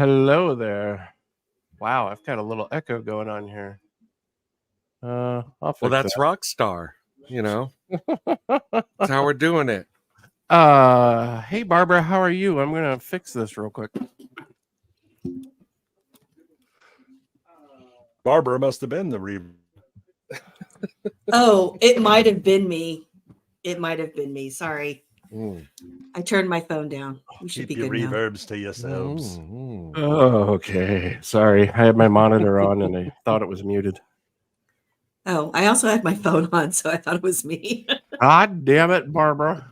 hello there. Wow, I've got a little echo going on here. I'll fix that's Rockstar. That's how we're doing it. Hey Barbara, how are you? I'm gonna fix this real quick. Barbara must have been the reverb. Oh, it might have been me. Sorry. I turned my phone down. We should Keep be your good now. reverbs to yourselves. Oh, okay. Sorry, I had my monitor on and I thought it was muted. Oh, I also had my phone on, so I thought it was me. God damn it, Barbara.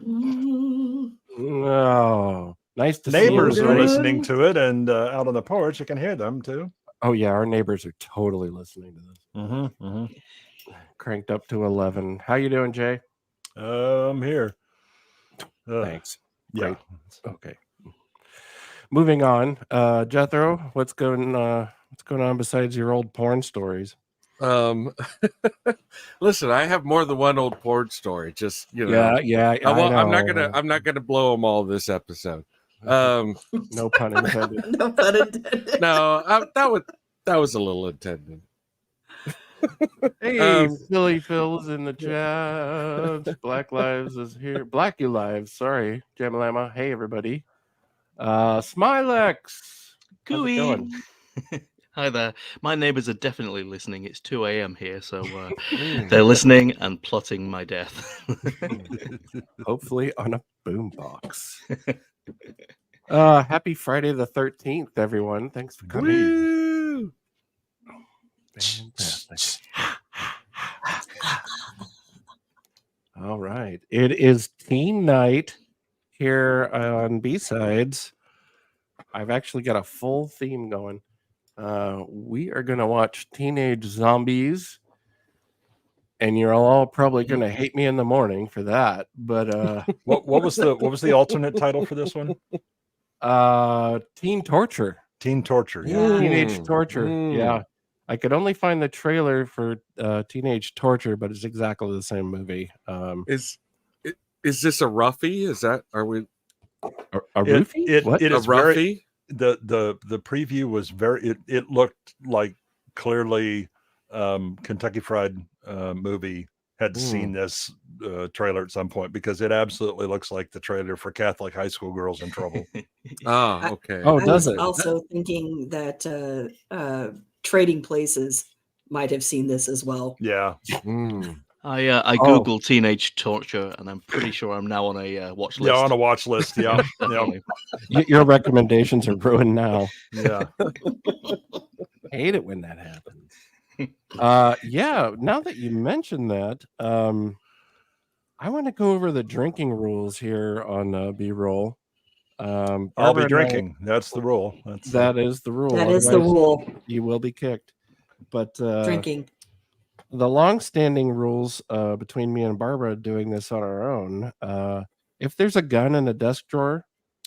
Oh, nice to Neighbors see you. are listening to it, and out on the porch, you can hear them too. Oh yeah, our neighbors are totally listening to this. Cranked up to 11. How you doing, Jay? I'm here. Thanks. Yeah. Great. Okay. Moving on. Jethro, what's going on besides your old porn stories? Listen, I have more than one old porn story. Just Yeah. I'm not gonna blow them all this episode. No pun intended. No pun intended. No, that was a little intended. Hey, Philly Phil's in the chat. Black Lives is here. Blackie Lives. Sorry, Jamalama. Hey, everybody. Smilex. How's it going? Hi there. My neighbors are definitely listening. It's 2 a.m. here, so they're listening and plotting my death. Hopefully on a boombox. Happy Friday the 13th, everyone. Thanks for coming. Woo! Fantastic. All right. It is teen night here on B-Sides. I've actually got a full theme going. We are going to watch Teenage Zombies, and you're all probably going to hate me in the morning for that. But what was the alternate title for this one? Teen Torture. Teen Torture. Yeah. Teenage Torture. Yeah. I could only find the trailer for Teenage Torture, but it's exactly the same movie. Is this a roughie? Are we a roofie? It is a roughie? The preview was it looked like clearly Kentucky Fried Movie had seen this trailer at some point, because it absolutely looks like the trailer for Catholic High School Girls in Trouble. Okay. Oh, I does was it? also thinking that Trading Places might have seen this as well. Yeah. I googled Teenage Torture, and I'm pretty sure I'm now on a watch list. Yeah, on a watch list. Yeah. Your recommendations are ruined now. Yeah. Hate it when that happens. Yeah, now that you mentioned that, I want to go over the drinking rules here on B-roll. I'll be drinking. That's the rule. That is the rule. That is the rule. You will be kicked. But Drinking. The long-standing rules between me and Barbara doing this on our own, if there's a gun in a desk drawer,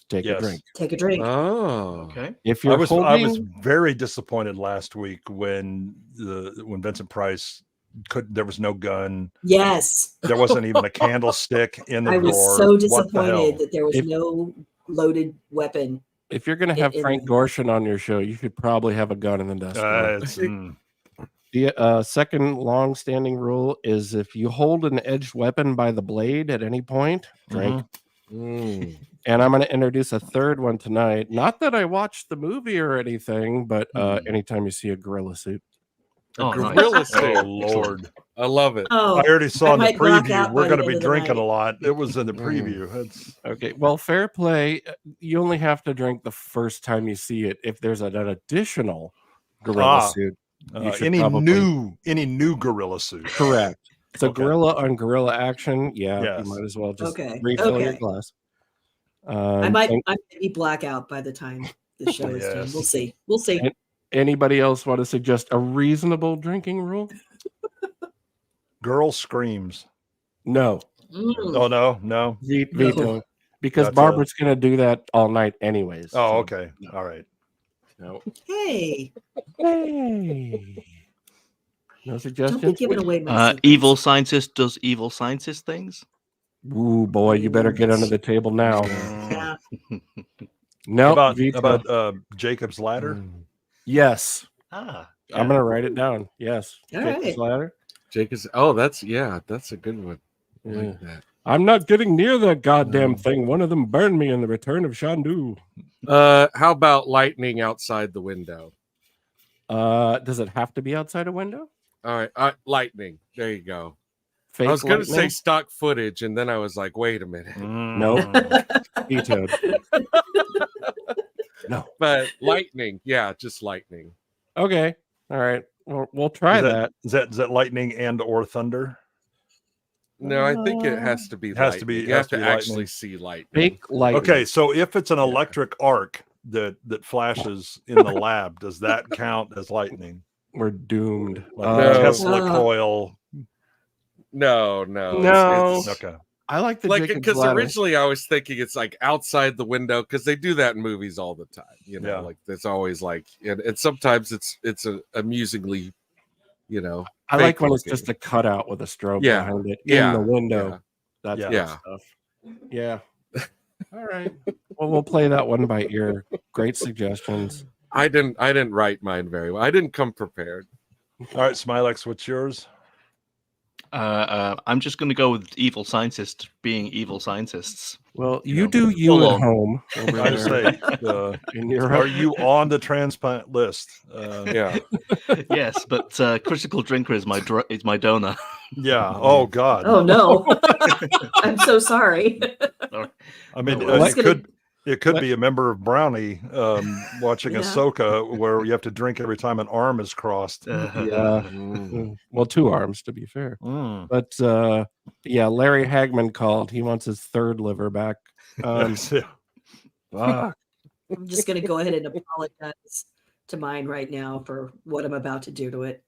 take a drink. Take a drink. Oh, okay. If you're I was very disappointed last week when Vincent Price there was no gun. Yes. There wasn't even a candlestick in the drawer. I was so disappointed that there was no loaded weapon. If you're going to have Frank Gorshin on your show, you should probably have a gun in the desk drawer. The second long-standing rule is if you hold an edged weapon by the blade at any point, drink. And I'm going to introduce a third one tonight. Not that I watched the movie or anything, but anytime you see a gorilla suit. Gorilla suit. Oh, Lord. I love it. Oh, I already saw in the preview. We're going to be end of the drinking night. a lot. It was in the preview. Okay. Well, fair play. You only have to drink the first time you see it. If there's an additional gorilla suit. Any new gorilla suit. Correct. So gorilla on gorilla action. Yeah, Yes. You might as well just Okay. refill your glass. I might be blackout by the time the show is done. We'll see. We'll see. Anybody else want to suggest a reasonable drinking rule? Girl screams. No. Oh, no. Veto. Because Barbara's going to do that all night anyways. Oh, okay. All right. No. Hey. No suggestions? Don't be giving away my secrets. Evil scientist does evil scientist things. Ooh, boy, you better get under the table now. Yeah. No, How veto. about Jacob's Ladder? Yes, Ah, I'm gonna write it down. Yes, All Jacob's right. Ladder. Jacob's. Oh, that's a good one. I Yeah. like that. I'm not getting near that goddamn thing. One of them burned me in the Return of Shandu. How about lightning outside the window? Does it have to be outside a window? All right, lightning. There you go. Fake I was going to say lightning? stock footage, and then I was like, wait a minute. Nope. Vetoed. No. But lightning, yeah, just lightning. Okay. All right. Well, we'll try that. Is that lightning and or thunder? No, I think it has to be. It has to lightning. be- You has have to to be actually lightning. see lightning. Fake lightning. Okay, so if it's an electric arc that flashes in the lab, does that count as lightning? We're doomed. Like a No. Tesla coil? No. No. It's Okay. I like the like Jacob's because Ladder. originally I was thinking it's like outside the window because they do that in movies all the time. You know, Yeah. like there's always like, and sometimes it's a amusingly, I like when it's looking. just a cutout with a strobe Yeah. behind it Yeah. in the window. Yeah. That's Yeah. good Yeah. stuff. Yeah. All right. Well, we'll play that one by ear. Great suggestions. I didn't write mine very well. I didn't come prepared. All right, Smilex, what's yours? I'm just going to go with evil scientists being evil scientists. Well, You you know, do you full at on. home. over I just there say, in your are you on the transplant list? Yeah. Yes, but critical drinker is my donor. Yeah. Oh God. Oh no. I'm so sorry. I mean, No, I'm just it could be a member of Brownie watching Yeah. Ahsoka, where you have to drink every time an arm is crossed. Yeah. Mm. Well, 2 arms to be fair. Mm. But yeah, Larry Hagman called. He wants his 3rd liver back. Fuck. I'm just going to go ahead and apologize to mine right now for what I'm about to do to it.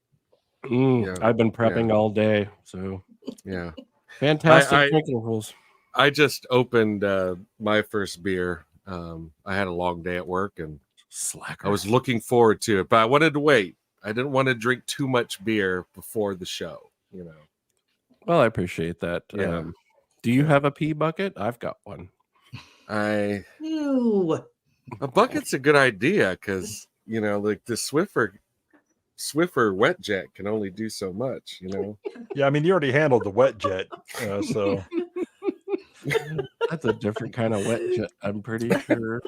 Yeah. I've been prepping all day, so Yeah. fantastic drinking rules. I just opened my first beer. I had a long day at work and Slacker. I was looking forward to it, but I wanted to wait. I didn't want to drink too much beer before the show, Well, I appreciate that. Yeah. Do you have a pee bucket? I've got one. Ew. A bucket's a good idea because like the Swiffer wet jet can only do so much, Yeah, I mean, you already handled the wet jet, so That's a different kind of wet jet, I'm pretty sure.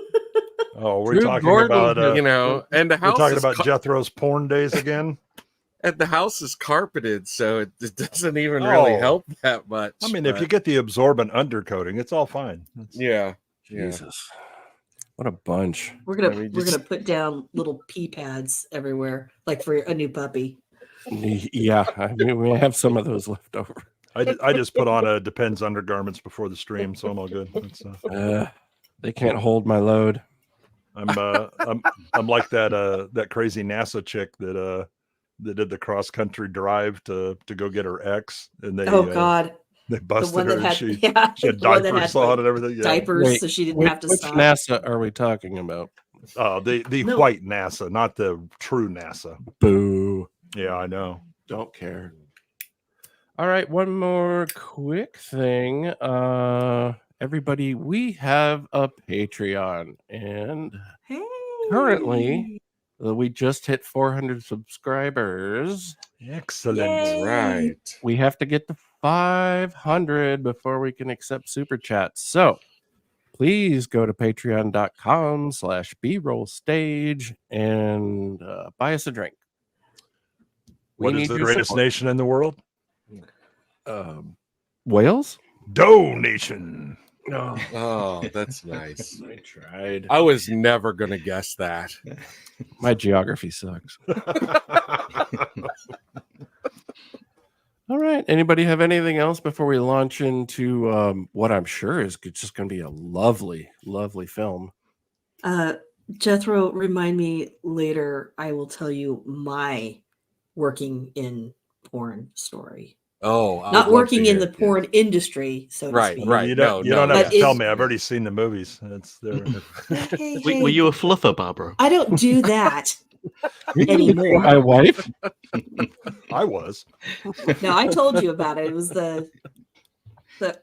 oh, we're Drew talking Gordon, about and the we're house talking is about Jethro's porn days again. and the house is carpeted, so it doesn't even really Oh. help that much. I mean, if but- you get the absorbent undercoating, it's all fine. yeah. Jesus. What a bunch. We're gonna I mean, we're just- gonna put down little pee pads everywhere, like for a new puppy. Yeah, I mean, we have some of those left over. I just put on a Depends undergarments before the stream, so I'm all good. It's, They can't hold my load. I'm like that crazy NASA chick that did the cross country drive to go get her ex, and they Oh God, they the busted one her. that And had she yeah, had the one that diapers had, on like, and everything. Yeah. diapers, Wait, so she didn't Which have to stop. NASA are we talking about? Oh, the No. white NASA, not the true NASA. Boo. Yeah, I know. Don't care. All right, one more quick thing. Everybody, we have a Patreon, and Hey. currently we just hit 400 subscribers. Excellent. Yay. Right. We have to get to 500 before we can accept super chats. So please go to patreon.com/brollstage and buy us a drink. What is the greatest nation in the world? Wales? Donation. No. Oh, that's nice. I tried. I was never gonna guess that. My geography sucks. All right. Anybody have anything else before we launch into what I'm sure is just going to be a lovely, lovely film? Jethro, remind me later. I will tell you my working in porn story. Oh, I'd Not love working to in hear the it, porn industry, so to Right, speak. right. You don't, No, you don't no, have to yeah. tell But me. I've already seen the movies. It's there. Hey, Were you a fluffer, Barbara? I don't do that My anymore. wife? I was. No, I told you about it. It was the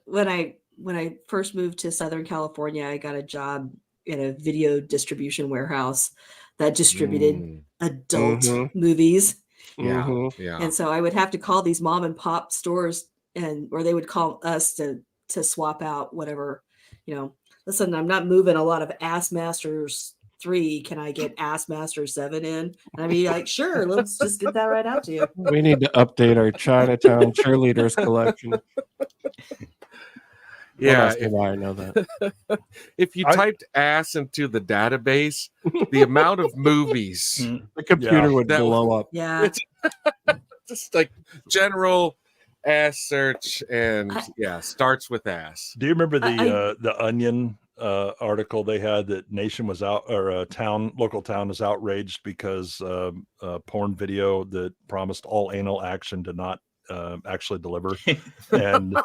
when I first moved to Southern California, I got a job in a video distribution warehouse that distributed adult movies. Yeah. And so I would have to call these mom and pop stores or they would call us to swap out whatever, listen, I'm not moving a lot of Ass Masters 3. Can I get Ass Master 7 in? And I'd be like, sure, let's just get that right out to you. We need to update our Chinatown cheerleaders collection. Yeah, why I know that. If you typed ass into the database, the amount of movies the computer would blow up. Yeah. Just like general ass search and starts with ass. Do you remember the Onion article they had that Nation was out, or local town was outraged because a porn video that promised all anal action did not actually deliver, and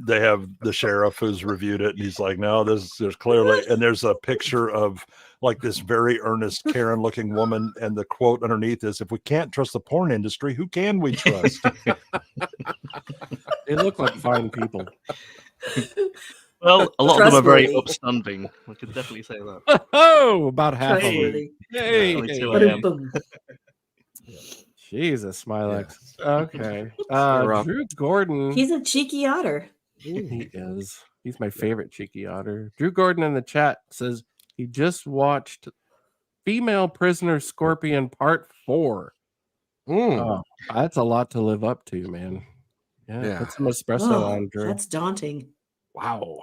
they have the sheriff who's reviewed it, and he's like, no, there's clearly, and there's a picture of like this very earnest Karen looking woman, and the quote underneath is, if we can't trust the porn industry, who can we trust? They look like fine people. Well, a lot of them are very upstanding. I could definitely say that. Oh, about half of them. Yay! Jesus, Smilex. Okay. Drew Gordon. He's a cheeky otter. He is. He's my favorite cheeky otter. Drew Gordon in the chat says he just watched Female Prisoner Scorpion Part 4. Oh, that's a lot to live up to, man. Yeah. Put some espresso on, Drew. That's daunting. Wow.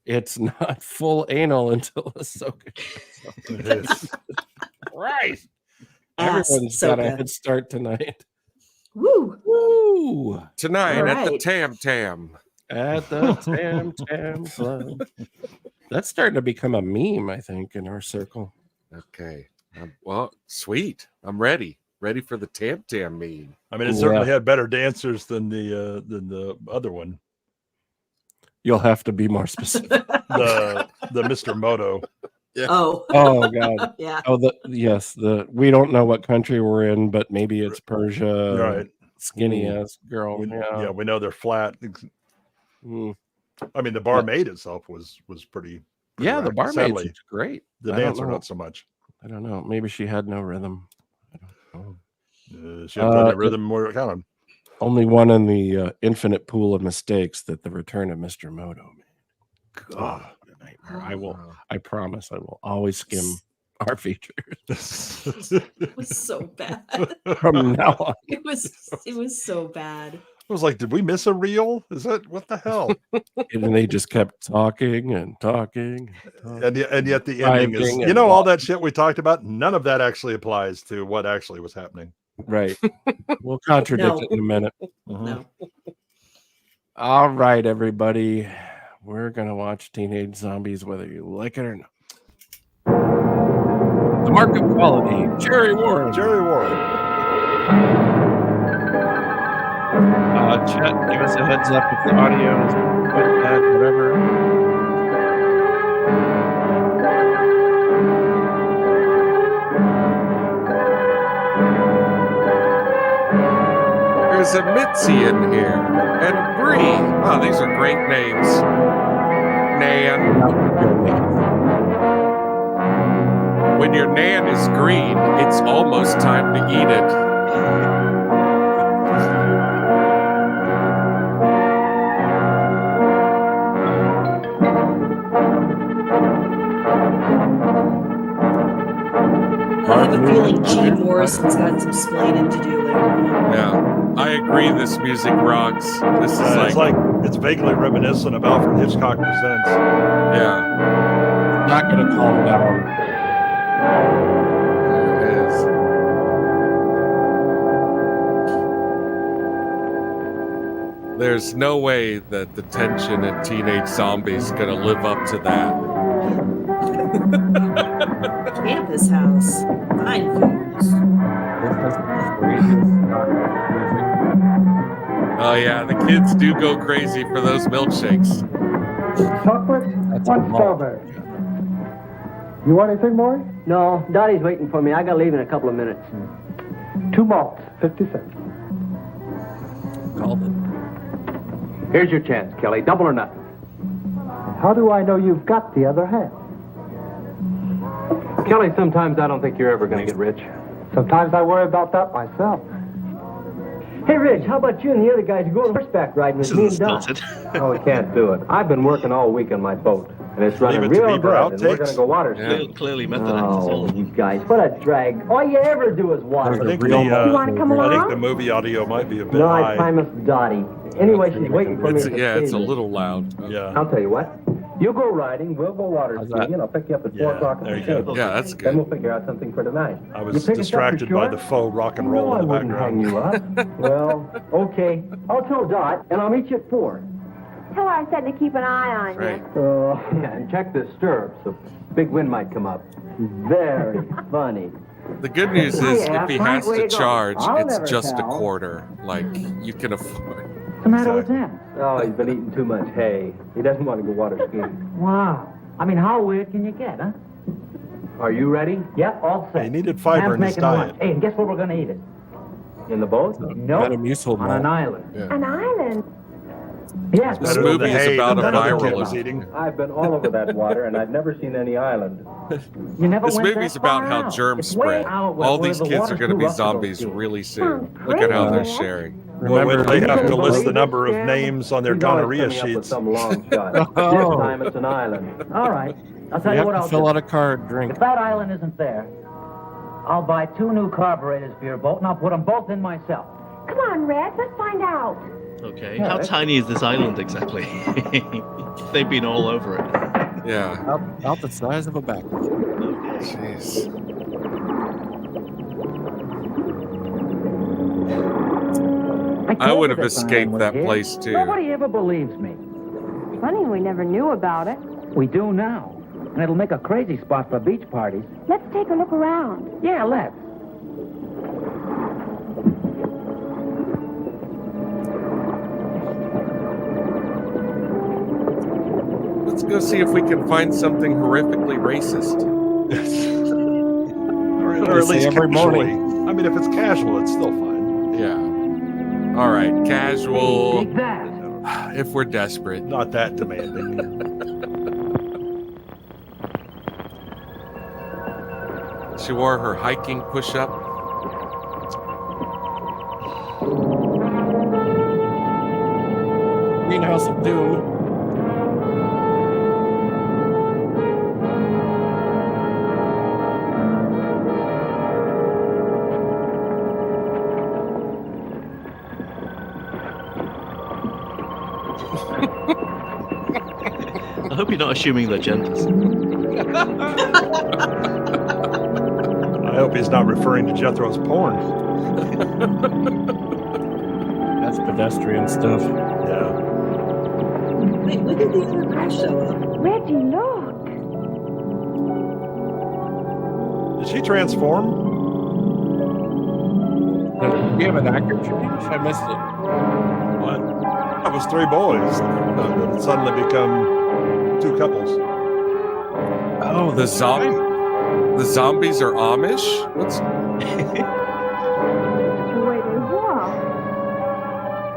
It's not full anal until Ahsoka. Right. Everyone's got a head start tonight. Woo! Tonight at the Tam Tam. At the Tam Tam Club. That's starting to become a meme, I think, in our circle. Okay. Well, sweet. I'm ready. Ready for the Tam Tam meme. I mean, it certainly had better dancers than the other one. You'll have to be more specific. the Mr. Moto. Yeah. Oh God. Yeah. We don't know what country we're in, but maybe it's Persia. Right. Skinny ass girl. We know they're flat. I mean, the barmaid itself was pretty the barmaid's great. The dancer not so much. I don't know. Maybe she had no rhythm. I don't know. She had that rhythm more counted. Only one in the infinite pool of mistakes that the return of Mr. Moto made. God. I promise I will always skim our features. It was so bad. From now on. It was so bad. I was like, did we miss a reel? Is that what the hell? And they just kept talking and talking. And yet the ending is, all that shit we talked about, none of that actually applies to what actually was happening. Right. We'll contradict it in a minute. No. All right, everybody. We're going to watch Teenage Zombies, whether you like it or not. The mark of quality, Jerry Warren. Chat, give us a heads up if the audio is good, bad, whatever. There's a Mitzie in here and a Bree. Oh, these are great names. Nan. When your Nan is green, it's almost time to eat it. I have a feeling G. Morrison's got some splaining to do later. Yeah, I agree. This music rocks. This is it's vaguely reminiscent of Alfred Hitchcock Presents. Yeah, not going to calm down. It is. There's no way that the tension in Teenage Zombies is going to live up to that. Campus house. Fine foods. Oh yeah, the kids do go crazy for those milkshakes. Chocolate, one strawberry. You want anything, Morrie? No, Dotty's waiting for me. I gotta leave in a couple of minutes. 2 malts, 50 cents. Called it. Here's your chance, Kelly. Double or nothing. How do I know you've got the other half? Kelly, sometimes I don't think you're ever going to get rich. Sometimes I worry about that myself. Hey, Ridge, how about you and the other guys go horseback riding with This me is and Doc? stilted. Oh, we can't do it. I've been working all week on my boat, and it's running Leave it to real Beaver good, and we're Outtakes. going to go water Yeah. skiing. Clearly methodized. Oh, you guys, what a drag. All you ever do is water. I think, real the, You want to come I think along? the movie audio might be a bit No, I high. promised Dotty. Anyway, she's waiting for me at the It's a station. little loud. Yeah. I'll tell you what. You go riding, we'll go water How's skiing, that? and I'll pick you up at 4 Yeah, o'clock at there the you go. station. Yeah, that's Then good. we'll figure out something for tonight. I You was pick us up for distracted by sure? the faux rock and roll No, I in the wouldn't hang background. you up. Well, okay. I'll tell Dot, and I'll meet you at 4. Tell her I said to keep an eye on Right. you. Yeah, and check the stirrups. A big wind might come up. Very funny. The good news is yeah, if he fine, has where to you going? charge, I'll it's never just a tell. quarter. Like you can afford. What's the matter with that? Oh, he's been eating too much hay. He doesn't want to go water skiing. Wow. I mean, how weird can you get, huh? Are you ready? Yep, all set. He needed fiber Sam's in his making diet. lunch. Hey, and guess where we're going to eat it? In the boat? Nope. Metamucil On an malt. island. An island. Yes. This Better than movie the is hay about that a that other viral- kid was eating. I've been all over that water, and I've never seen any island. You never This went movie's that about far how out. germs It's way spread. out where- All where these the kids are water's going to too be rough to go zombies skiing. really soon. Sounds Look at how great, they're Dad. sharing. Well, Remember, they have to Anybody list the get number of scared? names on their He's always gonorrhea coming up with sheets. some long shot. This Oh. time it's an island. All right. I'll tell you you have what to I'll fill do. out a card, drink. If that island isn't there, I'll buy 2 new carburetors for your boat, and I'll put them both in myself. Come on, Red, let's find out. Okay. Yeah, How that's- tiny is this island exactly? They've been all over it. Yeah. About the size of a back. Jeez. I told would you have this island escaped was that here. place too. Nobody ever believes me. Funny we never knew about it. We do now. And it'll make a crazy spot for beach parties. Let's take a look around. Yeah, let's. Let's go see if we can find something horrifically racist. Or at They say least every casually. morning. I mean, if it's casual, it's still fine. Yeah. All right. Casual. Dig that. If we're desperate. Not that demanding. She wore her hiking push-up. Greenhouse of Doom. I hope you're not assuming they're genders. I hope he's not referring to Jethro's porn. That's pedestrian stuff. Yeah. Wait, when did the other guy show up? Reggie, look. Did she transform? Do we have an actor change? I missed it. What? That was 3 boys that had suddenly become 2 couples. Oh, The zombies are Amish? What's The way they walk.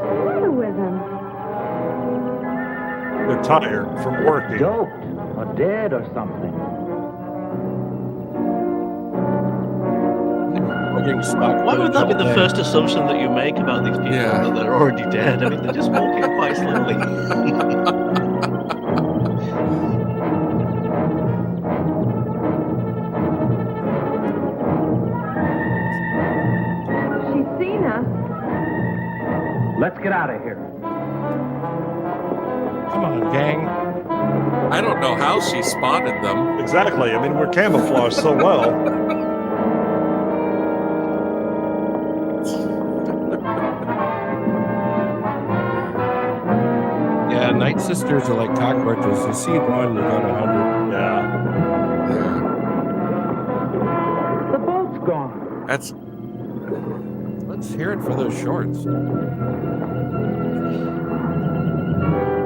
What's the matter with them? They're tired from working. Doped or dead or something. Why would that be the first assumption that you make about these people? Yeah. That they're already dead? I mean, they're just walking quite slowly. She's seen us. Let's get out of here. Come on, gang. I don't know how she spotted them. Exactly. I mean, we're camouflaged so well. Yeah, Night Sisters are like cockroaches. You see one, you go to 100. Yeah. The boat's gone. That's Let's hear it for those shorts.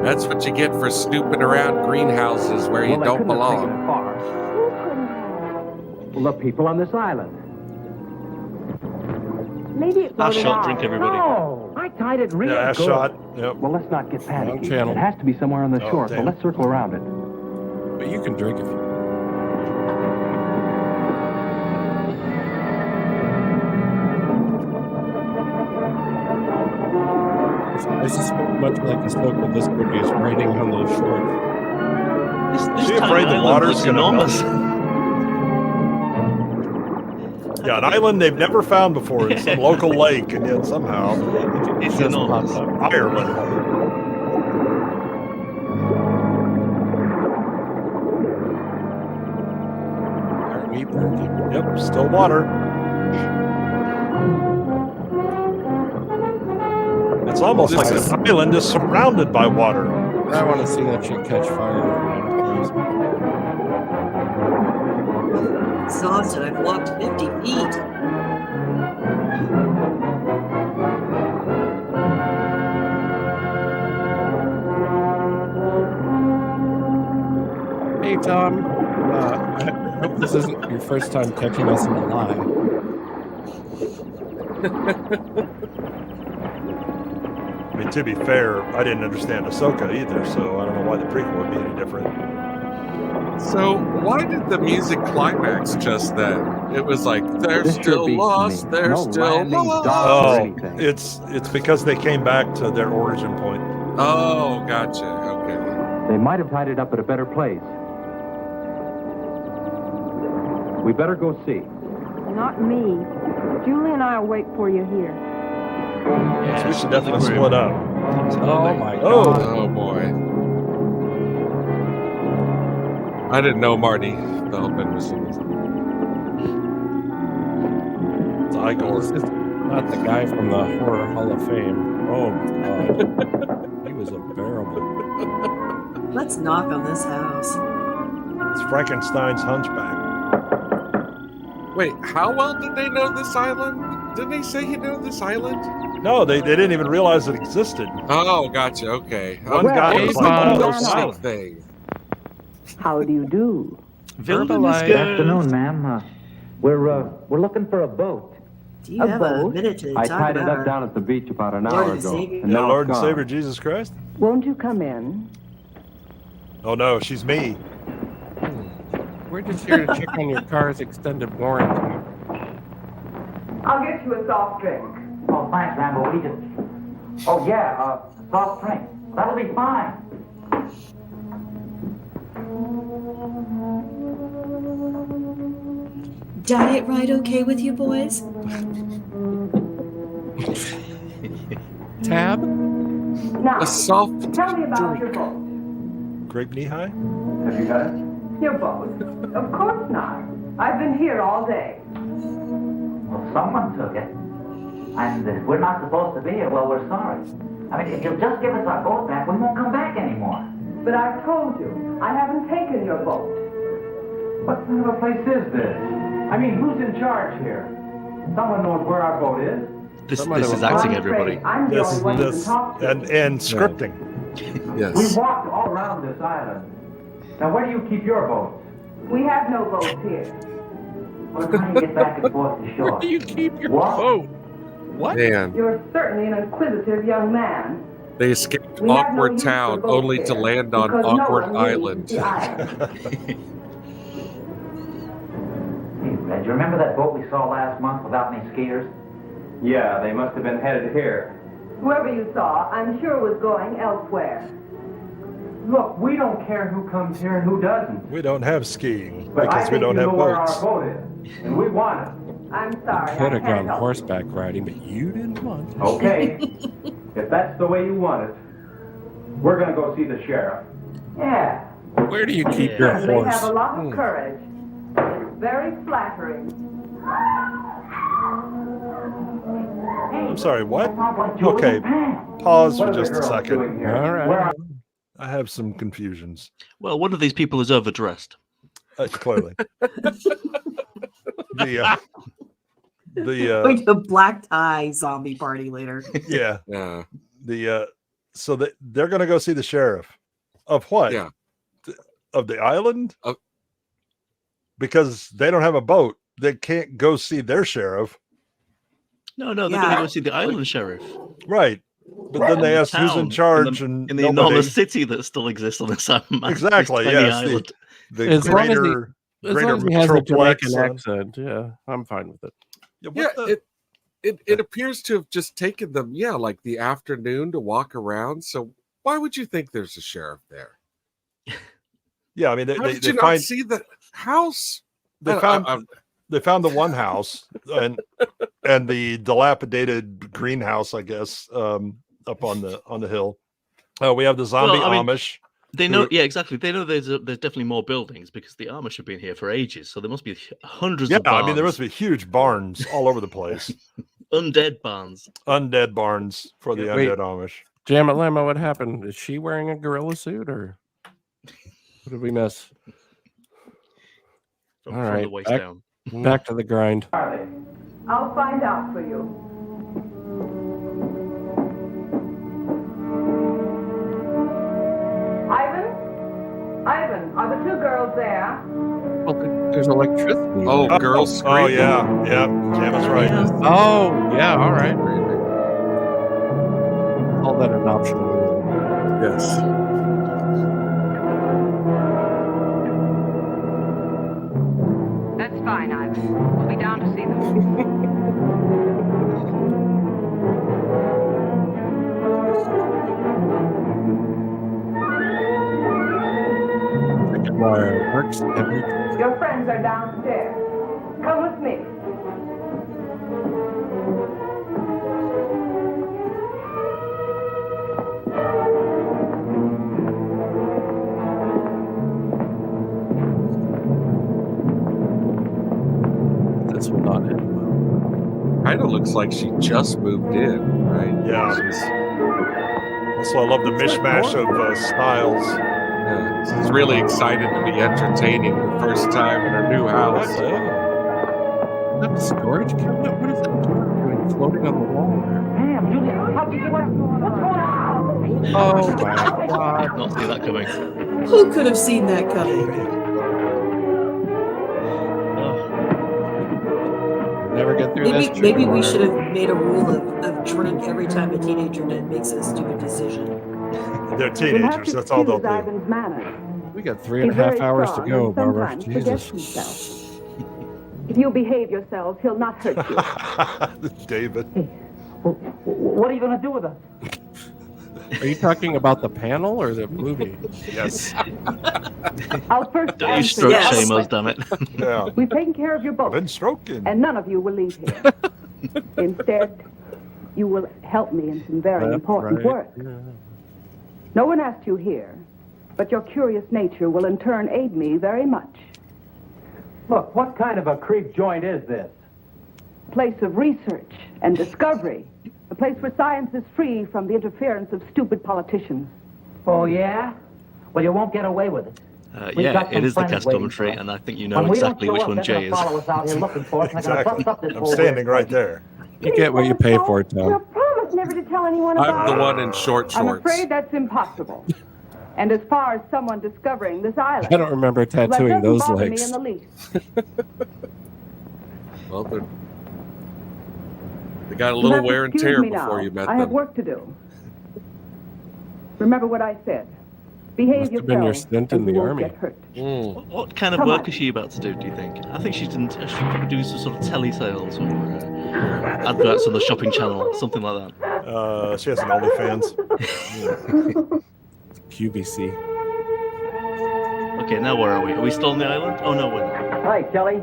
that's what you get for snooping around greenhouses where you Well, they don't couldn't have belong. taken far. Who couldn't have? Well, the people on this island. Maybe it Last floated shot, out. drink everybody. No, I tied it real Yeah, good. shot. Yep. Well, let's not get Wrong panicky. channel. It has to be somewhere on the Oh, shore, so damn. let's circle around it. But you can drink if you. I suspect much like Ahsoka, this movie is writing on those shorts. Is she afraid the water's going to enormous. Yeah, an island they've never found before in some local lake, and yet somehow It's enormous. Ireland. Are we working? Yep, still water. It's almost like this island is surrounded by water. I want to see that shit catch fire around close. Exhausted. I've walked 50 feet. Hey, Tom. I hope this isn't your first time catching us in a lie. I mean, to be fair, I didn't understand Ahsoka either, so I don't know why the prequel would be any different. So why did the music climax just then? It was like they're still lost. They're still lost. Oh, it's because they came back to their origin point. Oh, gotcha. Okay. They might have tied it up at a better place. We better go see. Not me. Julie and I will wait for you here. So we should definitely split up. Oh my god. Oh boy. I didn't know Marty Feldman was in this. Dyke. This is not the guy from the Horror Hall of Fame. Oh my god. He was unbearable. Let's knock on this house. It's Frankenstein's Hunchback. Wait, how well did they know this island? Didn't they say he knew this island? No, they didn't even realize it existed. Oh, gotcha. Okay. One guy was like, oh, sick thing. How do you do? Good Good afternoon, ma'am. We're looking for a boat. Do you have a minute to I talk tied it about up down at the beach about an Lord hour and ago. Savior? And now Lord it's and gone. Savior Jesus Christ? Won't you come in? Oh no, she's me. We're just here to check on your car's extended warranty. I'll get you a soft drink. Oh, thanks, ma'am, but we just... Oh, yeah, soft drink. That'll be fine. Diet right okay with you boys? Tab? Now, A soft tell me about your drink. boat. Grape knee high? Have you got it? Your boat? Of course not. I've been here all day. Well, someone took it. And we're not supposed to be here. Well, we're sorry. I mean, if you'll just give us our boat back, we won't come back anymore. But I've told you, I haven't taken your boat. What kind of a place is this? I mean, who's in charge here? Someone knows where our boat is. This is acting, everybody. I'm the This only one you can this talk to. and scripting. We Yes. walked all around this island. Now, where do you keep your boats? We have no boats here. We're trying to get back and forth to shore. Where do you keep your What? boat? What? Man, You're certainly an inquisitive young man. they escaped We have no awkward use for town boats only to here, land on because no awkward one leaves island. the island. Hey, Red, you remember that boat we saw last month without any skiers? Yeah, they must have been headed here. Whoever you saw, I'm sure was going elsewhere. Look, we don't care who comes here and who doesn't. We don't have skiing But I because we think don't you have know where boats. our boat is, and we want it. I'm sorry. Could I have can't gone help horseback riding, but you didn't want to. Okay. If that's the way you want it, we're gonna go see the sheriff. Yeah. Where do you keep you. your Certainly horse? have a lot of courage. Very flattering. I'm sorry, what? What, Julie? Okay, Pam. pause for What are the just a girls second. doing here? All right. Where are- I have some confusions. Well, one of these people is overdressed. Clearly. The Going to a black tie zombie party later. yeah, Yeah. so they're going to go see the sheriff of what? Yeah. Of the island? Of- Because they don't have a boat. They can't go see their sheriff. No, they're Yeah. going to go see the island sheriff. Right. But then they In the ask who's in town, charge in and the nobody. enormous city that still exists on this island. Exactly, this tiny yes, island. The As long as he- greater As long as he has a Jamaican accent, yeah, I'm fine with it. Yeah, Yeah, what the- it appears to have just taken them, like the afternoon to walk around. So why would you think there's a sheriff there? Yeah, I mean, How did you not see the house? They found the one house and the dilapidated greenhouse, I guess, up on the hill. We have the zombie Amish. They know, exactly. They know there's definitely more buildings because the Amish have been here for ages. So there must be hundreds of barns. I mean, there must be huge barns all over the place. Undead barns. Undead barns for the undead Amish. Jam at Lama, what happened? Is she wearing a gorilla suit or what did we miss? All right, the waist down. Back to the grind. I'll find out for you. Ivan, are the two girls there? Well, there's electricity. Oh, girls screaming. Oh, yeah. Jam is right. Oh, yeah, all right. Call that an optional. Yes. That's fine, Ivan. We'll be down to see them. Works every Your friends are downstairs. Come with me. This will not end well. Kind of looks like she just moved in, right? Yeah. So I love the mishmash of styles. Yeah, she's really excited to be entertaining the first time in her new house. Is that a storage cabinet? What is that doing floating on the wall there? Damn, Julia, how'd you get what's going on? Oh my God. Not see that coming. Who could have seen that coming? Never get through this. Maybe we should have made a rule of drink every time a teenager makes a stupid decision. They're teenagers. That's all they'll do. We got 3.5 hours to go, Barbara. Jesus. If you behave yourselves, he'll not hurt you. David. What are you going to do with us? Are you talking about the panel or the movie? Yes. I'll first Don't you stroke shame us, damn it. Yeah. We've taken care of your boat. I've been stroking. And none of you will leave here. Instead, you will help me in some very important work. Yeah. No one asked you here, but your curious nature will in turn aid me very much. Look, what kind of a creep joint is this? A place of research and discovery. A place where science is free from the interference of stupid politicians. Oh, yeah? Well, you won't get away with it. It is the cast commentary, and I think you know exactly which one Jay is. Follow us out here looking for us, Exactly. I'm standing right there. You get what you pay for, Tom. Promise never to tell anyone about I'm the one in short I'm shorts. afraid that's impossible. And as far as someone discovering this island, I don't remember tattooing those legs. me in the least. Well, they got a little wear and tear before you met I have them. work to do. Remember what I said. Behave Must have been your yourself, stint and in the you won't army. get hurt. What kind of work is she about to do you think? I think she probably do some sort of telesales or adverts on the shopping channel, something like that. She has an OnlyFans. QVC. Okay, now where are we? Are we still on the island? Oh no, we're not. Hi, Kelly.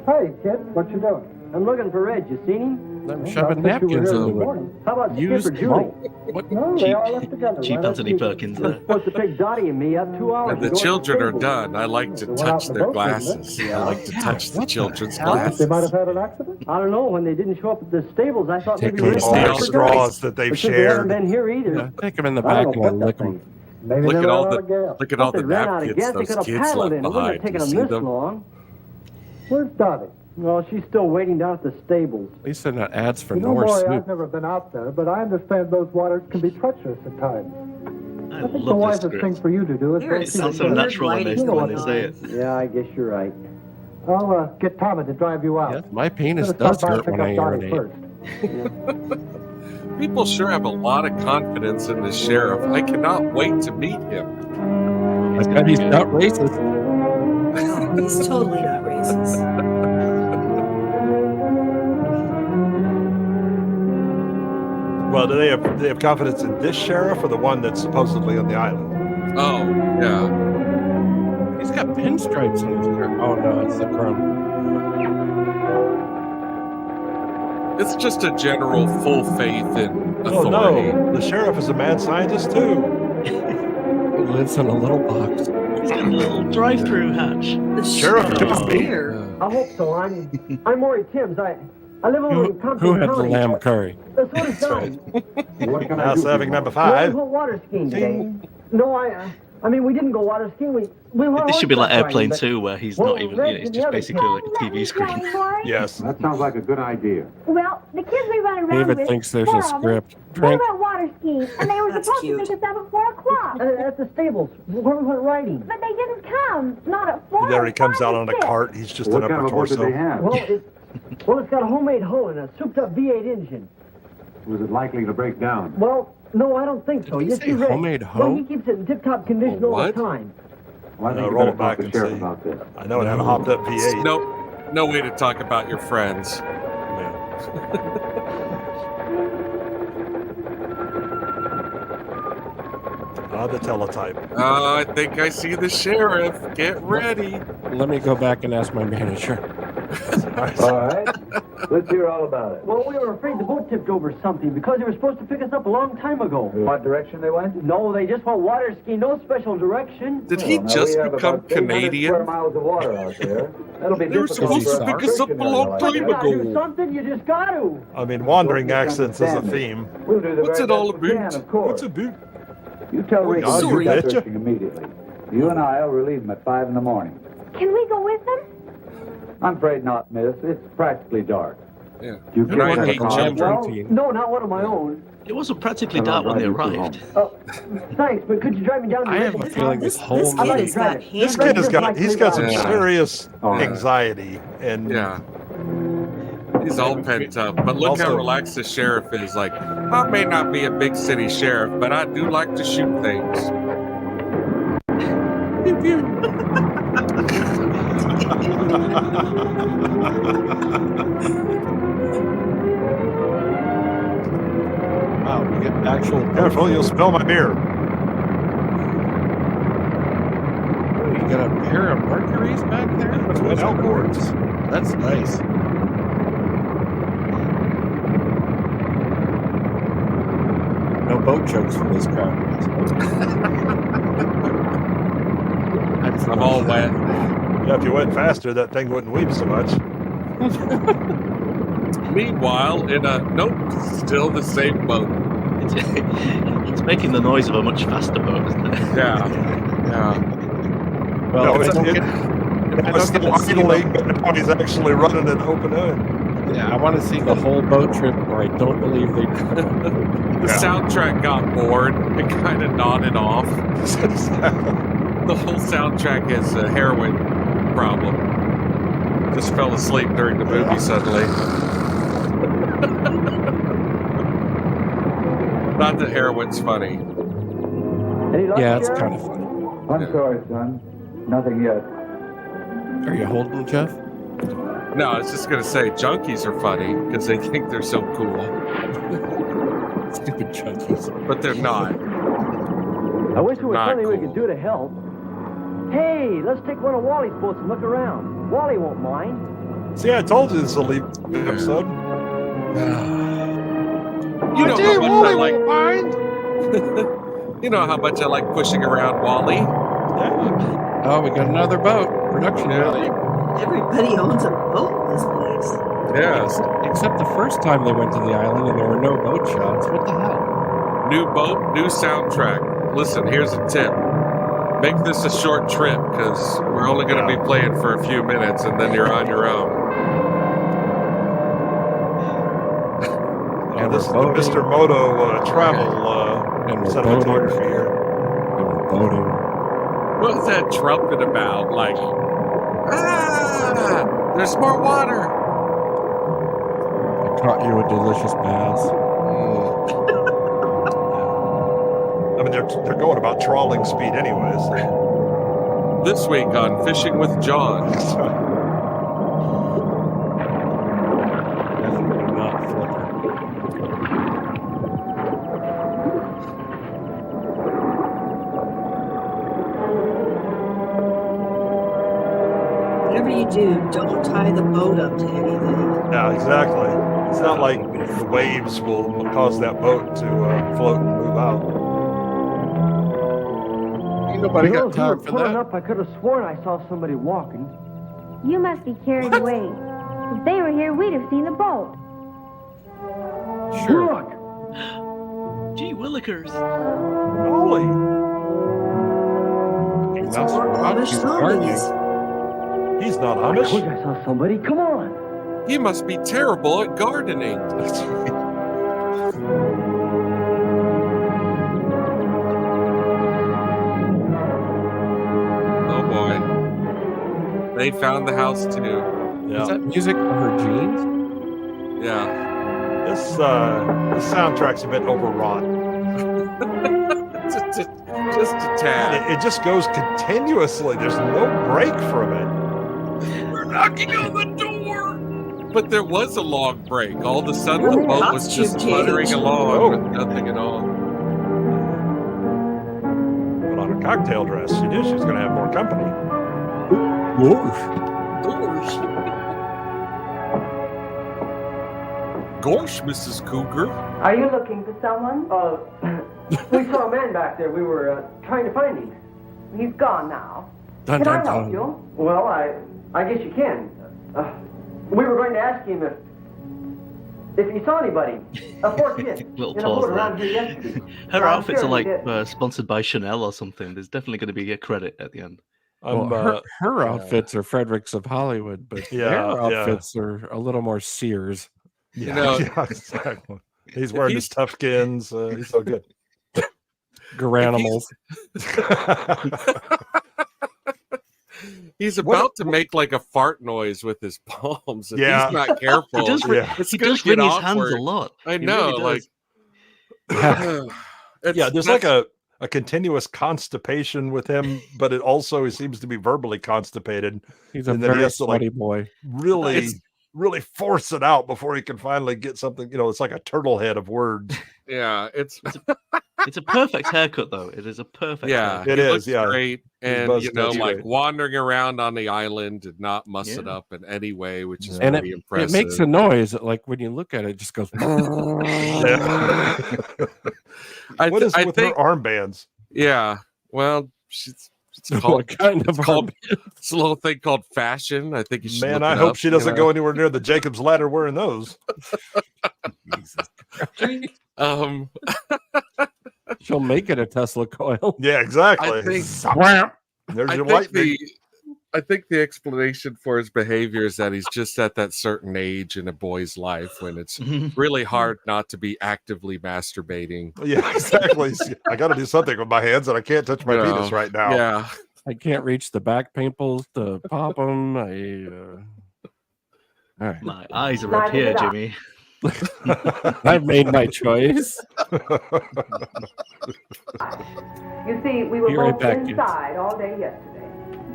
Hey, kid, what you doing? I'm looking for Red. You seen him? I'm shoving napkins into it. How about Used Skipper Julie? What? No, they all left together. Cheap right Anthony after Perkins you- there. Supposed to pick Dotty and me up 2 hours And the ago at children are stable. done. I like to Went out touch in the their boat, glasses. didn't I like to touch the children's They glasses. might have had an accident. I don't know. When they didn't show up at the stables, I thought maybe Take Red all had the forgotten. straws that they've Because they haven't shared. been here either. Yeah, take them in the I back don't and know then what lick that them. thing. Maybe Look they at ran all out of gas. Look at all They the ran out of napkins gas. They those could have kids paddled left in. It wouldn't behind. have taken You them see this them? long. Where's Dotty? Well, she's still waiting down at the stables. At least they're not ads for You know, Norse Morrie, soup. I've never been out there, but I understand those waters can be treacherous at times. I I think the love this wisest script. thing for you to do is There go is It see sounds the so weird sheriff. natural when they, lighting when they going say on. it. Yeah, I guess you're right. I'll get Tommy to drive you out. Yes, my penis Gonna does stop by hurt and when pick I up Dotty urinate. first. People sure have a lot of confidence in the sheriff. I cannot wait to meet him. I bet he's not racist. No, he's totally not racist. Well, do they have confidence in this sheriff or the one that's supposedly on the island? Oh, yeah. He's got pinstripes on his shirt. Oh no, it's the crumb. It's just a general full faith in Oh authority. no, the sheriff is a mad scientist too. He lives in a little box. He's got a little drive-through hatch. The Sheriff sheriff Timothy. here. I hope so. I'm Morrie Timms. I live over in Compton Who had the County. lamb curry? That's what it's done. What can I Now do? serving number Well, we 5. went water skiing today. No, I mean, we didn't go water skiing. We went This should be like horseback Airplane riding, 2, where he's Well, not even, he's just basically like a TV screen. Yes. That sounds like a good idea. Well, the kids we run around David with, thinks there's four a of them, script. They Frank, went water skiing, and they were That's supposed cute. to pick us up at 4 o'clock. At the stables, where we went riding. But they didn't come. Not at 4. There he comes out or on a 5. cart. He's just What an kind upper of a boat did they torso. have? Well, it's got a homemade hull and a souped-up V8 engine. Was it likely to break down? Well, no, I don't think so. Did he Yes, say you're right. homemade Well, hoe? he keeps it in tip-top condition all the What? time. Well, I think you roll better it back talk to and the sheriff see. about this. I know it had a hopped up V8. No way to talk about your friends. Yeah. The teletype. I think I see the sheriff. Get ready. let me go back and ask my manager. All right. Let's hear all about it. Well, we were afraid the boat tipped over something because they were supposed to pick us up a long time ago. What direction they went? No, they just went water skiing. No special direction. Did he Well, now just we have become about 800 Canadian? square miles of water out there. That'll be They were difficult supposed for to pick us up a long like time You that. gotta do ago. something. You just got to. I mean, wandering accents is a theme. We'll do the What's very it all best we about? can, of course. What's a boot? You tell Rick God, to you start betcha. searching immediately. You and I'll relieve him at 5 in the morning. Can we go with them? I'm afraid not, miss. It's practically dark. Yeah. You And I can't hate have a car. Jim. Well, routine. no, not one of my own. It wasn't practically Come on, dark when they drive you arrived. Oh, thanks, but could you drive me down to I have a Richmond? feeling this whole This I'd like kid to has drive got it. This handwriting. kid has got, he's got some Yeah. serious All right. anxiety. And Yeah. He's all pent up. But look how Also- relaxed the sheriff is. Like, I may not be a big city sheriff, but I do like to shoot things. Pew pew. Wow, we get actual. Careful, you'll spill my beer. You got a pair of Mercuries back there? Twin outboards. That's nice. No boat jokes from this crowd. I'm all wet. Yeah, if you went faster, that thing wouldn't weep so much. Meanwhile, in a nope, still the same boat. It's making the noise of a much faster boat, isn't it? Yeah. Yeah. Well, No, if I it's, don't it, get- if I it was don't get still to see idling, but now he's actually running an open hood. yeah, I want to see the whole boat trip, or I don't believe they. The soundtrack got bored and kind of nodded off. The whole soundtrack is a heroin problem. Just fell asleep during the movie suddenly. Not that heroin's funny. Any luck, Yeah, it's Sheriff? kind of funny. I'm sorry, son. Nothing yet. Are you holding, Jeff? No, I was just gonna say junkies are funny because they think they're so cool, Stupid junkies. but they're not. I wish there was Not something we cool. could do to help. Hey, let's take one of Wally's boats and look around. Wally won't mind. See, I told you this will leave episode. You know how much I like. mind. You know how much I like pushing around Wally. Yeah. Oh, we got another boat. Production value. Everybody owns a boat in this place. Yes. Except the first time they went to the island and there were no boat shots. What the hell? New boat, new soundtrack. Listen, here's a tip. Make this a short trip because we're only going to be playing for a few minutes and then you're on your own. Oh, this is the Mr. Moto travel And we're cinematography boating. here. And we're boating. What was that trumpet about? Like, there's more water. I caught you a delicious bass. I mean, they're going about trawling speed anyways. This week on Fishing with John. Definitely not flipper. Dude, don't tie the boat up to anything. Yeah, exactly. It's not like the waves will cause that boat to float and move out. Ain't nobody You know, got as we were time for pulling that. up, I could have sworn I saw somebody walking. You must be carried away. If they were here, we'd have seen the boat. Sure. Look! Gee willikers. Golly. It's more Amish zombies. He's not I Amish. told you I saw somebody. Come on! He must be terrible at gardening. Oh boy. They found the house too. Is Yeah. that music for her jeans? Yeah. This soundtrack's a bit overwrought. just a tad. It just goes continuously. There's no break from it. We're knocking on the door. But there was a long break. All of a sudden, the boat was just fluttering along with nothing at all. Put on a cocktail dress. She knew she was going to have more company. Gosh, Mrs. Cougar. Are you looking for someone? We saw a man back there. We were trying to find him. He's gone now. Dun, Can dun, I help dun. you? Well, I guess you can. We were going to ask him if he saw anybody. A poor kid. Little in a boat pause around there. here yesterday. Her I'm outfits sure are he like did. sponsored by Chanel or something. There's definitely going to be a credit at the end. Well, her outfits are Fredericks of Hollywood, but their outfits are a little more Sears. Yeah, You know, yeah, exactly. He's wearing his Toughskins. He's so good. Garanimals. He's about to make like a fart noise with his palms. If Yeah. he's not careful. He does, it's he gonna does wring get his hands awkward. a lot. I He know, really like does. Yeah, there's like a continuous constipation with him, but it also he seems to be verbally constipated. He's a and then he very has to, sweaty boy. Really force it out before he can finally get something. You know, it's like a turtle head of words. Yeah, it's a perfect haircut though. It is a perfect. yeah, haircut. It he is, looks yeah. great, He's and buzzed you know, out like great. wandering around on the island did not muss it up in any way, which is And pretty impressive. it makes a noise that, like when you look at it, it just goes. What is I with think, her armbands? Yeah, well, it's What called kind of it's a little thing called fashion. I think you should. Man, look I it hope up, she doesn't you go know? anywhere near the Jacob's Ladder wearing those. She'll make it a Tesla coil. Yeah, exactly. I think There's I your think lightning. I think the explanation for his behavior is that he's just at that certain age in a boy's life when it's really hard not to be actively masturbating. Yeah, exactly. I got to do something with my hands, and I can't touch my penis right now. Yeah, I can't reach the back pimples to pop them. All right. My eyes are up here, Jimmy. I've made my choice. You see, we were Be right both back, kids. inside all day yesterday.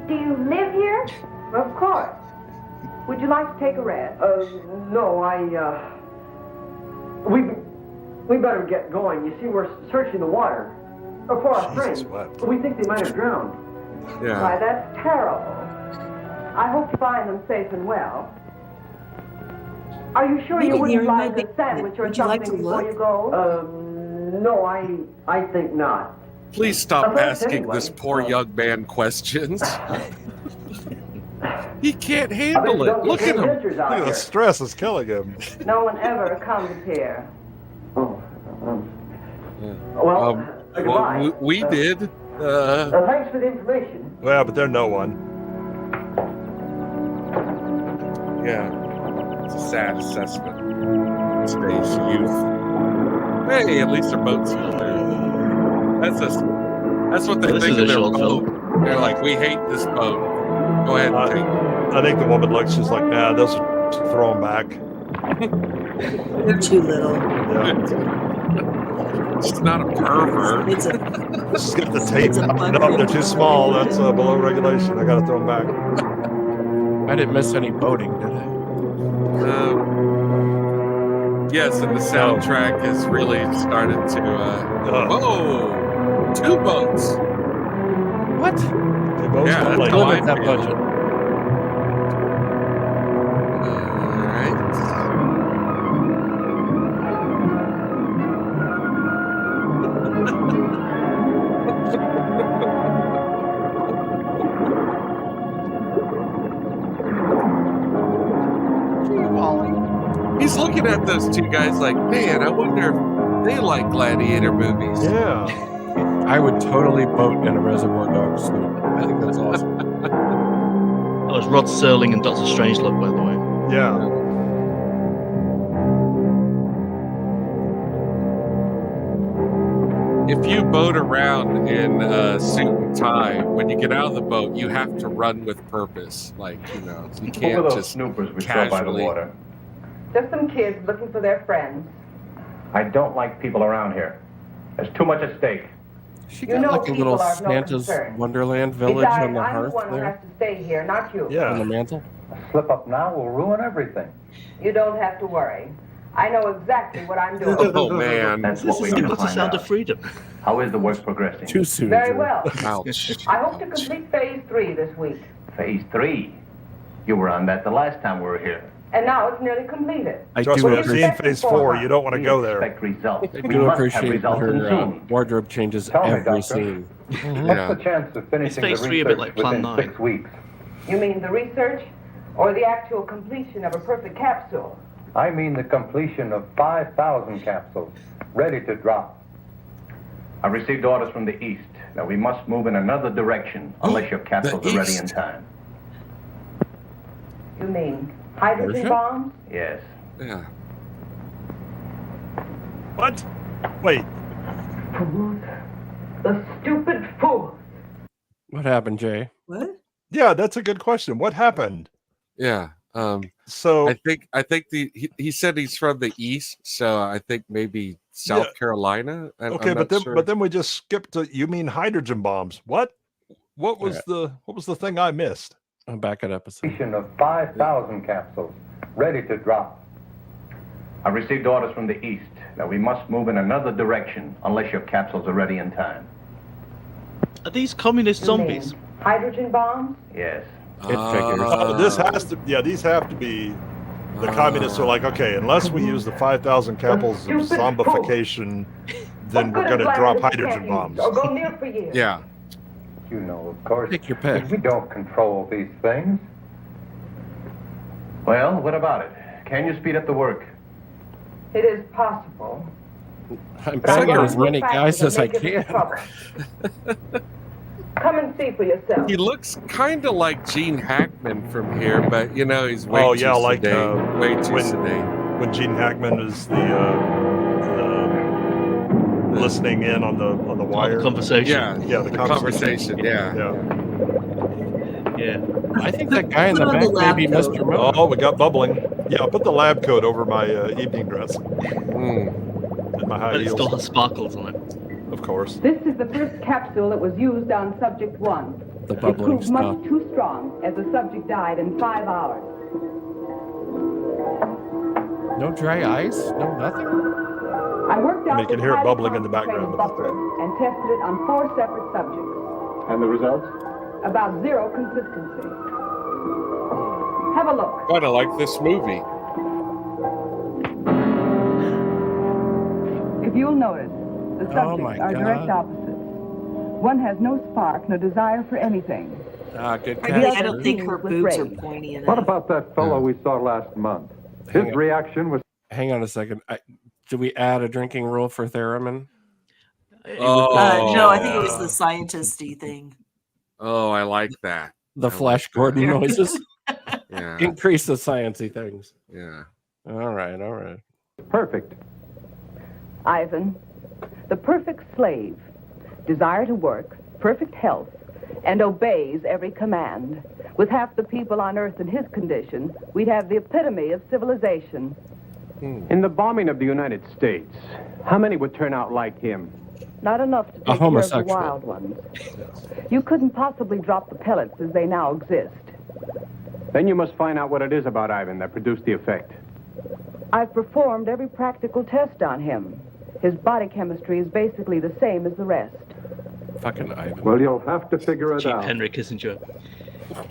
Do you live here? Of course. Would you like to take a rest? No, we better get going. You see, we're searching the water for our friends. We think they might have drowned. yeah. Why, that's terrible. I hope you find them safe and well. Are you sure We you can wouldn't hear him, like maybe. a sandwich or Would you like something to before look? you go? No, I think not. Please stop Thanks asking anyway. this poor young man questions. He can't I bet handle you it. don't Look get at any him. visitors out Look at the here. stress is killing him. No one ever comes here. Well, goodbye. Well, we did. Thanks for the information. Well, but they're no one. Yeah, it's a sad assessment. Today's youth. Hey, at least their boat's still there. That's what they This think is of a their short boat. film. They're like, we hate this boat. Go ahead and take it. I think the woman looks. She's like, nah, those are throw them back. They're too little. She's not a pervert. It's a She's got the tape. It's a No, they're too small. That's below regulation. I got to throw them back. I didn't miss any boating, did I? Yes, and the soundtrack has really started to. Whoa! 2 boats. What? Two boats Yeah, that's complete. how I Limit that feel. budget. at those two guys like, man, I wonder if they like gladiator movies. Yeah. I would totally boat in a Reservoir Dogs suit. I think that's awesome. That was Rod Serling and Dr. Strangelove, by the way. Yeah. If you boat around in a suit and tie, when you get out of the boat, you have to run with purpose. Like, you know, you can't Who were those just snoopers we saw by the casually. water? Just some kids looking for their friends. I don't like people around here. There's too much at stake. She You got know like a little people are of no Santa's concern. Wonderland village Besides, on the I'm the hearth one who has there, to stay here, not you. on the Yeah. mantle. A slip up now will ruin everything. You don't have to worry. I know exactly what I'm doing. Oh, man. That's This what we're is going to the find sound out. of freedom. How is the work progressing? Too soon. Very Drew. well. Ouch. I hope to complete phase 3 this week. Phase 3. You were on that the last time we were here. And now it's nearly completed. I Trust do me, I've seen appreciate, phase 4. You don't want to We go there. expect results. I We do must have appreciate results and her soon. wardrobe changes Tell me, every Doctor. scene. Yeah. What's the chance of finishing the phase research 3 a bit like Plan within 9? 6 weeks? You mean the research or the actual completion of a perfect capsule? I mean the completion of 5,000 capsules, ready to drop. I received orders from the east. Now we must move in another direction unless your capsules are ready in east? time. You mean hydrogen Persia? bombs? Yes. Yeah. What? Wait. Fools. The stupid fools. What happened, Jay? What? Yeah, that's a good question. What happened? Yeah. So I think he said he's from the east, so I think maybe South Carolina. okay, but then we just skipped to. You mean hydrogen bombs? What? What was the thing I missed? I'll back it up a second. Completion of 5,000 capsules, ready to drop. I received orders from the east. Now we must move in another direction unless your capsules are ready in time. Are these communist You mean zombies? hydrogen bombs? Yes. It figures. Oh, this has to. Yeah, these have to be. The communists are like, okay, unless we use the 5,000 capsules of zombification, then we're going to drop hydrogen bombs. Or go near for years. Yeah. You know, of course, Pick your pick. we don't control these things. Well, what about it? Can you speed up the work? It is possible. I'm But I picking want as to many factor guys that as I make it can. trouble. Come and see for yourself. He looks kind of like Gene Hackman from here, but you know he's way too like sedate. Way too when- sedate. When Gene Hackman is the listening in on the wire. The conversation. Yeah, the conversation. Yeah. Yeah. I think that guy in Put the on back the may lab be coat. Mr. Miller. Oh, we got bubbling. Yeah, I'll put the lab coat over my evening dress Mm. and my high But it heels. still has sparkles on it. Of course. This is the first capsule that was used on subject 1. The It bubbling proved stuff. much too strong as the subject died in 5 hours. No dry ice? No nothing? I worked out You can this hear it highly bubbling in the background of the concentrated buffer and tested it on 4 separate subjects. And the results? About 0 consistency. Have a look. Kind of like this movie. If you'll notice, the subjects my are direct God. opposites. One has no spark, no desire for anything. Good I catch. don't think her With boobs are rage. pointy enough. What about that fellow we saw last month? Hang His on. reaction was Hang on a second. Did we add a drinking rule for Theremin? No, I think it was the scientist-y thing. Oh, I like that. The Flash Gordon noises? Yeah. Increase the sciencey things. Yeah. All right. perfect. Ivan, the perfect slave, desire to work, perfect health, and obeys every command. With half the people on Earth in his condition, we'd have the epitome of civilization. In the bombing of the United States, how many would turn out like him? Not enough to take care of the homosexual. wild ones. You couldn't possibly drop the pellets as they now exist. Then you must find out what it is about Ivan that produced the effect. I've performed every practical test on him. His body chemistry is basically the same as the rest. Fucking Ivan. Well, you'll have to figure it Cheap out. Henry Kissinger.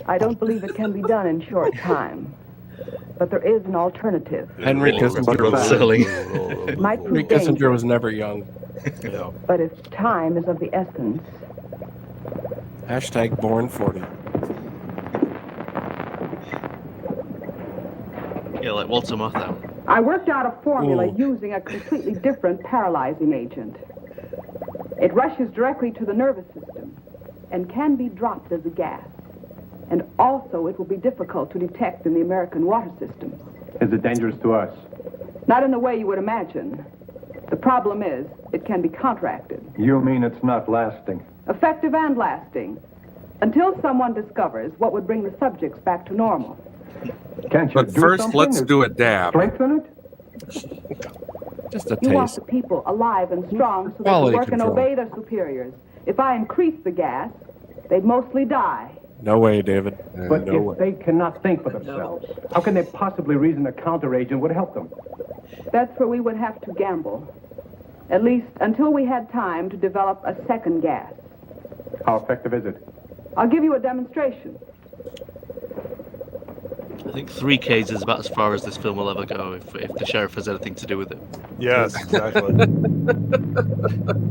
I don't believe it can be done in short time. But there is an alternative. Henry Kissinger was Silly. Might Henry prove Kissinger dangerous, was never young. Yeah. but if time is of the essence, Hashtag born 40. Yeah, like Walter Matthau. I worked out a formula using a completely different paralyzing agent. It rushes directly to the nervous system and can be dropped as a gas. And also, it will be difficult to detect in the American water system. Is it dangerous to us? Not in the way you would imagine. The problem is, it can be counteracted. You mean it's not lasting? Effective and lasting. Until someone discovers what would bring the subjects back to normal. Can't you But do first, something? let's do a dab. Strengthen it? Just a You want taste. the people alive and strong so they Quality can work control. and obey their superiors. If I increase the gas, they'd mostly die. No way, David. But no if way. they cannot think for themselves, how can they possibly reason a counteragent would help them? That's where we would have to gamble. At least until we had time to develop a second gas. How effective is it? I'll give you a demonstration. I think 3Ks is about as far as this film will ever go if the sheriff has anything to do with it. Yes, exactly.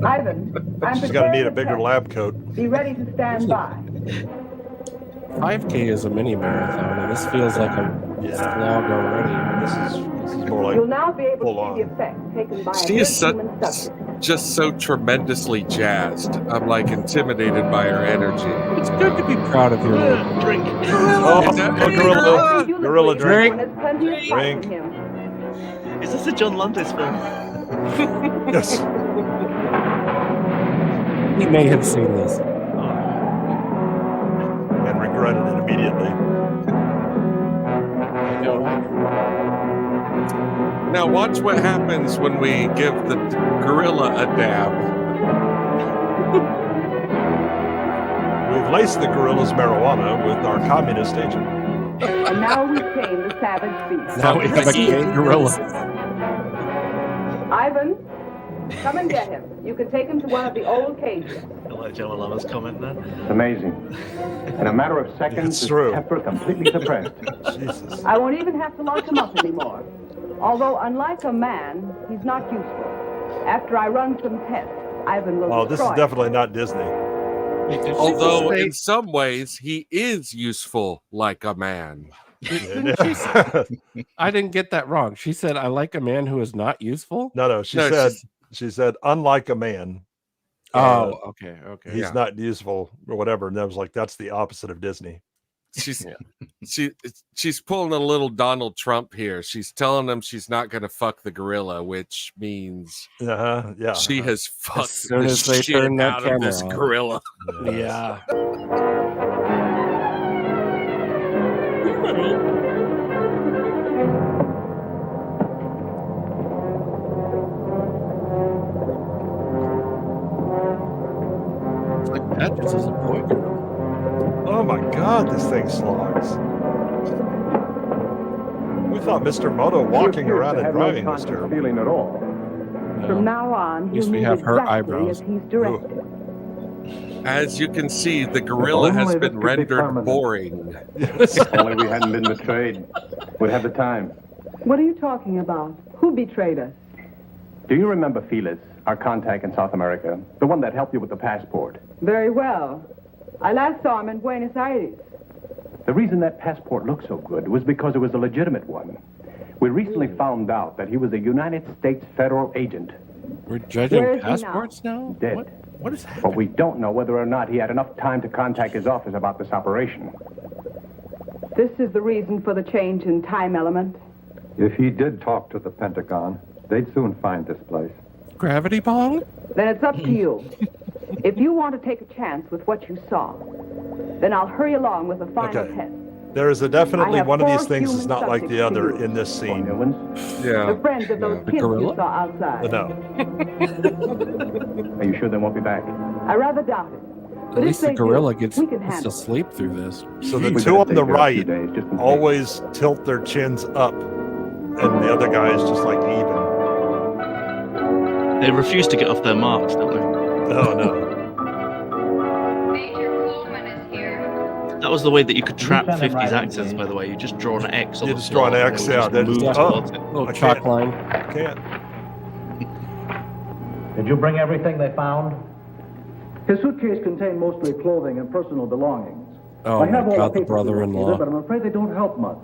Ivan, I'm She's going to need a preparing bigger test. lab coat. Be ready to stand by. 5K is a mini marathon, and this feels like a slog already. This is more like You'll now be able full to see on. the effect taken by She a is human subject. just so tremendously jazzed. I'm like intimidated by her energy. It's good to be proud of your little Drink. Oh, gorilla. You Gorilla believe drink. everyone has plenty of fight in him. Is this a John Landis film? Yes. He may have seen this. And regretted it immediately. Now watch what happens when we give the gorilla a dab. We've laced the gorilla's marijuana with our communist agent. And now we tame the savage beast. Now we have a gay gorilla. Ivan, come and get him. You can take him to one of the old cages. I like Joe Alama's comment there. It's amazing. In a matter of seconds, It's his true. temper completely suppressed. Jesus. I won't even have to lock him up anymore. Although, unlike a man, he's not useful. After I run some tests, Ivan will Oh, this is destroy him. definitely not Disney. Although in some ways he is useful like a man. I didn't get that wrong. She said, "I like a man who is not useful." No, she said, unlike a man. Oh, okay. He's not useful or whatever. And I was like, that's the opposite of Disney. She's pulling a little Donald Trump here. She's telling him she's not going to fuck the gorilla, which means yeah, she has fucked as soon the as they shit turn that out of camera this on. gorilla. Yeah. It's like Patches is a boy gorilla. Oh my God, this thing slogs. We thought Mr. Moto walking around and driving was terrible. Feeling at all. From now on, Used he'll to move have her exactly eyebrows. as he's directed. As you can see, the gorilla has only this been could be rendered permanent. boring. Only we hadn't been betrayed. We'd have the time. What are you talking about? Who betrayed us? Do you remember Felix, our contact in South America? The one that helped you with the passport? Very well. I last saw him in Buenos Aires. The reason that passport looked so good was because it was a legitimate one. We recently found out that he was a United States federal agent. We're judging Where is he now? passports now? Dead. What is happening? But we don't know whether or not he had enough time to contact his office about this operation. This is the reason for the change in time element. If he did talk to the Pentagon, they'd soon find this place. Gravity bong? Then it's up to you. If you want to take a chance with what you saw, then I'll hurry along with the final Okay. test. There is definitely I have one of these 4 things is human not like the subjects to other use. in this scene. Yeah. The friends of those The kids gorilla? you saw outside. No. Are you sure they won't be back? I rather doubt it. But At if least the they do, gorilla gets we can to handle it. sleep through this. So the We two better on the take it a few right days, just in case. always tilt their chins up, and the other guy is just like even. They refuse to get off their marks, don't they? Oh no. Major Coleman is here. That was the way that you could trap send him 50s right in, actors, please. by the way. You just draw an X on You the just draw an floor, X, and they yeah, would they just just- move oh. towards it. Little I chalk can't. line. Can't. Did you bring everything they found? His suitcase contained mostly clothing and personal belongings. Oh I have my all God, the papers located, brother-in-law. but I'm afraid they don't help much.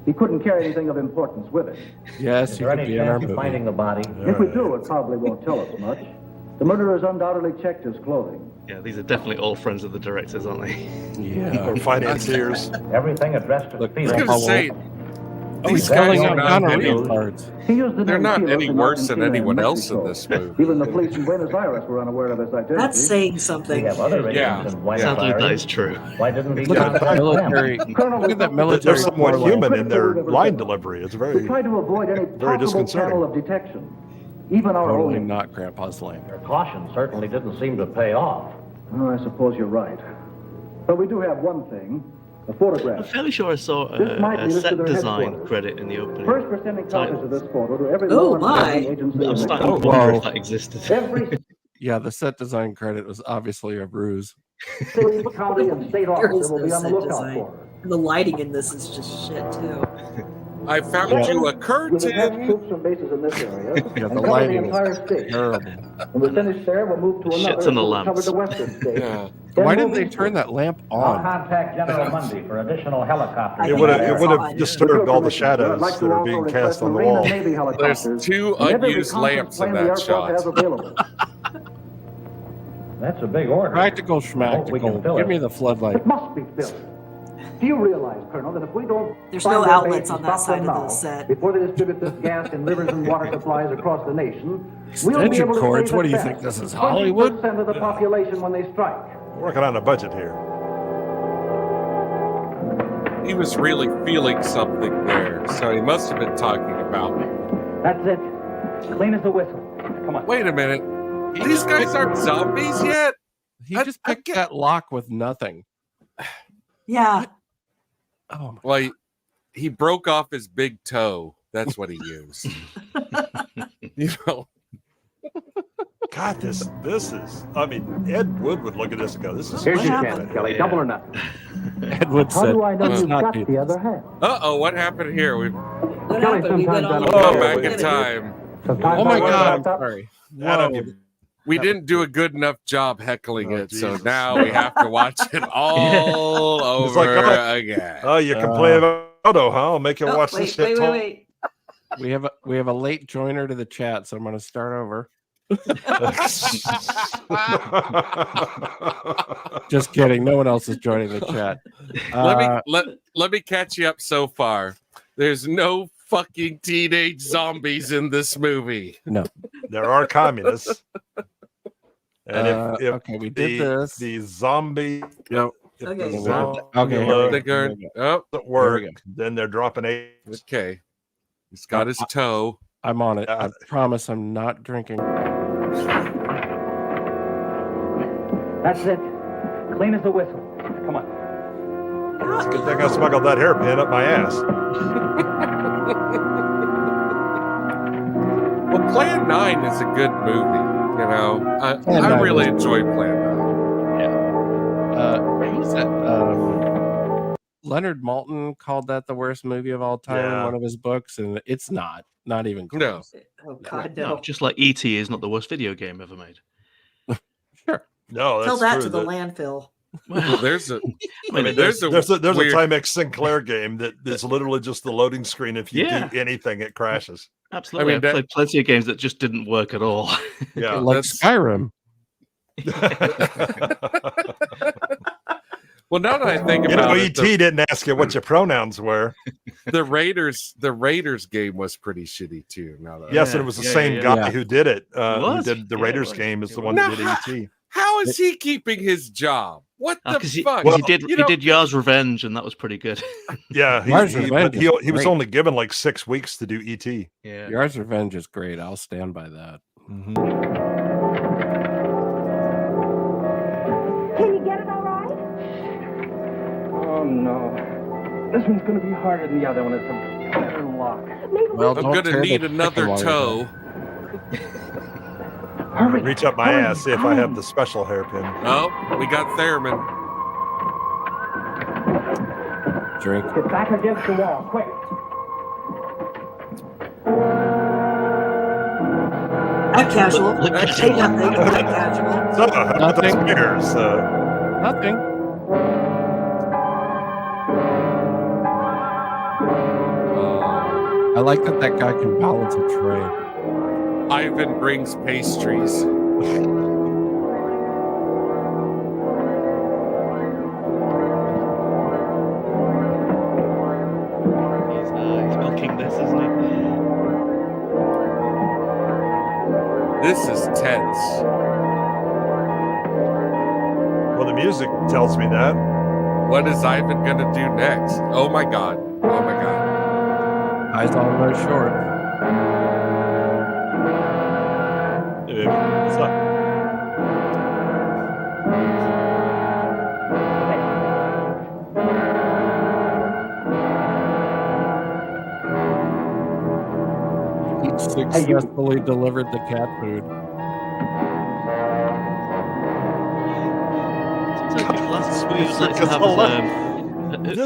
He couldn't carry anything of importance with him. Yes, Is you there could any be in our chance of movie. finding the body? If we do, it probably won't tell us much. The murderers undoubtedly checked his clothing. Yeah, these are definitely all friends of the directors, aren't they? Yeah. Or financiers. Everything addressed to Look, Felix. I was gonna say, Oh, these he's guys selling are out not any, gonorrhea cards. He used the they're name not Felix any in worse than Argentina and anyone else in Mexico. this movie. Even the police in Buenos Aires were unaware of his identity. That's saying We something. have other Yeah. agents in Buenos Sadly, that Aires. is true. Why didn't he Look at that contact military. them? Look at that military. They're somewhat warlord. human in their line delivery. It's We very, tried to avoid any very possible disconcerting. channel of detection. Even our Totally own. not Grandpa's lane. Your caution certainly didn't seem to pay off. Oh, I suppose you're right. But we do have one thing. A I'm photograph. fairly sure I saw This might a lead us to set their design headquarters. credit in the opening. First, we're sending copies of this photo to every Oh, law enforcement my. agency I'm in the starting to country. wonder Whoa. if that existed. Every Yeah, the set design credit was obviously a ruse. city, county, and state There is officer will no be on the set lookout design. for her. And the lighting in this is just shit too. I found Yeah. you a We'll attach curtain. troops from bases in this area Yeah, and the cover the lighting entire is state. terrible. When we finish there, we'll move to Shit's another in the to lamps. cover the western state. Yeah. Then Why we'll didn't they be- turn that lamp I'll on? contact General Mundy for additional helicopters. it would have disturbed With your all the permission, I'd shadows like to that are also being request cast on the Marine and wall. Navy There's helicopters two and every unused reconnaissance lamps in plane the that aircraft shot. has available. That's a big order. Practical Hope we can schmactical. fill Give it. me the floodlight. It must be filled. Do you realize, Colonel, that if we don't There's find no their outlets base on and that stop side them of the now, set. before they distribute this gas in rivers and water supplies across the nation, we'll be Extension able to cords? save What do you at think best this is, Hollywood? 20% of the population when they strike. Working on a budget here. He was really feeling something there, so he must have been talking about it. That's it. Clean as a whistle. Come on. Wait a minute. These guys aren't zombies yet? He just picked that lock with nothing. Yeah. Oh my. Well, he broke off his big toe. That's what he used. You know, God, this is. I mean, Ed Wood would look at this and go, "This is." Here's What your happened? chance, Kelly. Double or nothing. Edward How said, do I know "It's you've not got people." the other hand? uh-oh, what happened here? We've What Kelly happened? We went sometimes on I a don't gone know. back minute. in time. Sometimes Oh my I wonder God, I'm about- sorry. Adam, Whoa. you- We didn't do a good enough job heckling Oh, it, so Jesus. now we have to watch it all It's over like, again. oh, you can play auto, huh? I'll make you Oh, watch wait, this shit. wait. We have a late joiner to the chat, so I'm going to start over. Just kidding. No one else is joining the chat. Let me catch you up so far. There's no fucking teenage zombies in this movie. No. There are communists. And if okay, we did this. The zombie, Yep. if Okay. the zombie Okay, here we go. doesn't work, Here we go. then they're dropping eight. Okay. He's got his toe. I'm on it. I promise I'm not drinking. That's it. Clean as a whistle. Come on. It's a good thing I smuggled that hairpin up my ass. Well, Plan 9 is a good movie. You know, Plan I 9 really was- enjoy Plan 9. Who's that? Leonard Maltin called that the worst movie of all time in Yeah. one of his books, and it's not even No. close. Oh God, No, no. just like E.T. is not the worst video game ever made. Sure. No, that's Tell that true. to the landfill. Well, there's a. I mean, there's a weird- Timex Sinclair game that's literally just the loading screen. If you Yeah. do anything, it crashes. Absolutely. I mean, I've played plenty of games that just didn't work at all. Yeah. Like that's- Skyrim. Well, now that I think You know, about ET it, didn't ask you what your pronouns were. the Raiders game was pretty shitty too. Now that Yes, and it was the same guy who did it. Who was? did the Yeah, it Raiders was. game is the It one was. that did ET. how is he keeping his job? What the Because fuck? he did You know, Yar's Revenge, and that was pretty good. Yeah, Mars but Revenge he is was great. only given like 6 weeks to do ET. Yeah. Yar's Revenge is great. I'll stand by that. Can you get it all right? Oh, no. This one's going to be harder than the other one. It's a better lock. Maybe Well, I'm don't gonna tear the need chicken another while you're toe. Hurry. Reach up my ass, see if I have the special hairpin. Oh, we got Theremin. Drink. Get back against the wall, quick. Not casual. Look at Say him. nothing. Not casual. So, how about those Nothing. mirrors? Nothing. I like that guy can balance a tray. Ivan brings pastries. He's milking this, isn't he? This is tense. Well, the music tells me that. What is Ivan gonna do next? Oh my god. Oh my god. Eyes on those shorts. What's up? He successfully delivered the cat food.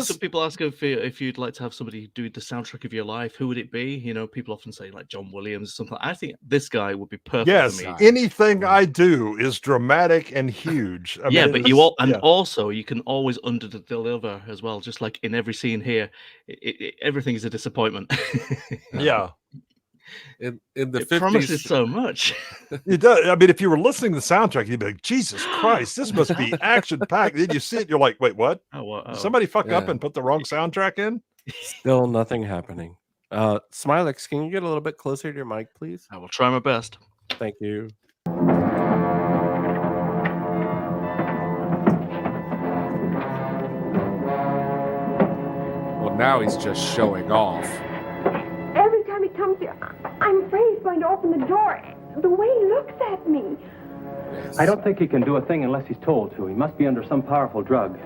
Some people ask if you'd like to have somebody do the soundtrack of your life. Who would it be? You know, people often say like John Williams or something. I think this guy would be perfect Yes, for me. anything I do is dramatic and huge. I mean, but also you can always under deliver as well. Just like in every scene here, everything is a disappointment. Yeah. In the 50s, promises so much. It does. I mean, if you were listening to the soundtrack, you'd be like, Jesus Christ, this must be action packed. Then you see it, you're like, wait, what? Did somebody fuck up and put the wrong soundtrack in? Still nothing happening. Smilex, can you get a little bit closer to your mic, please? I will try my best. Thank you. Well, now he's just showing off. Every time he comes here, I'm afraid he's going to open the door. The way he looks at me. I don't think he can do a thing unless he's told to. He must be under some powerful drug.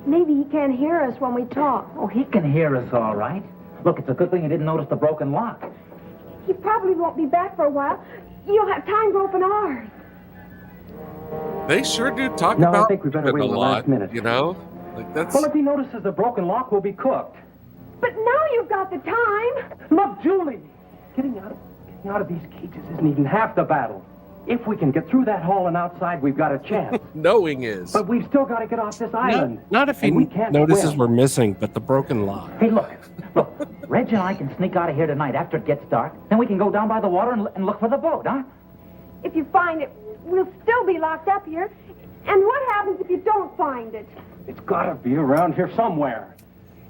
Maybe he can't hear us when we talk. Oh, he can hear us all right. Look, it's a good thing he didn't notice the broken lock. He probably won't be back for a while. You'll have time to open ours. They sure do talk No, about I think we better it wait a the lot, last minute. you know? Like that's Well, if he notices a broken lock, we'll be cooked. But now you've got the time. Look, Julie, getting out of these cages isn't even half the battle. If we can get through that hall and outside, we've got a chance. knowing is. But we've still got to get off this island. Not if he And we can't notices swim. we're missing, but the broken lock. Hey, look, Reg and I can sneak out of here tonight after it gets dark. Then we can go down by the water and look for the boat, huh? If you find it, we'll still be locked up here. And what happens if you don't find it? It's got to be around here somewhere.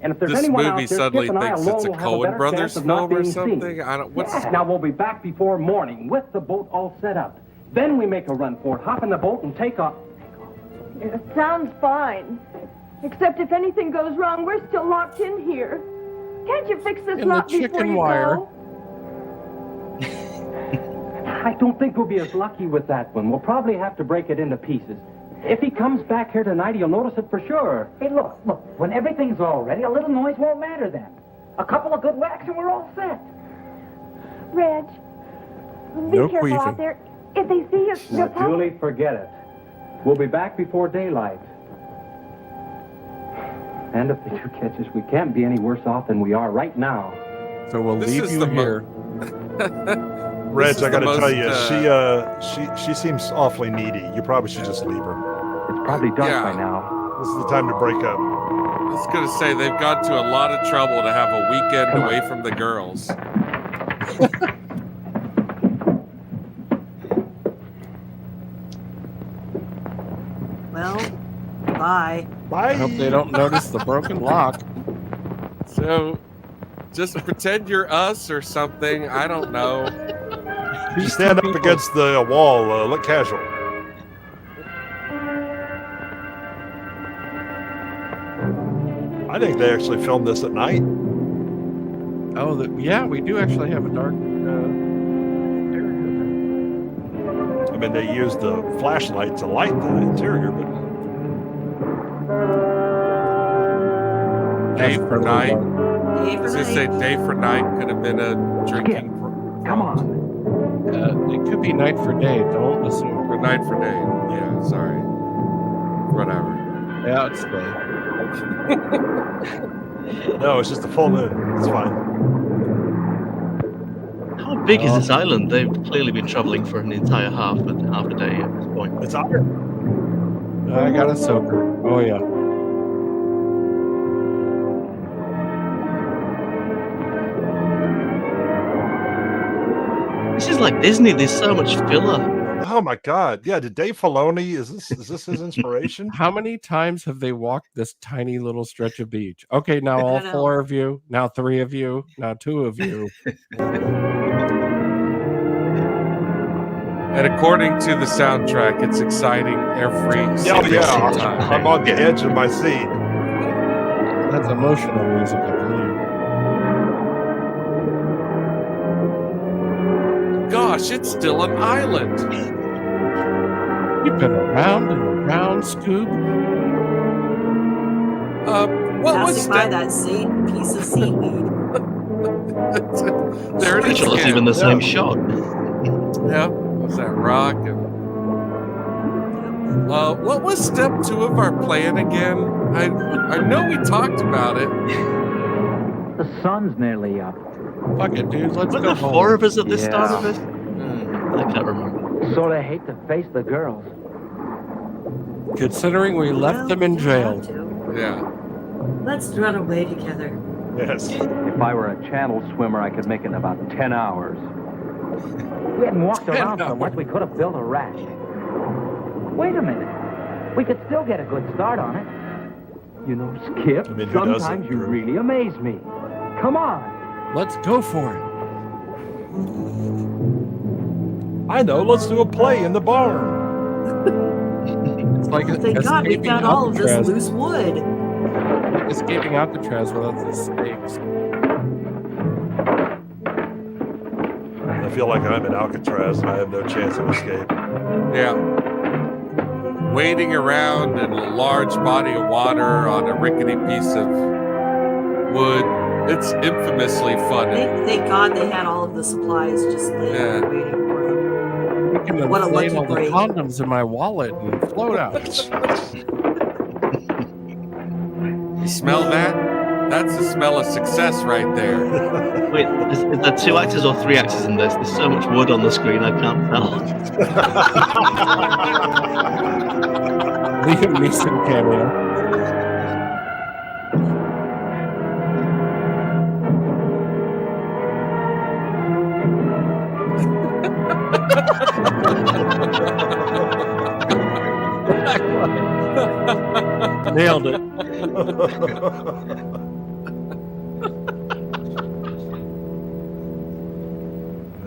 And if there's This anyone movie out there, suddenly Skip and I thinks alone it's a will have Coen better Brothers chance of not film or being something. seen. I don't. What's Now we'll be back before morning with the boat all set up. Then we make a run for it, hop in the boat and take off. It sounds fine. Except if anything goes wrong, we're still locked in here. Can't you fix this In the lock before chicken you wire. go? I don't think we'll be as lucky with that one. We'll probably have to break it into pieces. If he comes back here tonight, he'll notice it for sure. Hey, look, when everything's all ready, a little noise won't matter then. A couple of good whacks and we're all set. Reg, be No careful queefing. out there. If they see us, Now, they'll probably... Julie, forget it. We'll be back before daylight. And if they do catch us, we can't be any worse off than we are right now. So we'll This leave is you the here. Reg, is I got to the tell most, you, she seems awfully needy. You probably should just leave her. It's probably dark Yeah. by now. This is the time to break up. I was gonna say they've gone to a lot of trouble to have a weekend away from the girls. Well, bye. I hope they don't notice the broken lock. So, just pretend you're us or something. I don't know. You stand up against the wall, look casual. I think they actually filmed this at night. Oh, yeah, we do actually have a dark I mean, they used the flashlight to light the interior, but Day for night. Day for As I say, day for night could have been a drinking. Come on. it could be night for day. Don't assume. Or night for day. Yeah, sorry. Whatever. Yeah, it's day. no, it's just a full moon. It's fine. How big is this island? They've clearly been traveling for an entire half a day at this point. It's iron. I got a soaker. Oh, yeah. Isn't he? There's so much filler. Oh my God! Yeah, did Dave Filoni? Is this his inspiration? How many times have they walked this tiny little stretch of beach? Okay, now all 4 of you, now 3 of you, now 2 of you. And according to the soundtrack, it's exciting every single time. I'm on the edge of my seat. That's emotional music, I believe. Gosh, it's still an island. You've been around and around, Scoob. What was Passing by that same piece of seaweed. There it is. It's even the same shot. Yeah, was that rock? And what was step 2 of our plan again? I know we talked about it. The sun's nearly up. Fuck it, dude. Let's Were go there home. 4 of us at the start of this? I can't remember. Sort of hate to face the girls. Considering we left them in jail. Yeah. Let's run away together. Yes. If I were a channel swimmer, I could make it in about 10 hours. We hadn't walked around so much, we could have built a raft. Wait a minute. We could still get a good start on it. You know, Skip, I mean, who sometimes doesn't, you Drew? really amaze me. Come on. Let's go for it. I know. Let's do a play in the barn. It's like Thank God we found all of this loose wood. Escaping Alcatraz without the stakes. I feel like I'm in Alcatraz and I have no chance of escape. Yeah. Wading around in a large body of water on a rickety piece of wood. It's infamously fun. Thank God they had all of the supplies just laying there waiting for them. What a lucky all the break. condoms in my wallet and float out. You smell that? That's the smell of success right there. Wait, is there 2 actors or 3 actors in this? There's so much wood on the screen, I can't tell. Liam Neeson cameo. Nailed it.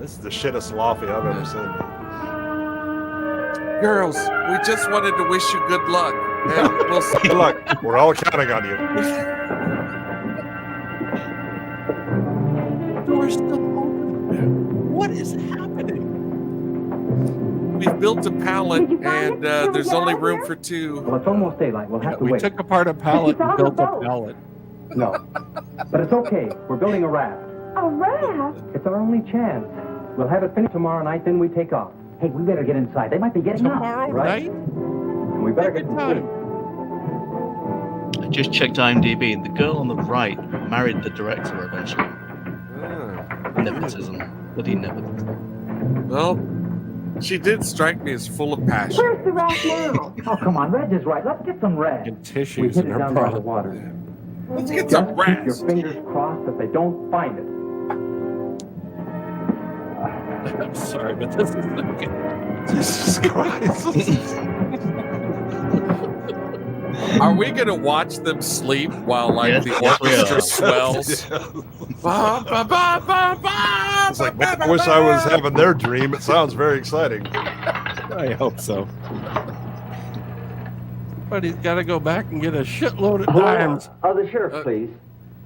This is the shittest Lofty I've ever seen. Girls, we just wanted to wish you good luck. And we'll see. Good luck. We're all counting on you. Door's still open. What is happening? We've built a pallet, and there's only room for 2. Well, it's almost daylight. We'll have to We wait. took apart a pallet and built a pallet. No. But it's okay. We're building a raft. A raft? It's our only chance. We'll have it finished tomorrow night, then we take off. Hey, we better get inside. They might be getting Tomorrow up. Right? night? And we better get some sleep. I just checked IMDb, and the girl on the right married the director eventually. Nepotism. Bloody nepotism. Well, she did strike me as full of passion. Where's the raft now? Oh, come on. Reg is right. Let's get some Reg. And We tissues hid in it her down by the bra. water. Let's get Just some keep rats. your fingers crossed that they don't find it. I'm sorry, but this is not good. Jesus Christ. Are we going to watch them sleep while, like, the orchestra swells? Ba, ba, ba, ba, ba, It's like, man, I wish I was having their dream. It sounds very exciting. I hope so. But he's got to go back and get a shitload of Hold on. dimes. The sheriff, please.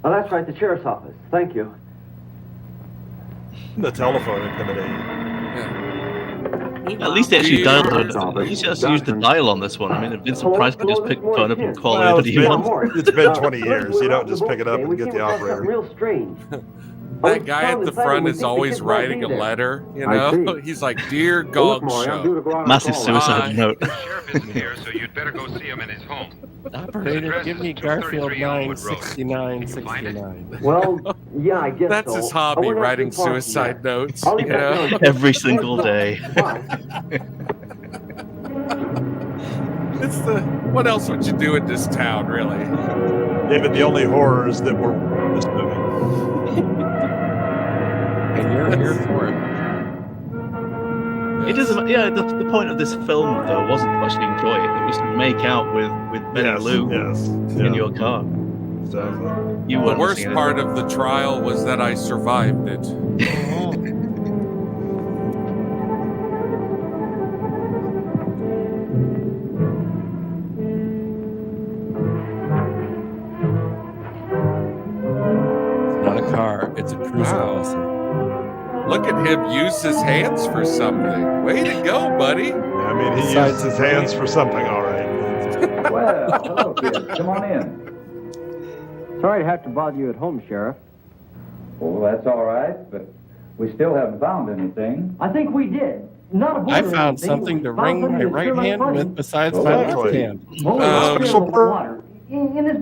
Oh, that's right, the sheriff's office. Thank you. The telephone intimidating. At least they actually dialed it. At least they actually used the dial on this one. I mean, if Vincent Price could just pick the phone up and call anybody he wants. It's been 20 years. You don't just pick it up and get the operator. Real strange. That guy at the front is always writing a letter, you know? He's like, Dear Gog Show. Massive suicide note. The sheriff isn't here, so you'd better go see him in his home. Operator, give me Garfield 96969. Well, yeah, I guess That's so. his hobby, I wouldn't writing have to talk to suicide you. notes. I'll You leave that know? down. Every single day. It's the what else would you do in this town, really? David, the only horrors that were this movie. And you're here for it. It doesn't. Yeah, the point of this film though wasn't to actually enjoy it. It was to make out with Benny Lou in your car. Exactly. The worst part of the trial was that I survived it. It's a cruise. Look at him use his hands for something. Way to go, buddy. I mean, he used his hands for something, all right. Well, hello, kids. Come on in. Sorry to have to bother you at home, Sheriff. Oh, that's all right, but we still haven't found anything. I think we did. Not a I found something to ring my right hand with besides my left hand.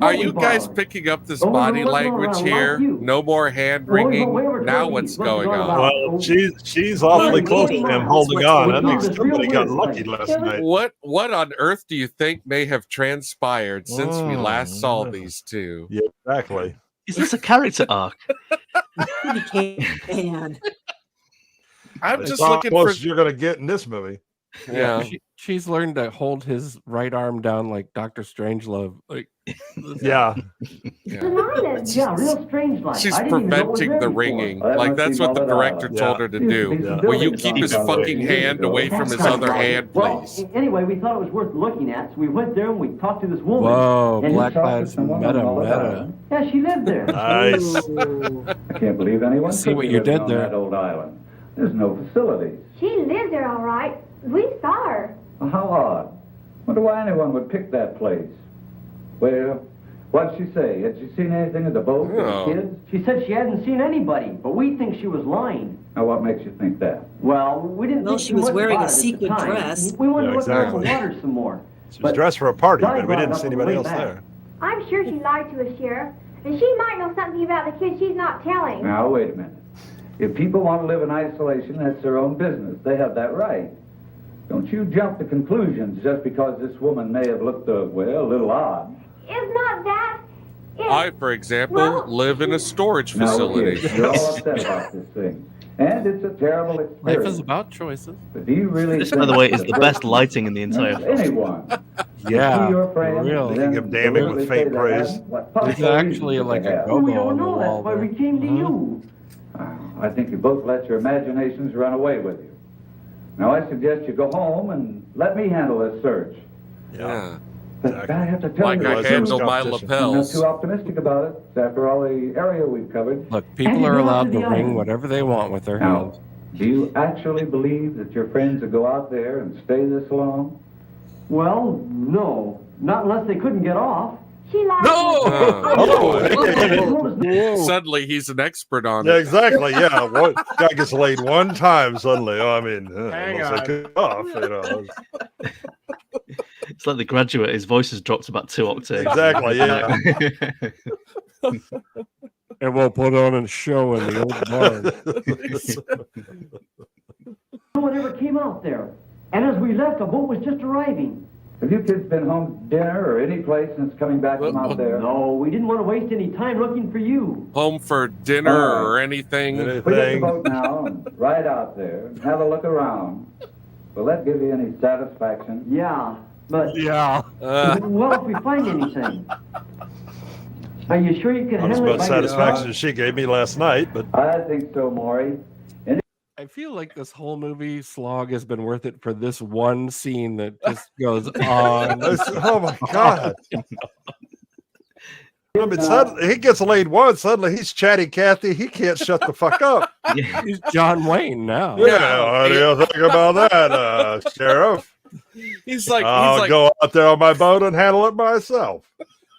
Are you guys picking up this body language here? No more hand wringing. Now what's going on? Well, she's awfully close to him holding on. I think somebody got lucky last night. What on earth do you think may have transpired since we last saw these two? Yeah, exactly. Is this a character arc? I'm just looking for. You're going to get in this movie. Yeah, she's learned to hold his right arm down like Dr. Strangelove. Like, yeah, real strange. Like she's preventing the ringing. Like that's what the director told her to do. Will you keep his fucking hand away from his other hand, please? Well, anyway, we thought it was worth looking at, so we went there and we talked to this woman. Whoa, Black Lives Meta. Yeah, she lived there. Nice. I can't believe anyone see what you did there. That old island. There's no facilities. She lives there all right. We saw her. How odd. Wonder why anyone would pick that place. Well, what'd she say? Had she seen anything of the boat or the kids? She said she hadn't seen anybody, but we think she was lying. Now, what makes you think that? Well, we didn't think she was wearing a sequin dress. We wanted to look around the water some more. She was dressed for a party, but we didn't see anybody else there. I'm sure she lied to us, Sheriff. And she might know something about the kids she's not telling. Now, wait a minute. If people want to live in isolation, that's their own business. They have that right. Don't you jump to conclusions just because this woman may have looked, a little odd. It's not that. I, for example, live in a storage facility. No, you're all upset about this thing. And it's a terrible experience. Life is about choices. But do you really this, by the way, is the best lighting in the entire film. Anyone. Yeah, for real. Think of damning with faint praise. It's actually like a go-go on the wall. That's why we came to you. I think you both let your imaginations run away with you. Now, I suggest you go home and let me handle this search. Yeah. But I have to tell like you, I handle my I'm not lapels. too optimistic about it. After all the area we've covered. Look, people are allowed to ring whatever they want with their hands. Do you actually believe that your friends would go out there and stay this long? Well, no. Not unless they couldn't get off. She lied. No! Suddenly he's an expert on it. Yeah, exactly. Yeah, one guy gets laid one time suddenly. Oh, I mean, hang on. Off, you know. It's like The Graduate. His voice has dropped about 2 octaves. Exactly. Yeah. And we'll put on a show in the old barn. No one ever came out there. And as we left, a boat was just arriving. Have you kids been home to dinner or any place since coming back from out there? No, we didn't want to waste any time looking for you. Home for dinner or anything? We get the boat now and ride out there and have a look around. Will that give you any satisfaction? Yeah, but... Yeah. Well, if we find anything. Are you sure you can Not as handle it much by satisfaction as she gave me last night, but... I think so, Morrie. I feel like this whole movie slog has been worth it for this one scene that just goes on. Oh my God. I mean, suddenly, he gets laid once, suddenly he's chatty Cathy. He can't shut the fuck up. He's John Wayne now. Yeah, what do you think about that, Sheriff? He's like, I'll go out there on my boat and handle it myself.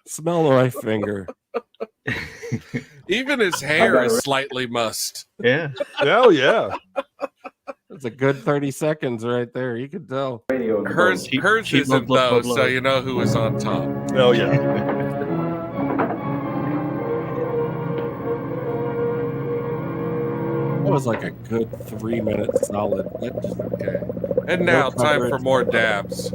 Smell my finger. Even his hair is slightly mussed. Yeah. Oh, yeah. That's a good 30 seconds right there. You could tell. Hers isn't, though, so you know who was on top. Oh, yeah. That was like a good 3 minutes solid. Okay. And now, time for more dabs.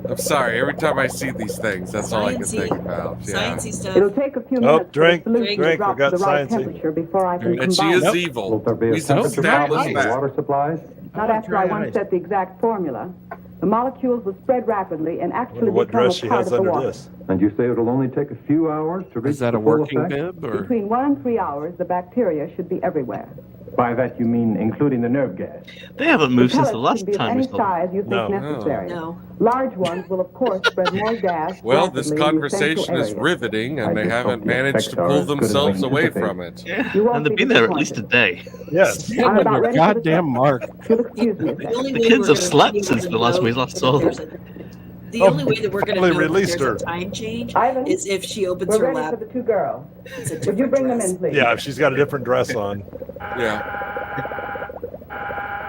I'm sorry. Every time I see these things, that's all I can think about. Yeah. Sciencey stuff. It'll take a few minutes. Drink. For the We solution to drop got to the right sciencey. temperature before I can And she combine is it. evil. Will there be a He's temperature problem established in the that. water supplies? not after I once set the exact formula. The molecules will spread rapidly and actually what become dress a she part has of the under water. this. And you say it'll only take a few hours to reach Is that the a full working effect? bib? Or? Between 1 and 3 hours, the bacteria should be everywhere. By that you mean including the nerve gas? They haven't moved since the pellets last can be of time we any saw them. size you think necessary. No. Large ones will, of course, spread more gas. Well, this rapidly in the conversation central is area. riveting, and I they just haven't hope the managed to effects are pull as good as we themselves away anticipate. from it. Yeah, You won't and they've be been there at disappointed. least a day. Yes. Stand I'm on about your ready for the goddamn mark. You'll excuse me. The only The way kids we're have gonna slept be able since to the last know we last that saw there's them. the only way that we're going to finally know that released there's her. a time change Ivan, is if she opens we're her ready lap. for the 2 girls. It's a Would you different bring dress. them in, please? Yeah, if she's got a different dress on. Yeah.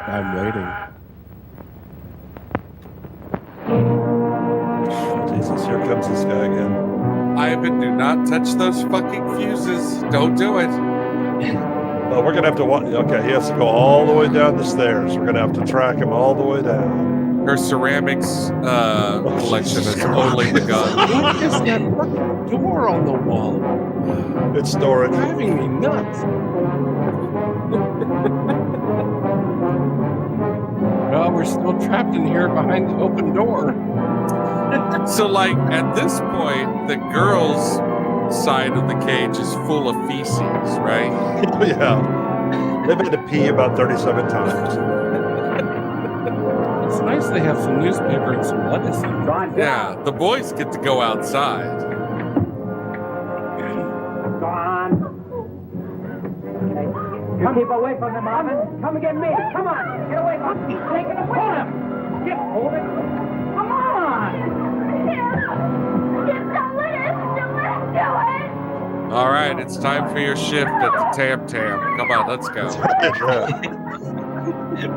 I'm waiting. Jesus, here comes this guy again. Ivan, do not touch those fucking fuses. Don't do it. Oh, we're gonna have to walk. Okay, he has to go all the way down the stairs. We're gonna have to track him all the way down. Her ceramics collection is only begun. What is that fucking door on the wall? It's storage. Driving me nuts. Well, we're still trapped in here behind the open door. So, like, at this point, the girls' side of the cage is full of feces, right? Oh, yeah. They've had to pee about 37 times. It's nice they have some newspaper and some lettuce. Yeah, the boys get to go outside. Go on. You keep away from them, Marvin. Come and get me. Come on. Get away from him. Take it away. Hold him. Get hold it. Come on. Just don't let us do it. All right, it's time for your shift at the Tam Tam. Come on, let's go.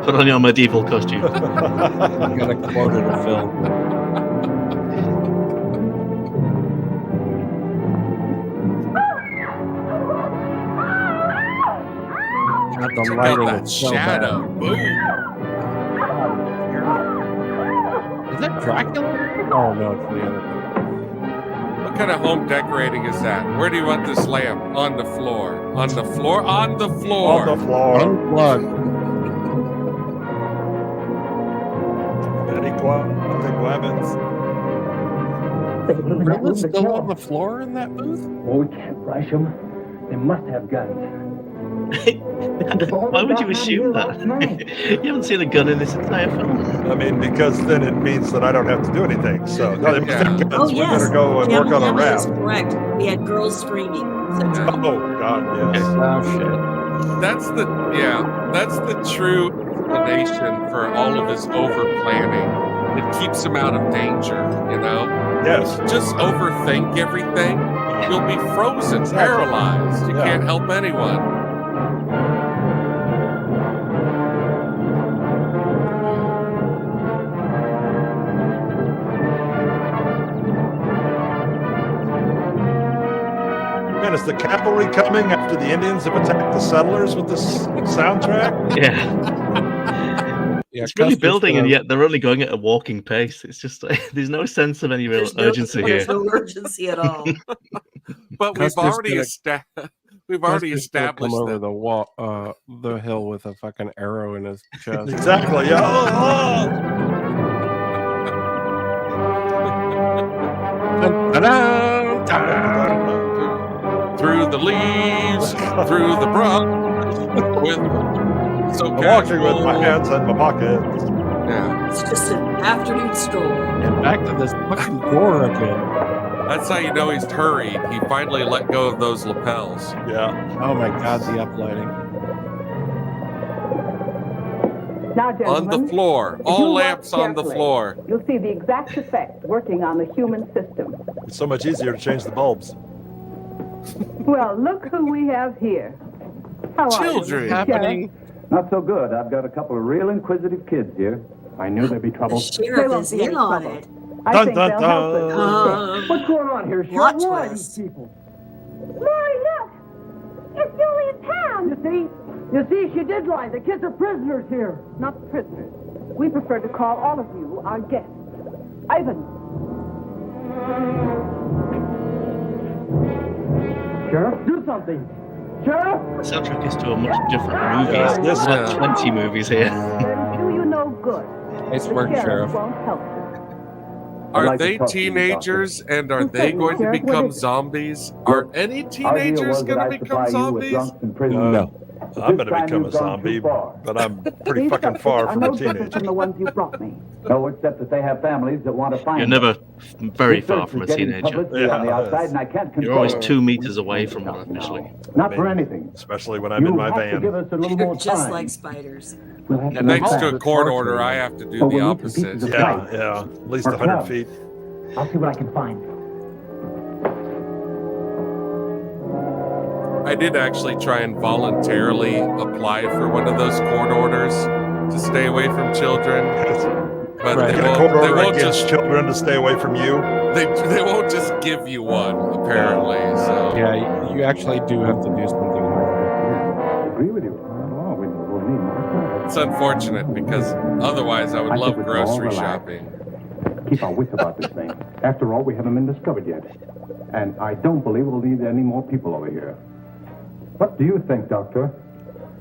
Put on your medieval costume. I got a quota to fill. God, the Check lighting out that is so bad. shadow. Boom. Is that Dracula? Oh no, it's the other one. What kind of home decorating is that? Where do you want this lamp? On the floor. On the floor? On the floor. On the floor. Unplugged. Betty Glabbins. Rilla's still on the floor in that booth? Oh, we can't rush them. They must have guns. Why would you assume that? You haven't seen a gun in this entire film. I mean, because then it means that I don't have to do anything. So, no, they must have guns. Oh, We yes. better go and work on a Gemma is raft. correct. We had girls screaming. Oh, God, yes. Oh, shit. That's the true explanation for all of his over planning. It keeps him out of danger, you know? Yes. Just overthink everything. You'll be frozen, paralyzed. You can't help anyone. Man, is the cavalry coming after the Indians have attacked the settlers with this soundtrack? Yeah. It's really Custer's building, and gonna- yet they're only going at a walking pace. It's just there's no sense of any real urgency here. There's no urgency at all. But we've Custer's already gonna- established come over that. the wall, the hill with a fucking arrow in his chest. Exactly. Yeah. Through the leaves, through the brush, with so I'm walking with my casual. hands in my pockets. Yeah, It's just an afternoon stroll. And back to this fucking door again. that's how you know he's hurried. He finally let go of those lapels. Yeah. Oh my God, the uplighting. Now, On gentlemen, the floor, if all you watch lamps on the carefully, floor. You'll see the exact effect working on the human system. It's so much easier to change the bulbs. Well, look who we have here. How Children. are you, Sheriff? Not so good. I've got a couple of real inquisitive kids here. I knew there'd be trouble. The sheriff is in on it. I Dun, think dun, they'll help us. What's going on here, Sheriff? Plot Who are twist. these people? Morrie, look! It's Julian Pound! You see, she did lie. The kids are prisoners here. Not prisoners. We prefer to call all of you our guests. Ivan. Sheriff, do something. Sheriff! The soundtrack is to a much different movie. Yeah, There's this- like 20 movies here. Then do good. Nice The work, Sheriff. won't help you. Are like to they talk to you, teenagers and are Oh, they certainly, going to Sheriff. What become is it? zombies? Are any Our deal teenagers was that going to I become supply you with zombies? drunks and prisoners. No. I'm going This to time become a you've gone too zombie, far. but I'm pretty These fucking subjects far are from no a different teenager. from the ones you brought me. No, except that they have families that want to find You're them. never very This far search from a is getting teenager. publicity on the Yeah, outside, yes. and I can't control You're always it. 2 meters away from one officially. Not I for mean, anything. Especially when I'm You in my have to give van. us a little You're more just time. like spiders. We'll have to And make thanks to plans. a court order, I have to do But the we'll need some opposite. pieces of Yeah, plate. yeah. At least Or 100 cloth. feet. I'll see what I can find. I did actually try and voluntarily apply for one of those court orders to stay away from children. But Get they a court order won't against just children to stay away from you. they won't just give you one, apparently. So Yeah, you actually do have to do something hard. I agree with you. Well, we'll need more. it's unfortunate because otherwise I would I love think we can all grocery relax. shopping. Keep our wits about this thing. After all, we haven't been discovered yet. And I don't believe we'll need any more people over here. What do you think, Doctor?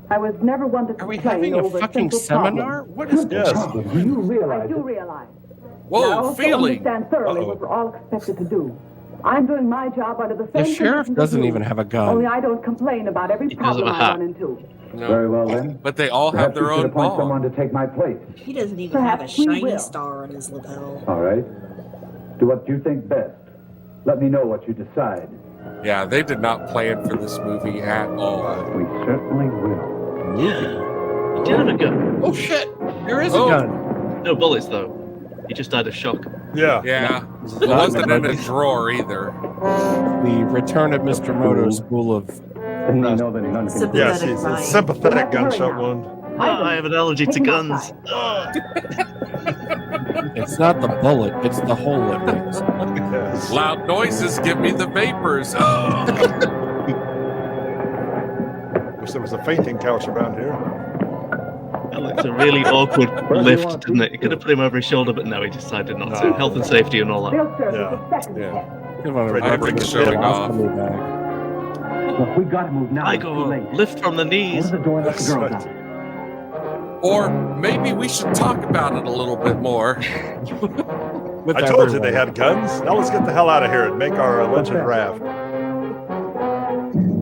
I was never one to Are we complain having a over fucking simple seminar? problems. What is this? Yes. Do you I realize do it? realize. Whoa, I also feeling. understand thoroughly what we're all expected to do. I'm doing my job under the same The sheriff conditions as doesn't you. even have a Only gun. I don't complain about every He does have problem a I hat. run into. No. Very well then. But they all have Perhaps we their should own appoint ball. someone to take my place. He doesn't even have a Perhaps we shiny will. star on his lapel. All right. Do what you think best. Let me know what you decide. Yeah, they did not plan for this movie at all. We certainly will. Movie. He did have a gun. Oh shit! There is Oh. a gun. No bullets though. He just died of shock. Yeah. Yeah, it wasn't in a drawer either. The Return of Mr. Moto's School of. Then you know that none can Sympathetic Yes, he's a crying. sympathetic gunshot wound. I have an allergy to Take him guns. It's not the bullet; it's the hole it makes. Yes. Loud noises give me the vapors. Wish there was a fainting couch around here. That looks a really awkward lift, didn't it? He could have put him over his shoulder, but no, he decided not to. No. Health and safety and all that. They'll serve Yeah. as a second Yeah. test. Come on, Afraid to bring Everything's the showing kid. off. Look, we gotta move now. It's too Igor, late. lift from the Close knees. the door and let the girls That's out. Or maybe we should talk about it a little bit more. With I told you everyone. they had guns. Now let's get the hell out of here and make our alleged raft.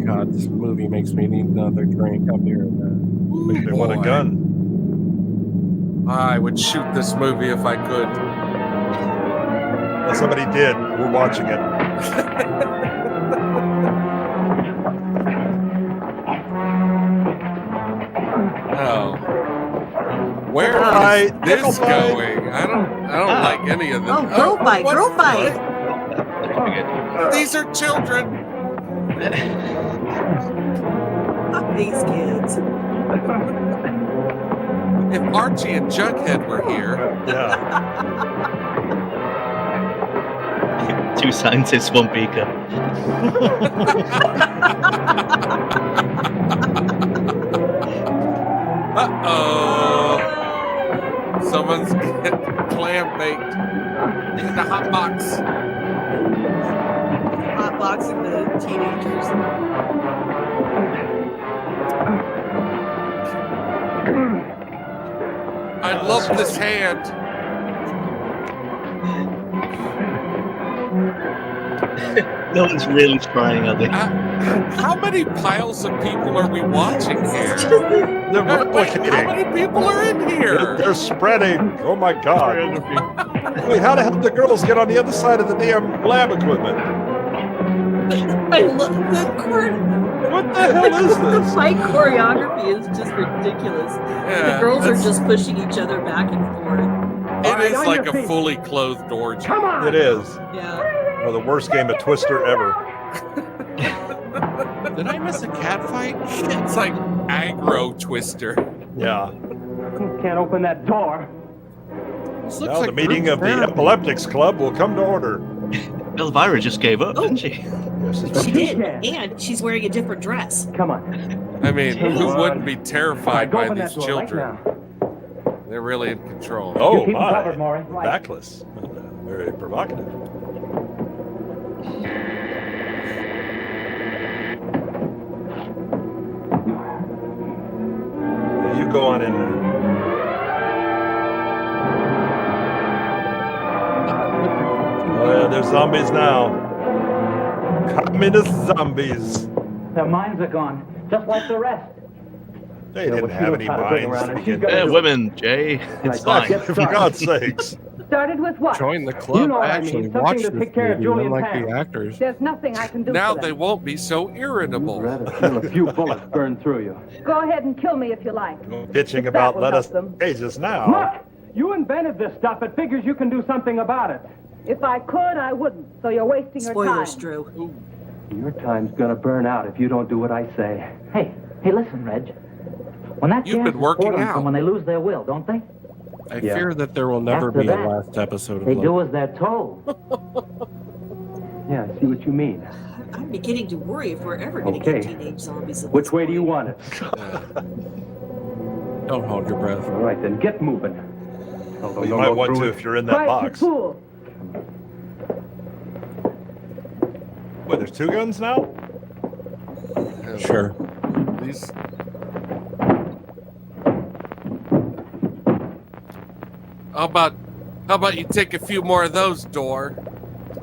God, this movie makes me need another drink up here. They want a Boy. gun. I would shoot this movie if I could. Well, somebody did. We're watching it. Oh. Where Fight, is this nickel fight. going? I don't like any of this. Oh, girl fight, what- girl fight. These are children. Fuck these kids. If Archie and Jughead were here, Yeah. Two scientists, one beaker. uh-oh. Someone's getting clam baked in the hot box. Hotboxing the teenagers. I love this hand. No one's really trying, are they? How many piles of people are we watching here? They're Wait, how replicating. many people are in here? They're spreading. Oh my God. Wait, how the hell did the girls get on the other side of the damn lab equipment? I love the court. What the hell is The this? fight choreography is just ridiculous. Yeah, The girls are that's- just pushing each other back and forth. It is like a fully clothed orgy. Come on! It is. Yeah. Or the worst game of Twister ever. Did I miss a cat fight? It's like aggro Twister. Yeah. Can't open that door. This looks Now like the meeting group of the therapy. Epileptics Club will come to order. Elvira just gave up, didn't she? She did, and she's wearing a different dress. Come on. I mean, who wouldn't be terrified Go by open these that door right children? now. They're really in control. Oh keep 'em my. covered, Morrie. Backless. Very provocative. Yeah, you go on in there. There's zombies now. Communist zombies. Their minds are gone, just like the rest. They didn't have any minds to begin Yeah, with. women, Jay. It's fine. For God's sakes. Started with what? Join the club. You know what I I mean, actually something watched to this take care of movie, Julian unlike the Pam. actors. There's nothing I can do Now for they them. won't be so irritable. Rather feel a few bullets burn through you. Go ahead and kill me if you like. Bitching That about will let help us them. ages now. Look, you invented this stuff. It figures you can do something about it. If I could, I wouldn't. So you're wasting your time. Spoilers, Drew. Your time's gonna burn out if you don't do what I say. Hey, listen, Reg. When that You've gas been is working poured on out. someone, they lose their will, don't they? I fear that there will never After be a that, last episode of They Loki. do as they're told. Yeah, I see what you mean. I'm beginning to worry if we're ever going to Okay. get teenage zombies. Which way do you want it? Don't hold your breath. All right, then get moving. Well, you might want to if you're in that Right, box. you fool. Wait, there's two guns now? Sure. These. How about you take a few more of those, Door?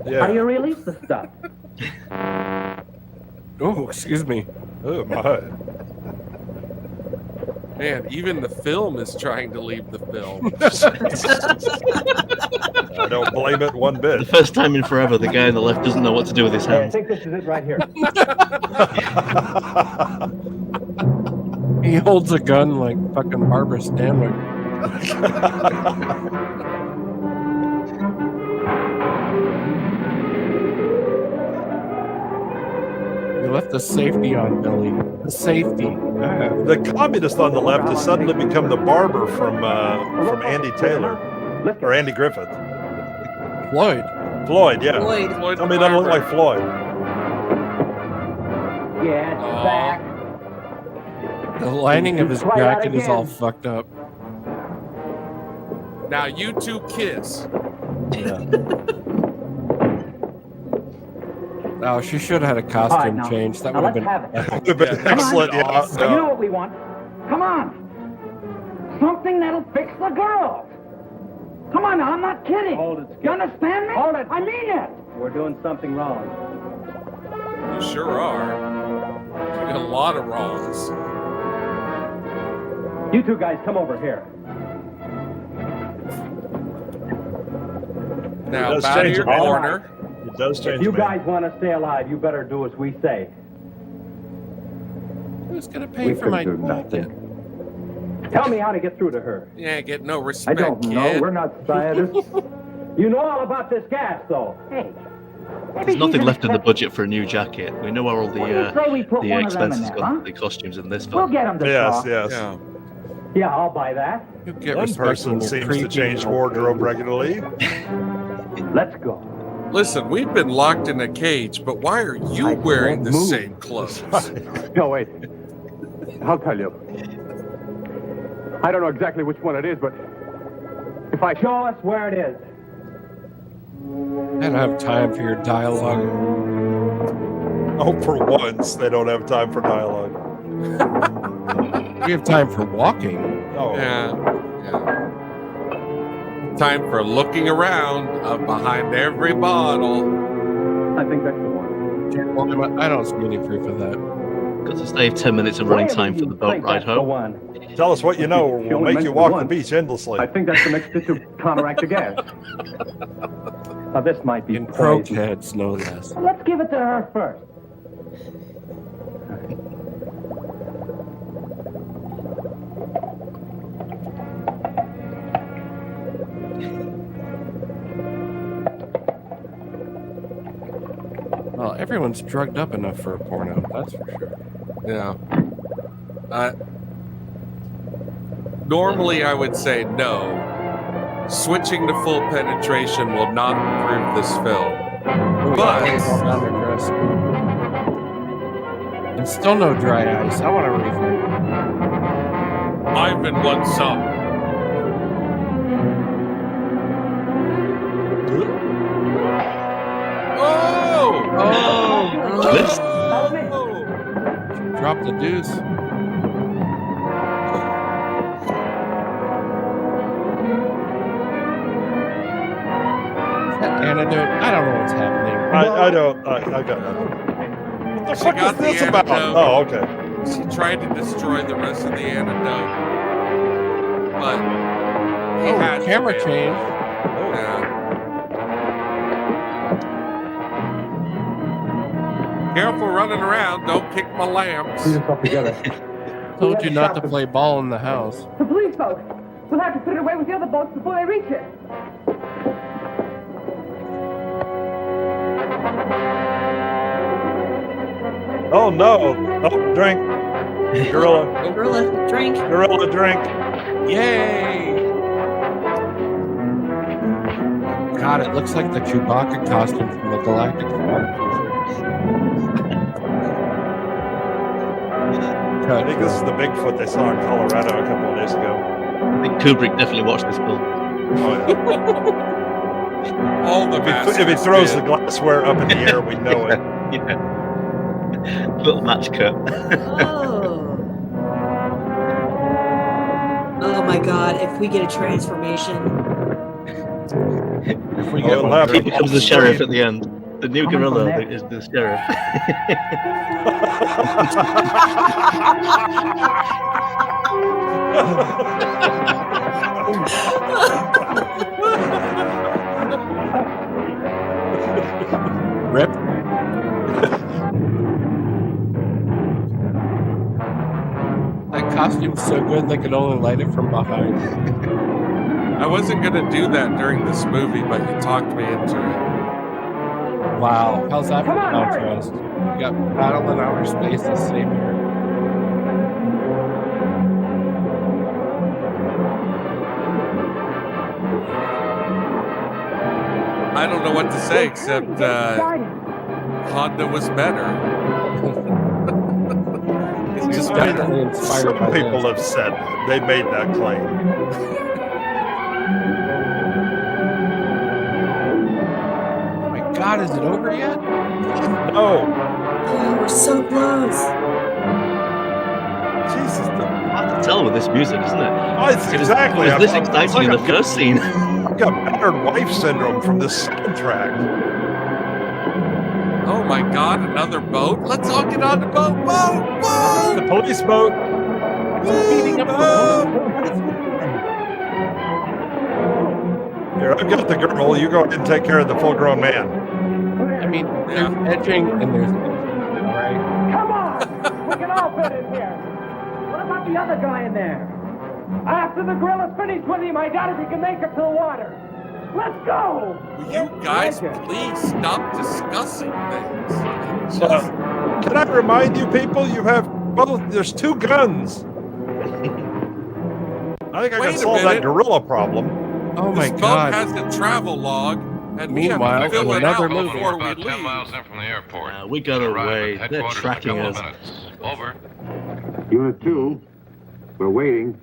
Yeah. How do you release the stuff? Oh, excuse me. Oh, my. Man, even the film is trying to leave the film. I don't blame it one The bit. first time in forever, the guy on the left doesn't know what to do with his Hey, I hands. think this is it right here. He holds a gun like fucking Barbara Stanwyck. You left the safety on, Billy. The safety. The communist on the left has suddenly become the barber from Andy Taylor. Or Andy Griffith. Floyd. Floyd, yeah. Floyd. Tell me it doesn't look like Floyd. Get back. The lining of his Try that jacket is all again. fucked up. Now you two kiss. Oh, she should have had a costume now. change. That Now would have let's been. have it. Would have been excellent, yeah. awesome. You know what we want? Come on. Something that'll fix the girls. Come on now, I'm not kidding. Hold it, Skip. You understand me? Hold it. I mean it. We're doing something wrong. You sure are. Doing a lot of wrongs. You two guys, come over here. Now, does bow to change your it all. corner. It does change If you me. guys want to stay alive, you better do as we say. Who's gonna pay for my jacket? Tell me how to get through to her. Yeah, get no I respect, don't know. kid. We're not scientists. You know all about this gas, though. Hey. There's nothing left in the budget for a new jacket. We know where all What do you say we put the one of them in expenses there, go, huh? the costumes in this We'll film. get them to Yes, talk. yes. Yeah. Yeah, I'll buy that. You get One respect person when you're seems to creepy. change wardrobe regularly. Let's go. Listen, we've been locked in a cage, but why are you I wearing the won't move. same clothes? No, wait. I'll tell you. I don't know exactly which one it is, but if I Show us where it is. I don't have time for your dialogue. Oh, for once, they don't have time for dialogue. We have time for walking. Oh, Yeah. Time for looking around behind every bottle. I think that's the one. Well, I don't see any proof of that. Got to save 10 minutes of running time for the boat ride The home. one. tell us what you know, or we'll only make mentioned you walk the one. beach endlessly. I think that's the mixture to counteract the gas. Now, this might be And poison. croquettes, no less. Let's give it to her first. Well, everyone's drugged up enough for a porno, that's for sure. Yeah. Normally, I would say no. Switching to full penetration will not improve this film. But and still no dry ice. I want a refund. Ivan wants some. Drop the deuce. Is that gonna do it. I don't know what's happening. I don't. I got nothing. What the fuck is this about? Oh, okay. She tried to destroy the rest of the antidote, but camera change. Yeah. Careful running around! Don't kick my lambs. Told you not to play ball in the house. The police folks. We'll have to put it away with the other boats before they reach it. Oh no! Oh, drink. Gorilla. Gorilla, drink. Gorilla, drink. Yay! God, it looks like the Chewbacca costume from the Galactic War. I think this is the Bigfoot they saw in Colorado a couple of days ago. I think Kubrick definitely watched this film. Oh, yeah. All the if he throws the glassware up in the air, we know it. Yeah. Little match cut. Oh my God! If we get a transformation, if we get one, he becomes the sheriff at the end. The new gorilla is the sheriff. Rip. That costume's so good they could only light it from behind. I wasn't gonna do that during this movie, but you talked me into it. Wow, how's that for contrast? You got Battle in Outer Space the same year. I don't know what to say except Honda was better. It's just definitely inspired Some by people this. have said they made that claim. God, is it over yet? No. Oh, we're so close. Jesus. Hard to tell with this music, isn't it? Oh, it's exactly. It was this exciting in the first scene. I've got battered wife syndrome from this soundtrack. Oh my God, another boat! Let's all get on the boat! Boat! Boat! The police boat. Here, I've got the girl. You go ahead and take care of the full-grown man. I mean, there's edging and there's edging. All right. Come on! We can all fit in here. What about the other guy in there? After the gorilla's finished with him, I doubt if he can make it to the water. Let's go! Will you guys please stop discussing things? Can I remind you people, you have both, there's 2 guns. I think I can solve that gorilla problem. Oh my this God. boat has a travel log, and meanwhile, we have to fill it another out movie. before we About 10 leave. miles in from the airport. We got away. Arrive at They're headquarters in a tracking couple us. of minutes. Over. Unit 2, we're waiting.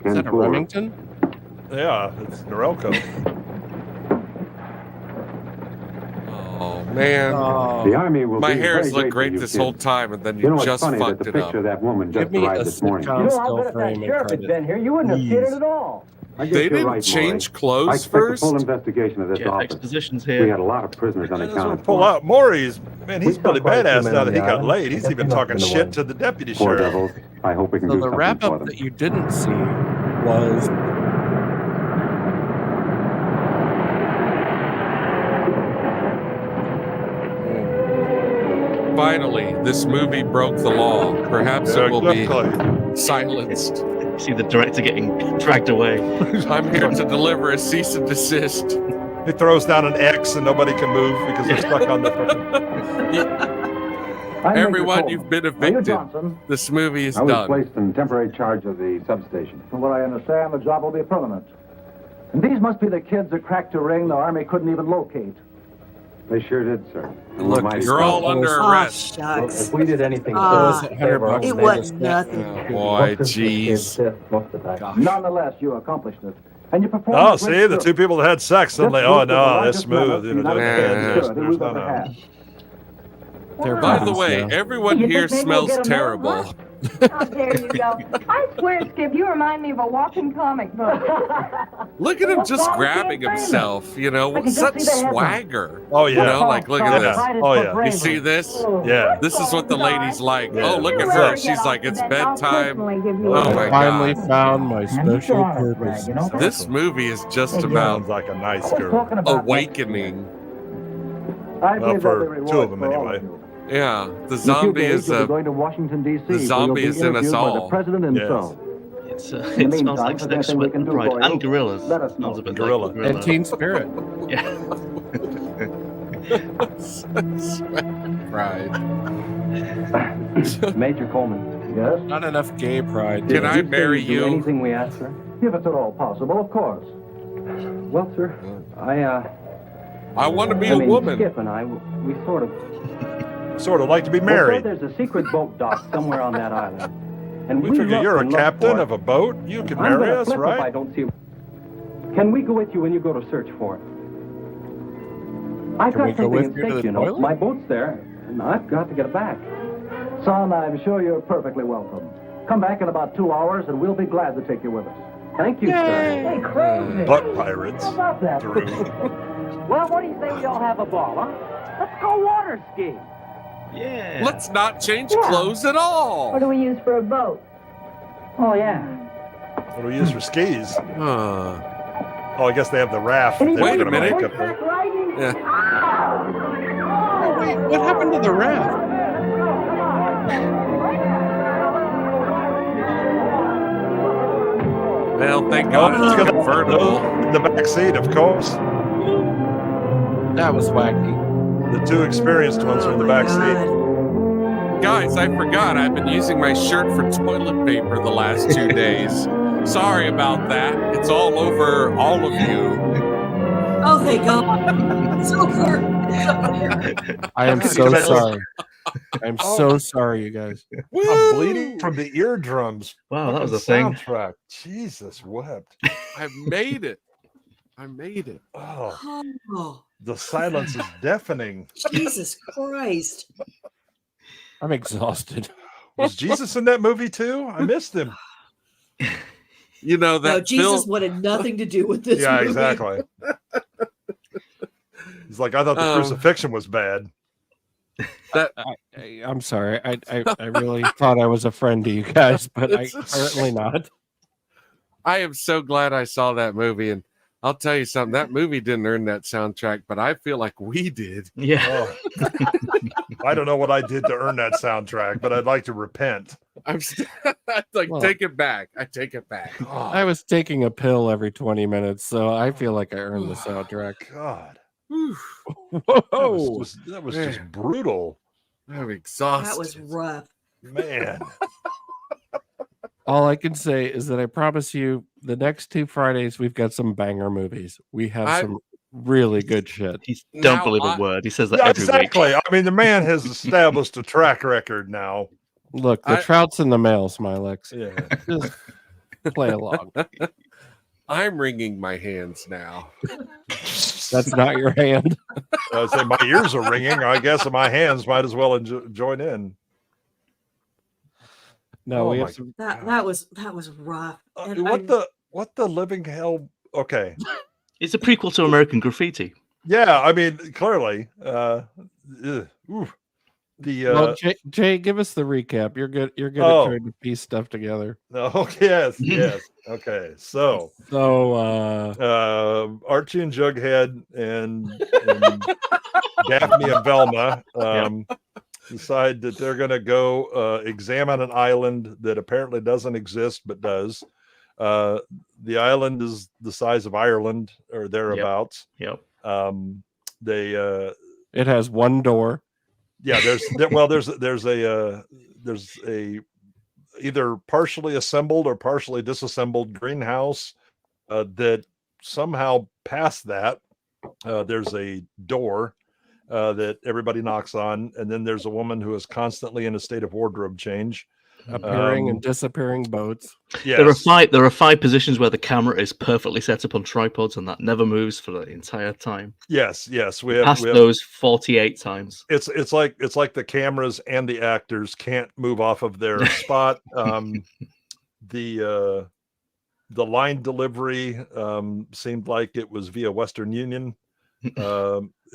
Is that a 10-4. Remington? Yeah, it's Norelco. Oh man, The Army will my be hair's very looked great grateful this you whole kids. time, and then You know, you it's just funny that fucked the it picture up. of that woman just Give me arrived a this morning. sitcom You know, still I'll bet if frame that and sheriff had credit. been here, you wouldn't have seen it at all. I guess They you're didn't right, change Morrie. clothes I expect first? a full investigation of this Jeff office. Exposition's We here. had a lot of prisoners I just want unaccounted to pull for. out Morrie's. Man, he's We really saw quite a few badass men now on that the he got island. laid. He's There's even enough talking in the shit way. to the deputy Poor sheriff. devils. I hope we can So do the something wrap for up them. that you didn't see was Finally, this movie broke the law. Perhaps it will be Exactly. silenced. See the director getting dragged away. I'm here to deliver a cease and desist. He throws down an X and nobody can move because they're stuck on the I'm Everyone, Major you've been Coleman. Are you evicted. Johnson? This movie is I was done. placed in temporary charge of the substation. From what I understand, the job will be permanent. And these must be the kids that cracked a ring the Army couldn't even locate. They sure did, sir. Look, you're all under Oh, arrest. shucks. If we did anything $100 It wasn't nothing. Oh, boy, jeez. Nonetheless, you accomplished it. And you performed Oh, a great see, the job. 2 people that had sex, suddenly, This oh group was the no, they're largest smooth. mammoth You know, the United States there's that we've no ever had. By the way, everyone You here think maybe we'll smells get 'em terrible. now, huh? How dare you go? I swear, Skip, you remind me of a walking comic book. Look at him just grabbing himself, you know, with such swagger. Oh, yeah. You know, like, look at this. Oh, yeah. You see this? Yeah. This is what the ladies like. Yeah. Oh, look at her. She's like, it's bedtime. Oh, my Finally God. found my special purpose. This movie is just about Sounds like a nice girl. awakening. For two of them, anyway. Yeah, the zombie is going to Washington D.C. the zombie is in us all. The president himself. It smells like Snake Sweat and Pride and gorillas. It smells a bit Gorilla. like gorilla. And Teen Spirit. Yeah. Pride. Major Coleman. Yes? Not enough gay pride. Can I marry Do you? anything we ask, sir? If it's at all possible, of course. Well, sir, I want to be I a mean, woman. Skip and I, we sort of like to be Well, married. sir, there's a secret boat dock somewhere on that island. And We figure looked you're a and looked captain for it. of a boat. You can I'm marry gonna us, flip if I right? don't see. Can we go with you when you go to search for it? I've Can we got go something with at you to stake, the you know. toilet? My boat's there, and I've got to get it back. Son, I'm sure you're perfectly welcome. Come back in about 2 hours, and we'll be glad to take you with us. Thank you, sir. Hey, crazy. Butt pirates. How about that? Through. Well, what do you say we all have a ball, huh? Let's go water ski. Yeah. Let's not change clothes at all. What do we use for a boat? Oh, yeah. What do we use for skis? Oh, I guess they have the raft. that they're Wait a gonna minute. make up there. Yeah. Oh, wait, what happened to the raft? Well, thank God it's gonna convertible. In the back seat, of course. That was wacky. The two experienced ones are in the back seat. Guys, I forgot. I've been using my shirt for toilet paper the last 2 days. Sorry about that. It's all over all of you. Oh, thank God. It's over. I am so sorry. I'm so sorry, you guys. I'm bleeding from the eardrums. Wow, that was a Fucking thing. soundtrack. Jesus wept. I made it. I made it. Oh, Oh, the silence is deafening. Jesus Christ. I'm exhausted. Was Jesus in that movie too? I missed him. You know that No, Jesus Phil- wanted nothing to do with this Yeah, movie. exactly. He's like, I thought the crucifixion was bad. I'm sorry. I really thought I was a friend to you guys, but I'm apparently not. I am so glad I saw that movie, and I'll tell you something. That movie didn't earn that soundtrack, but I feel like we did. Yeah. Oh. I don't know what I did to earn that soundtrack, but I'd like to repent. I'm like, Well, take it back. I take it back. I was taking a pill every 20 minutes, so I feel like I earned the soundtrack. God. Whoa. That was just brutal. I'm exhausted. That was rough. Man. All I can say is that I promise you the next 2 Fridays we've got some banger movies. We have some really good shit. Don't believe a word. He says that Yeah, every exactly. week. I mean, the man has established a track record now. Look, the trout's in the mail, Smilex. Yeah. Just play along. I'm wringing my hands now. That's not your hand. I say my ears are ringing. I guess my hands might as well join in. No, Oh we my have some. That was rough. And What the living hell? Okay. It's a prequel to American Graffiti. Yeah, I mean, clearly. Well, Jay, give us the recap. You're good. You're good at trying to piece stuff together. Oh, yes. Okay. So Archie and Jughead and Daphne and Velma decide that they're going to go examine an island that apparently doesn't exist but does. The island is the size of Ireland or thereabouts. Yep. It has one door. Yeah, there's a either partially assembled or partially disassembled greenhouse that somehow past that there's a door that everybody knocks on, and then there's a woman who is constantly in a state of wardrobe change. appearing and disappearing boats. Yes. There are 5 positions where the camera is perfectly set up on tripods, and that never moves for the entire time. Yes, we have those 48 times. It's like the cameras and the actors can't move off of their spot. The line delivery seemed like it was via Western Union.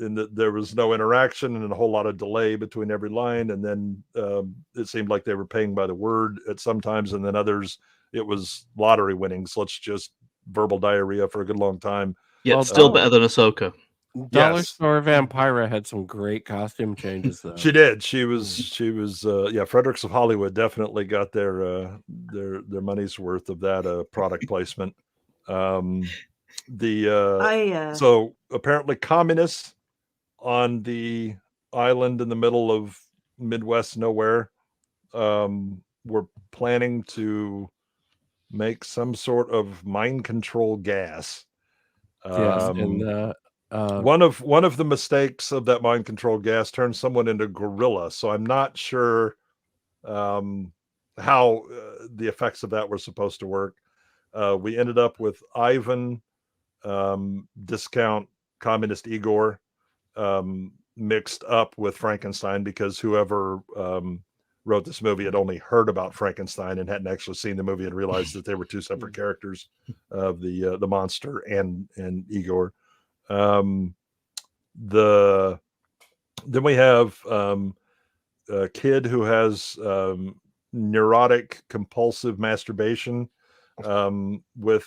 And that there was no interaction and a whole lot of delay between every line. And then it seemed like they were paying by the word at some times, and then others, it was lottery winnings. Let's just verbal diarrhea for a good long time. Yeah, it's still better than Ahsoka. Dollar Store Vampira had some great costume changes, though. She did. She was Fredericks of Hollywood definitely got their money's worth of that product placement. So apparently communists on the island in the middle of Midwest nowhere were planning to make some sort of mind control gas. Yes, and one of the mistakes of that mind control gas turned someone into gorilla. So I'm not sure how the effects of that were supposed to work. We ended up with Ivan, discount communist Igor, mixed up with Frankenstein, because whoever wrote this movie had only heard about Frankenstein and hadn't actually seen the movie and realized that they were 2 separate characters of the monster and Igor. Then we have a kid who has neurotic compulsive masturbation with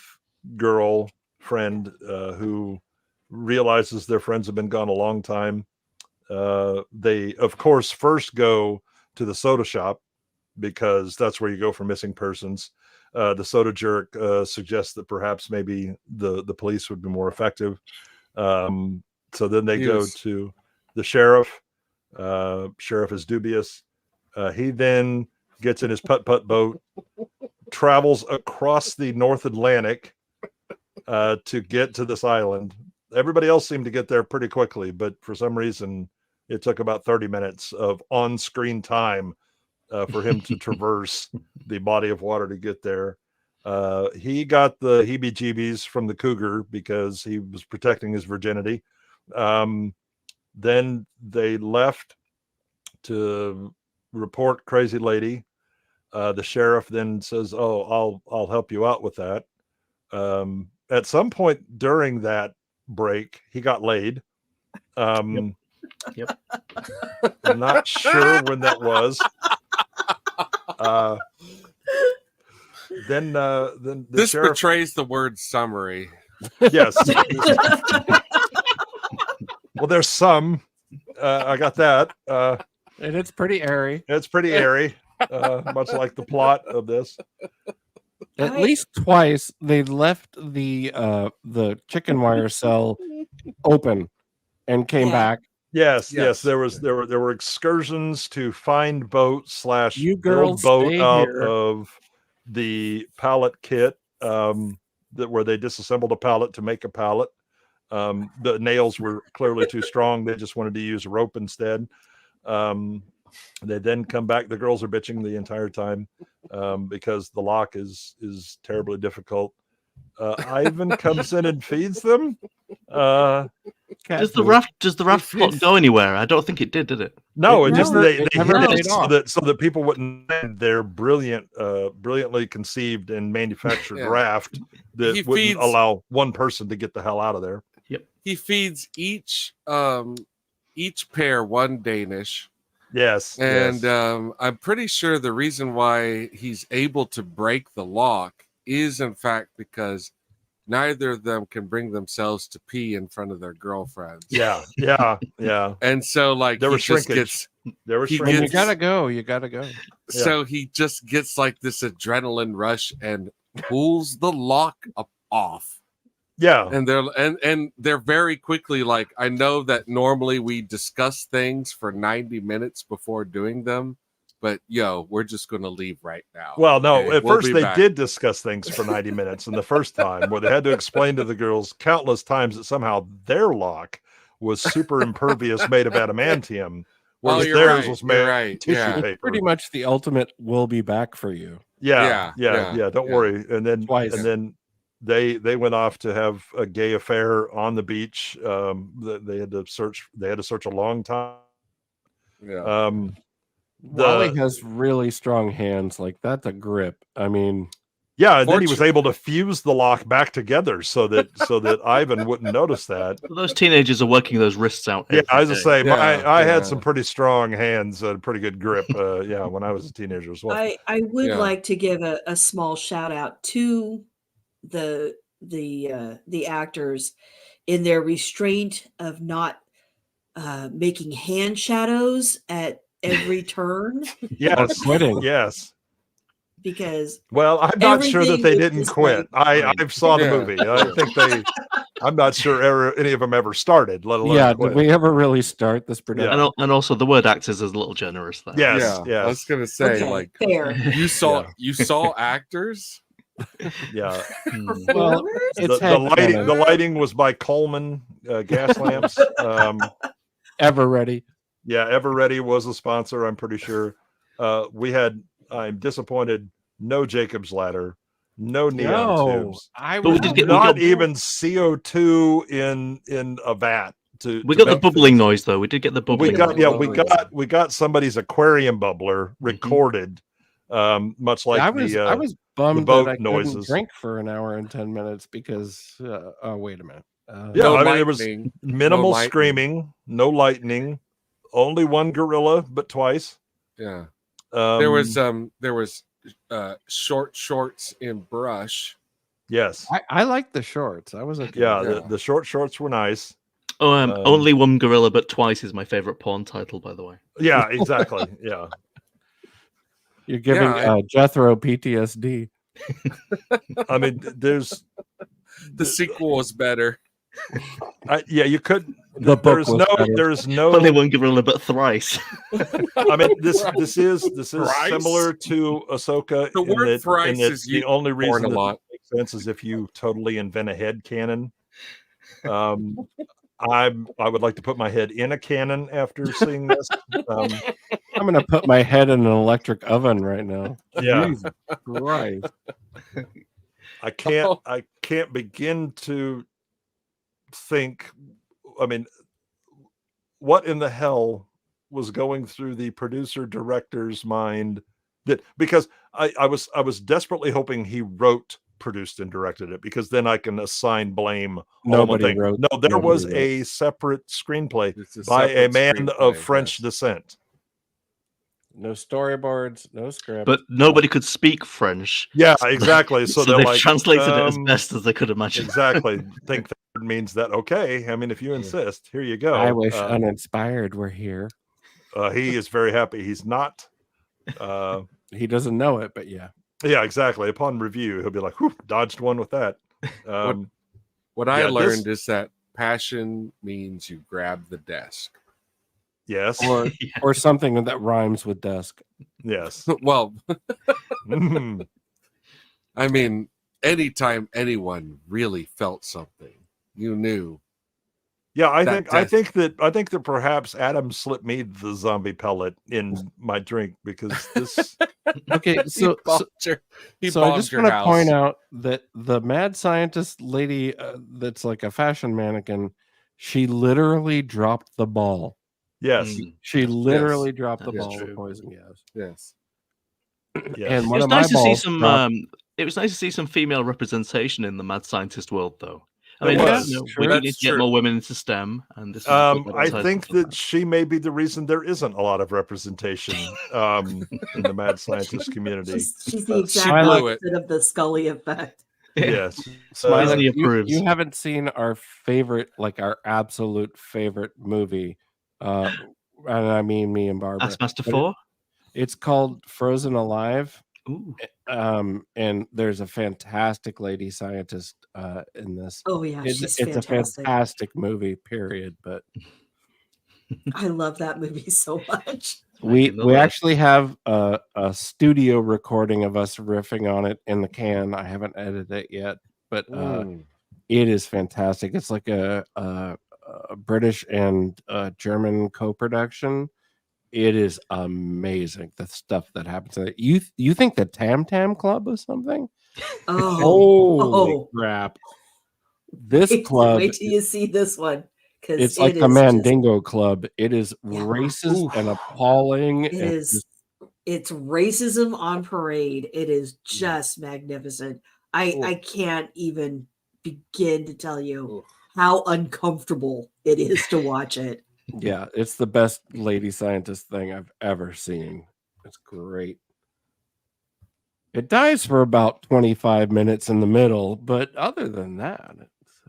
girlfriend who realizes their friends have been gone a long time. They of course first go to the soda shop, because that's where you go for missing persons. The soda jerk suggests that perhaps maybe the police would be more effective. So then they go to the sheriff. Sheriff is dubious. He then gets in his putt-putt boat, travels across the North Atlantic to get to this island. Everybody else seemed to get there pretty quickly, but for some reason it took about 30 minutes of on-screen time for him to traverse the body of water to get there. He got the heebie-jeebies from the cougar because he was protecting his virginity. Then they left to report Crazy Lady. The sheriff then says, "Oh, I'll help you out with that." At some point during that break, he got laid. Yep. I'm not sure when that was. Then the this sheriff betrays the word summary. Yes. Well, there's some. I got that. And it's pretty airy. It's pretty airy, much like the plot of this. At least twice they left the chicken wire cell open and came back. Yes. There were excursions to find boat / You build girls boat stay out here. of the pallet kit, where they disassembled a pallet to make a pallet. The nails were clearly too strong. They just wanted to use a rope instead. They then come back. The girls are bitching the entire time because the lock is terribly difficult. Ivan comes in and feeds them. Does the raft not go anywhere? I don't think it did it? No, it just they hid never it so that people wouldn't know their brilliantly conceived and manufactured raft that wouldn't allow one person to get the hell out of there. Yep. He feeds each pair one Danish. Yes. And I'm pretty sure the reason why he's able to break the lock is in fact because neither of them can bring themselves to pee in front of their girlfriends. Yeah. And so there was shrinkage. You gotta go. So he just gets like this adrenaline rush and pulls the lock off. Yeah. And they're very quickly like, I know that normally we discuss things for 90 minutes before doing them, but we're just going to leave right now. Well, no, okay? at first they did discuss things for 90 minutes in the first time, where they had to explain to the girls countless times that somehow their lock was super impervious, made of adamantium, Whereas you're theirs right, was you're made right, tissue yeah. paper. It's pretty much the ultimate "we'll be back for you." Yeah. Don't yeah. worry. And then Twice. and then they went off to have a gay affair on the beach. They had to search. They had to search a long time. Yeah. Wally has really strong hands. Like that's a grip. I mean, yeah, and then he was able to fuse the lock back together so that Ivan wouldn't notice that. Well, those teenagers are working those wrists out. Yeah, I was every gonna say, day. I had some pretty strong hands and pretty good grip. Yeah, when I was a teenager as well. I would like to give a small shout out to the actors in their restraint of not making hand shadows at every turn. Yes, quitting. Yes. Because I'm not sure that everything they was didn't just quit. like- I saw the movie. I think I'm not sure any of them ever started, let alone quit. Did we ever really start this production? And also the word actors is a little generous there. Yes. I was gonna say, like, fair. You saw actors. Yeah. Well, the lighting was by Coleman gas lamps. Ever Ready. Yeah, Ever Ready was a sponsor, I'm pretty sure. I'm disappointed, no Jacob's ladder, no neon tubes. Not even CO2 in a vat. We got the bubbling noise though. We did get the bubbling. We got somebody's aquarium bubbler recorded, much like I was bummed the boat that I couldn't noises. drink for an hour and 10 minutes because oh wait a minute. There was minimal screaming, no lightning, only one gorilla, but twice. Yeah. There was short shorts in brush. Yes. I like the shorts. I was okay. Yeah, the short shorts were nice. Only one gorilla, but twice is my favorite porn title, by the way. Yeah, exactly. Yeah. You're giving Jethro PTSD. I mean, there's the sequel was better. You could. The book there's no. Only one gorilla, but thrice. I mean, this is similar to Ahsoka. The word thrice is the only reason a lot. It makes sense is if you totally invent a head cannon. I would like to put my head in a cannon after seeing this. I'm going to put my head in an electric oven right now. Yeah. Jesus Christ. I can't begin to think. I mean, what in the hell was going through the producer director's mind? Because I was desperately hoping he wrote, produced, and directed it, because then I can assign blame. Nobody wrote. No, there was a separate screenplay by a man of French descent. No storyboards, no script. But nobody could speak French. Yeah, exactly. So they like, translated it as best as they could imagine. Exactly. Think that means that, okay, I mean, if you insist, here you go. I wish Uninspired were here. He is very happy he's not. He doesn't know it, but yeah. Yeah, exactly. Upon review, he'll be like, whew, dodged one with that. What I learned is that passion means you grab the desk. Yes. Or something that rhymes with desk. Yes. Well, I mean, anytime anyone really felt something, you knew. Yeah, I think that perhaps Adam slipped me the zombie pellet in my drink, because this. Okay, so I just want to point out that the mad scientist lady that's like a fashion mannequin, she literally dropped the ball. Yes, she literally dropped the ball of poison gas. Yes. And it was nice to see some. It was nice to see some female representation in the mad scientist world, though. I mean, we need to get more women into STEM, and this. I think that she may be the reason there isn't a lot of representation in the mad scientist community. She's the exact opposite of the Scully effect. Yes, Smiley approves. You haven't seen our favorite, like our absolute favorite movie, and I mean me and Barbara. Taskmaster 4. It's called Frozen Alive. Ooh. And there's a fantastic lady scientist in this. Oh yeah, it's a fantastic movie, period. But I love that movie so much. We actually have a studio recording of us riffing on it in the can. I haven't edited it yet, but it is fantastic. It's like a British and German co-production, It is amazing the stuff that happens. You think the Tam Tam Club was something? Holy crap! This club. Wait till you see this one, because it's like the Mandingo Club. It is racist and appalling. It's racism on parade. It is just magnificent. I can't even begin to tell you how uncomfortable it is to watch it. Yeah, it's the best lady scientist thing I've ever seen. It's great. It dies for about 25 minutes in the middle, but other than that, it's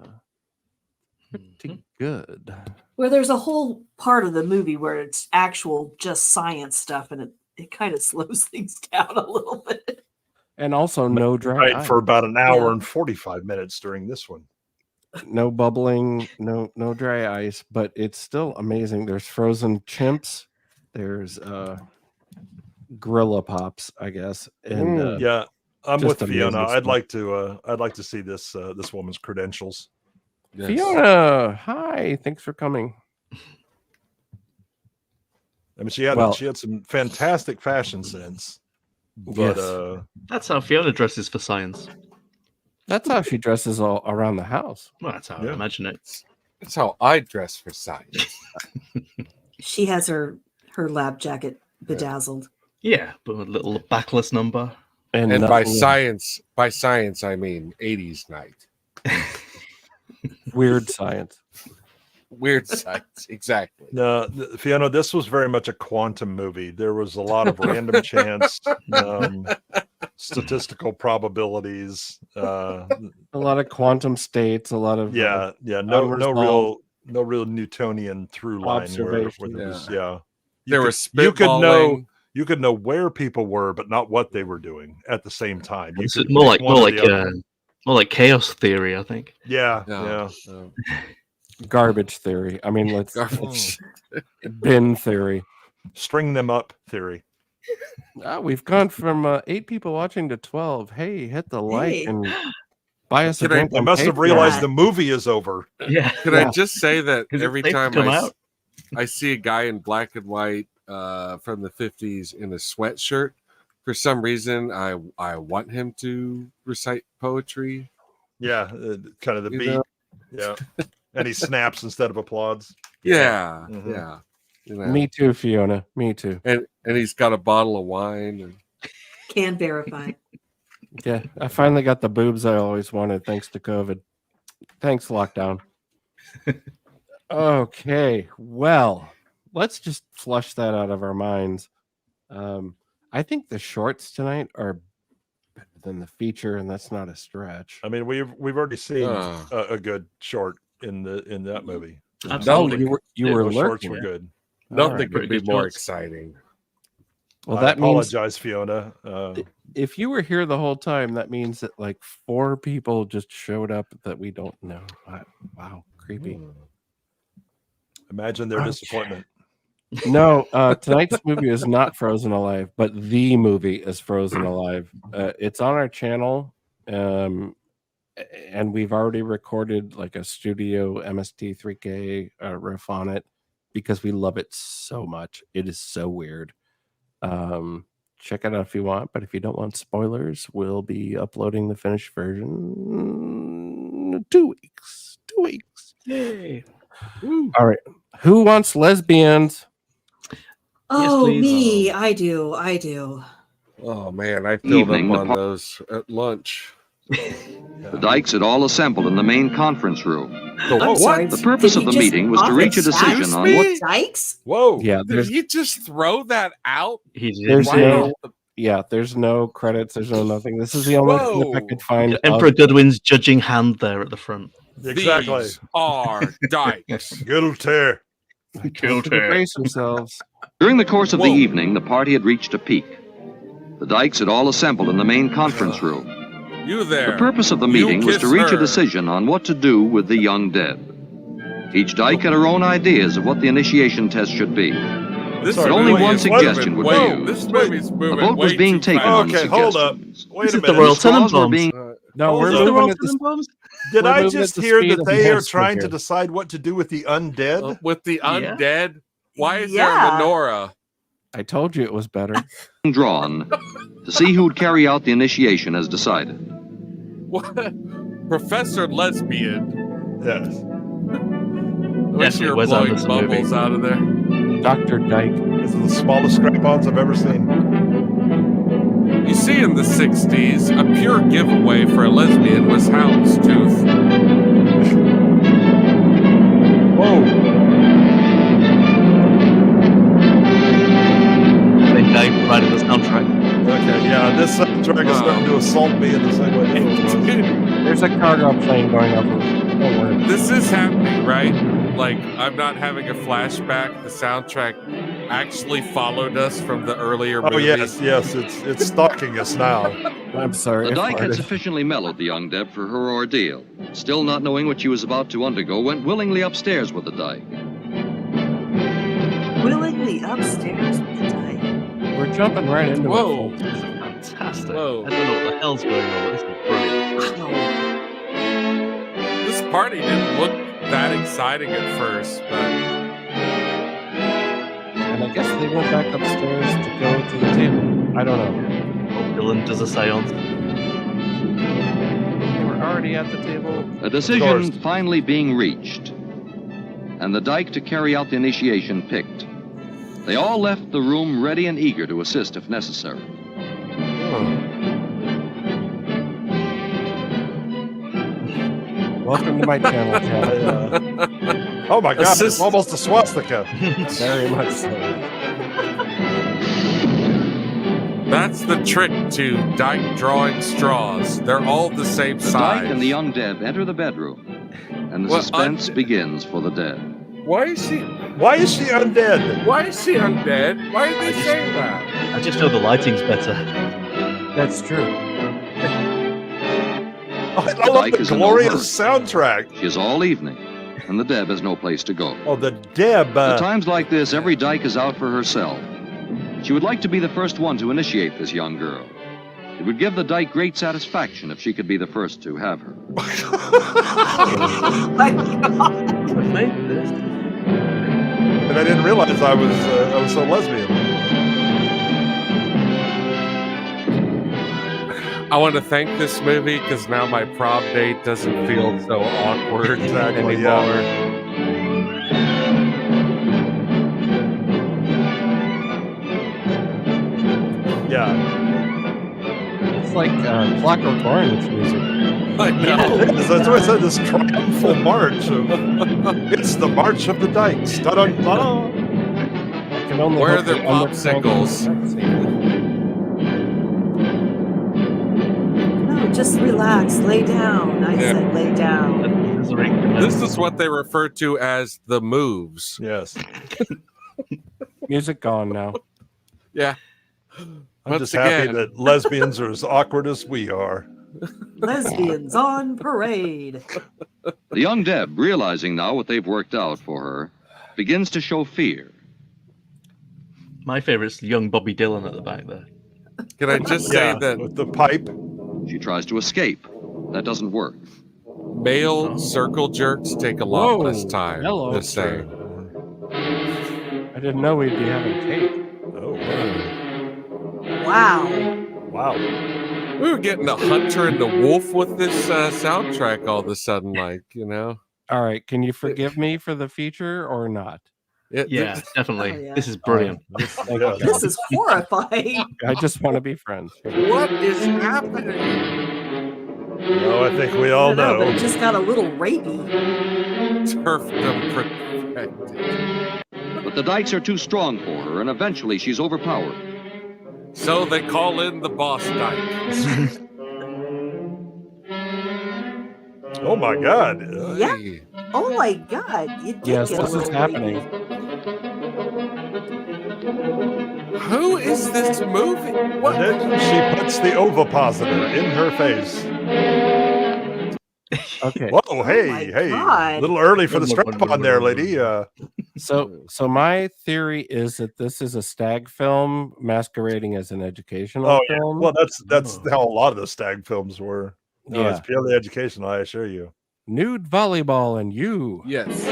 pretty good. Where there's a whole part of the movie where it's actual just science stuff, and it kind of slows things down a little bit. And also no dry ice. For about an hour and 45 minutes during this one. No bubbling, no dry ice, but it's still amazing. There's frozen chimps. There's gorilla pops, I guess. And yeah, I'm with Fiona. Stuff. I'd like to see this woman's credentials. Yes. Fiona, hi, thanks for coming. I mean, she had some fantastic fashion sense. But that's how Fiona dresses for science. That's how she dresses all around the house. Well, that's how I imagine it. That's how I dress for science. She has her lab jacket bedazzled. Yeah, but a little backless number. And by science, I mean 80s night. Weird science. Weird science, exactly. No, Fiona, this was very much a quantum movie. There was a lot of random chance, statistical probabilities, a lot of quantum states, a lot of no real Newtonian through line where there was spitballing. You could know where people were, but not what they were doing at the same time. It's more like chaos theory, I think. Yeah. Garbage theory. I mean, let's bin theory. String them up theory. We've gone from 8 people watching to 12. Hey, hit the like and buy us a drink. I must have realized the movie is over. Yeah. Can I just say that every time I see a guy in black and white from the 50s in a sweatshirt, for some reason I want him to recite poetry. Yeah, kind of the beat. Yeah. And he snaps instead of applauds. Yeah. You know. Me too, Fiona. Me too. And he's got a bottle of wine. Can verify. Yeah, I finally got the boobs I always wanted thanks to COVID. Thanks, lockdown. Okay, well, let's just flush that out of our minds. I think the shorts tonight are better than the feature, and that's not a stretch. I mean, we've already seen a good short in that movie. Absolutely. No, you were shorts were good. Nothing could be more exciting. Well, I apologize, Fiona. If you were here the whole time, that means that like 4 people just showed up that we don't know. Wow, creepy. Imagine their disappointment. No, tonight's movie is not Frozen Alive, but the movie is Frozen Alive. It's on our channel, and we've already recorded like a studio MST3K riff on it because we love it so much. It is so weird. Check it out if you want, but if you don't want spoilers, we'll be uploading the finished version in 2 weeks. 2 weeks. Yay. All right. Who wants lesbians? Oh, yes, me. I do. Oh, man. I filled up on those at lunch. The Dykes had all assembled in the main conference room. The purpose of the meeting was to reach a decision on what... Dykes? Whoa. Yeah, did he just throw that out? There's no credits. There's no nothing. This is the only clip I could find. Emperor Goodwin's judging hand there at the front. Exactly. These are Dykes. Guilty. Brace themselves. During the course of the evening, the party had reached a peak. The Dykes had all assembled in the main conference room. You there. The purpose of the meeting was to reach a decision on what to do with the young dead. Each Dyke had her own ideas of what the initiation test should be. But only one suggestion would be used. A vote was being taken on the suggestion. Hold up. Wait a minute. The Royal Tenenbaums. No, we're moving at the Did I just hear that they are trying to decide what to do with the undead? With the undead? Why is there a menorah? I told you it was better. Drawn to see who'd carry out the initiation as decided. What? Professor Lesbian. Yes. I wish you were blowing bubbles out of there. Dr. Dyke. This is the smallest strap-ons I've ever seen. You see, in the 60s, a pure giveaway for a lesbian was houndstooth. Whoa. Dave provided the soundtrack. Okay, yeah, this soundtrack is starting to assault me in the same way. There's a cargo plane going over. Don't worry. This is happening, right? Like, I'm not having a flashback. The soundtrack actually followed us from the earlier movie. Oh, yes, it's stalking us now. I'm sorry. The Dyke had sufficiently mellowed the young Deb for her ordeal. Still not knowing what she was about to undergo, went willingly upstairs with the Dyke. Willingly upstairs with the Dyke. We're jumping right into Whoa. it. This is fantastic. Whoa. I don't know what the hell's going on, but this is brilliant. This party didn't look that exciting at first, but... And I guess they went back upstairs to go to the table. I don't know. Dylan does a seance. They were already at the table. A decision finally being reached, and the Dyke to carry out the initiation picked. They all left the room ready and eager to assist if necessary. Welcome to my channel, Chad. Oh my God, it's almost a swastika. Very much so. That's the trick to Dyke drawing straws. They're all the same The size. Dyke and the young Deb enter the bedroom, and the suspense begins for the dead. Why is she undead? Why is she undead? Why are they saying that? I just know the lighting's better. That's true. I love the glorious soundtrack. She is all evening, and the Deb has no place to go. Oh, the Deb. At times like this, every Dyke is out for herself. She would like to be the first one to initiate this young girl. It would give the Dyke great satisfaction if she could be the first to have her. Oh my God. And I didn't realize I was so lesbian. I want to thank this movie because now my prom date doesn't feel so awkward anymore. Yeah. It's like Clockwork Orange music. I know. That's why I said this triumphal march. It's the march of the Dykes. Da-dun-da-da. Where are their popsicles? No, just relax. Lay down. I said lay down. This is what they refer to as the moves. Yes. Music gone now. Yeah. I'm just happy that lesbians are as awkward as we are. Lesbians on parade. The young Deb, realizing now what they've worked out for her, begins to show fear. My favorite's young Bobby Dylan at the back there. Can I just say that with the pipe? She tries to escape. That doesn't work. Male circle jerks take a lot less time to say. I didn't know we'd be having cake. Oh, wow. Wow. We were getting the hunter and the wolf with this soundtrack all of a sudden, like, you know. All right, can you forgive me for the feature or not? Yeah, definitely. Oh, yeah. This is brilliant. This is horrifying. I just want to be friends. What is happening? Oh, I think we all know. But it just got a little rapey. Turfdom protected. But the Dykes are too strong for her, and eventually she's overpowered. So they call in the boss Dyke. Oh my God. Yeah. Oh my God. You did Yes, get a this is little happening. Who is this movie? What? And then she puts the ovipositor in her face. Okay. Whoa, hey. A little early for the strap-on there, lady. So my theory is that this is a stag film masquerading as an educational film. Well, that's how a lot of the stag films were. No, it's purely educational, I assure you. Nude volleyball and you. Yes.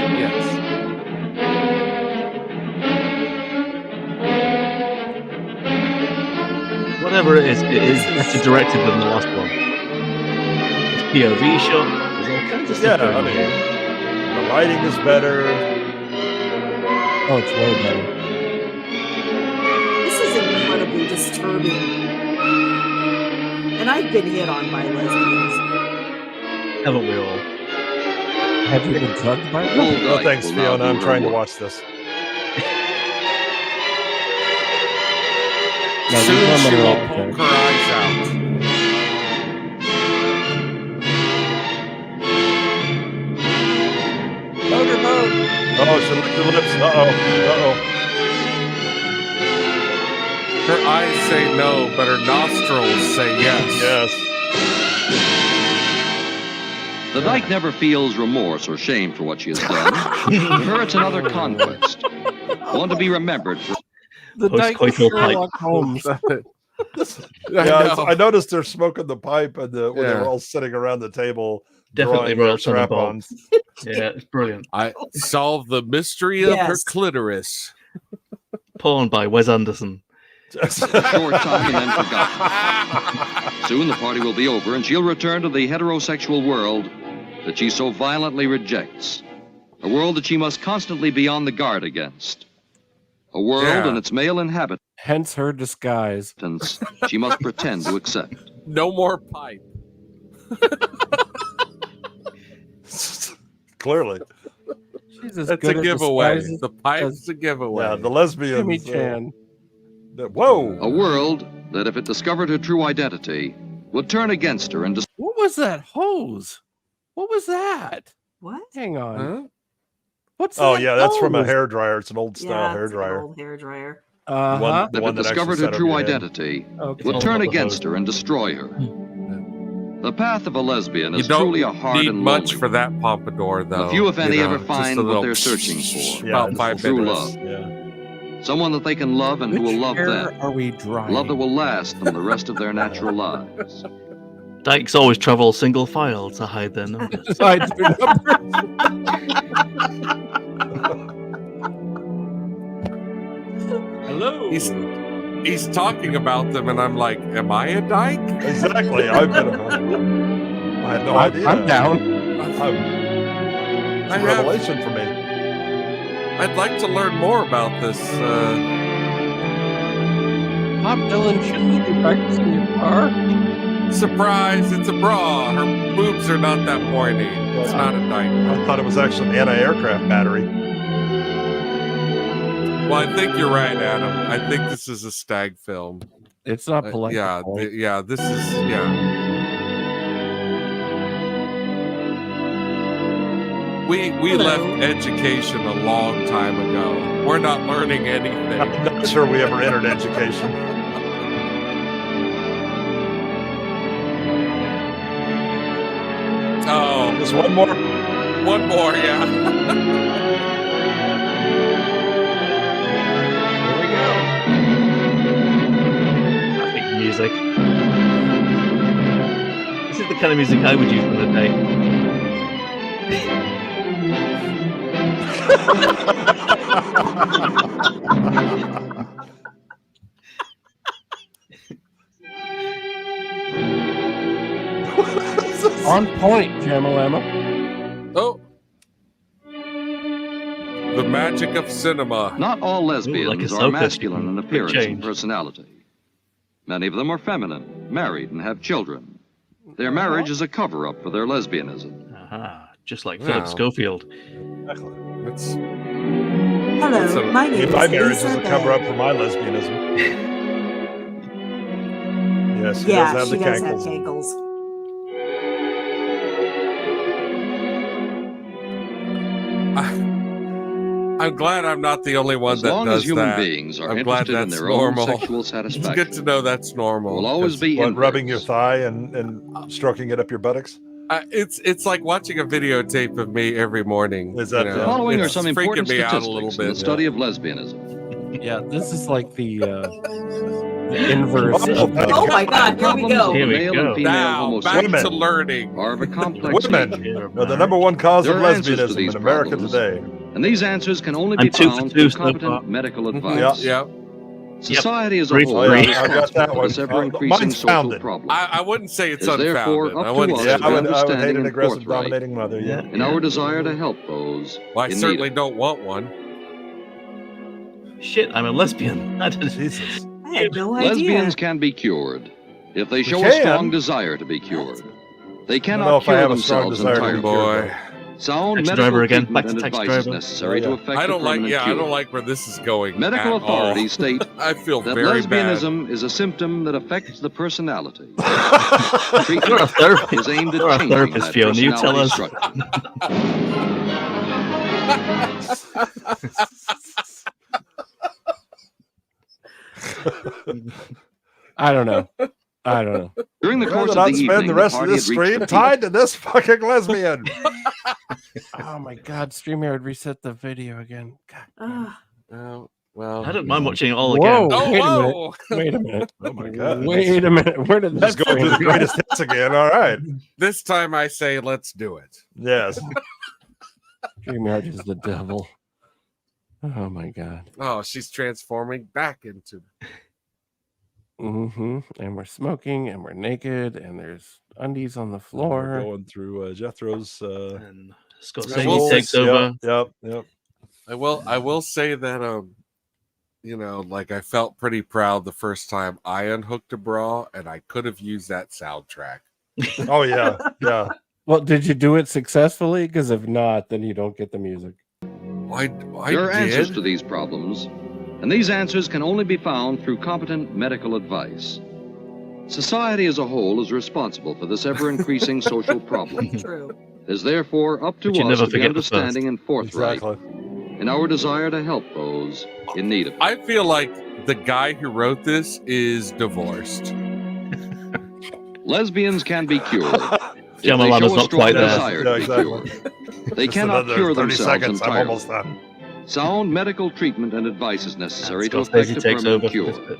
Whatever it is better directed than the last one. It's POV shot. There's all kinds of stuff going on here. The lighting is better. Oh, it's way better. This is incredibly disturbing. And I've been hit on by lesbians. Haven't we all? Have you been drugged by them? No, thanks, Fiona. I'm trying to watch this. Soon she will poke her eyes out. Motorboat. Oh, she licked her lips. Uh-oh. Her eyes say no, but her nostrils say yes. Yes. The Dyke never feels remorse or shame for what she has done. To her, it's another conquest. One to be remembered for... The Dyke Sherlock Holmes. I noticed they're smoking the pipe and when they were all sitting around the table. Definitely Royal strap-ons. Yeah, it's brilliant. I solved the mystery of her clitoris. Porn by Wes Anderson. A short time and then forgotten. Soon the party will be over and she'll return to the heterosexual world that she so violently rejects. A world that she must constantly be on the guard against. A world and its male inhabitants. Hence her disguise. She must pretend to accept. No more pipe. Clearly. That's a giveaway. The pipe's a giveaway. Yeah, the lesbians. Jimmy Chan. Whoa. A world that, if it discovered her true identity, would turn against her and... What was that hose? What was that? What? Hang on. Huh? What's Oh, that yeah, that's from a hose? hairdryer. It's an old style hairdryer. An old hairdryer. The If one it that discovered actually her set true up your head. identity, would turn against her and destroy her. The path of a lesbian is truly a hard need and much lonely. for that pompadour, though. A few, if any, ever just find a what little they're searching for. About 5 True minutes. love. Someone that they can love and who will love them. Are we drying? Love that will last them the rest of their natural lives. Dykes always travel single file to hide their numbers. Hello. He's talking about them, and I'm like, am I a dyke? Exactly. I've been I had no idea. I'm down. It's a revelation for me. I'd like to learn more about this. Bob Dylan, shouldn't you be practicing guitar? Surprise, it's a bra. Her boobs are not that pointy. It's not a dyke. I thought it was actually an anti-aircraft battery. Well, I think you're right, Adam. I think this is a stag film. It's not polite. This is, We left education a long time ago. We're not learning anything. I'm not sure we ever entered education. Oh. Just one more? One more, yeah. Music. This is the kind of music I would use on a date. On point, Jamalama. Oh. The magic of cinema. Not all lesbians are masculine in appearance and change. personality. Many of them are feminine, married, and have children. Their marriage is a cover-up for their lesbianism. Aha, just like Philip Schofield. Hello, my name is My marriage is Lisa a cover-up for my lesbianism. Yes, she does have she the does have cankles. cankles. I'm glad I'm not the only one As that long does as human that. beings are I'm glad interested in that's their normal. own sexual It's satisfaction, good to know that's normal. will always be What, inverts. rubbing your thigh and stroking it up your buttocks? It's like watching a videotape of me every morning. Is that The following are it's some freaking important me out a statistics little in the bit. study of lesbianism. Yeah, this is like the inverse. Oh my God, here we go. Here we Male go. and female Now, back Women. to learning. are of a complex Women nature. are the number one cause of There are answers to lesbianism these in America problems. today. And these answers can only I'm be 2 for found 2 through so far. competent medical advice. Yep. Society as a whole is responsible for this ever-increasing social problem. I wouldn't say it's It is therefore unfounded. up I to wouldn't us say to be I would understanding hate an and aggressive, forthright dominating mother. in our desire to help those Well, I in certainly need. don't want one. Shit, I'm a lesbian. Jesus. I had no idea. Lesbians can be cured if they show a can. strong desire to be cured. They I don't know cannot if I cure have a strong themselves desire to be entirely. cured, Sound Taxi medical driver again. treatment Back and to taxi advice is driver. necessary to effect I a don't like. permanent Yeah, cure. I don't like where this is going. Medical at all. authorities state I feel that very lesbianism is a symptom that affects the personality. You're a Treatment therapist. is aimed You're at a changing therapist, that Fiona. You tell personality bad. I don't know. During the course of I'd the spend evening, the rest of party this had reached stream the tied to this fucking lesbian. Oh my God, StreamYard reset the video again. God. Well, I don't mind watching it all whoa, again. Wait a minute. Oh my God. Wait a minute. Where did that Just going through the greatest hits again. All right. This time I say, let's do it. Yes. StreamYard is the devil. Oh my God. Oh, she's transforming back into. And we're smoking and we're naked and there's undies on the We're floor. going through Jethro's and Scorsese takes over. Yep. I will say that you know, like I felt pretty proud the first time I unhooked a bra and I could have used that soundtrack. Oh yeah. Well, did you do it successfully? Because if not, then you don't get the music. There are answers to these problems, and these answers can only be found through competent medical advice. Society as a whole is responsible for this ever-increasing social problem. True. It is therefore up to us to be understanding and forthright in our desire to help those in need of it. I feel like the guy who wrote this is divorced. Lesbians can be cured. If Gemma they Lama's show a not strong quite there. desire to be cured. They Just cannot another cure 30 themselves seconds. I'm entirely. almost done. Sound medical treatment and advice is necessary to Scorsese effect a takes permanent over. cure.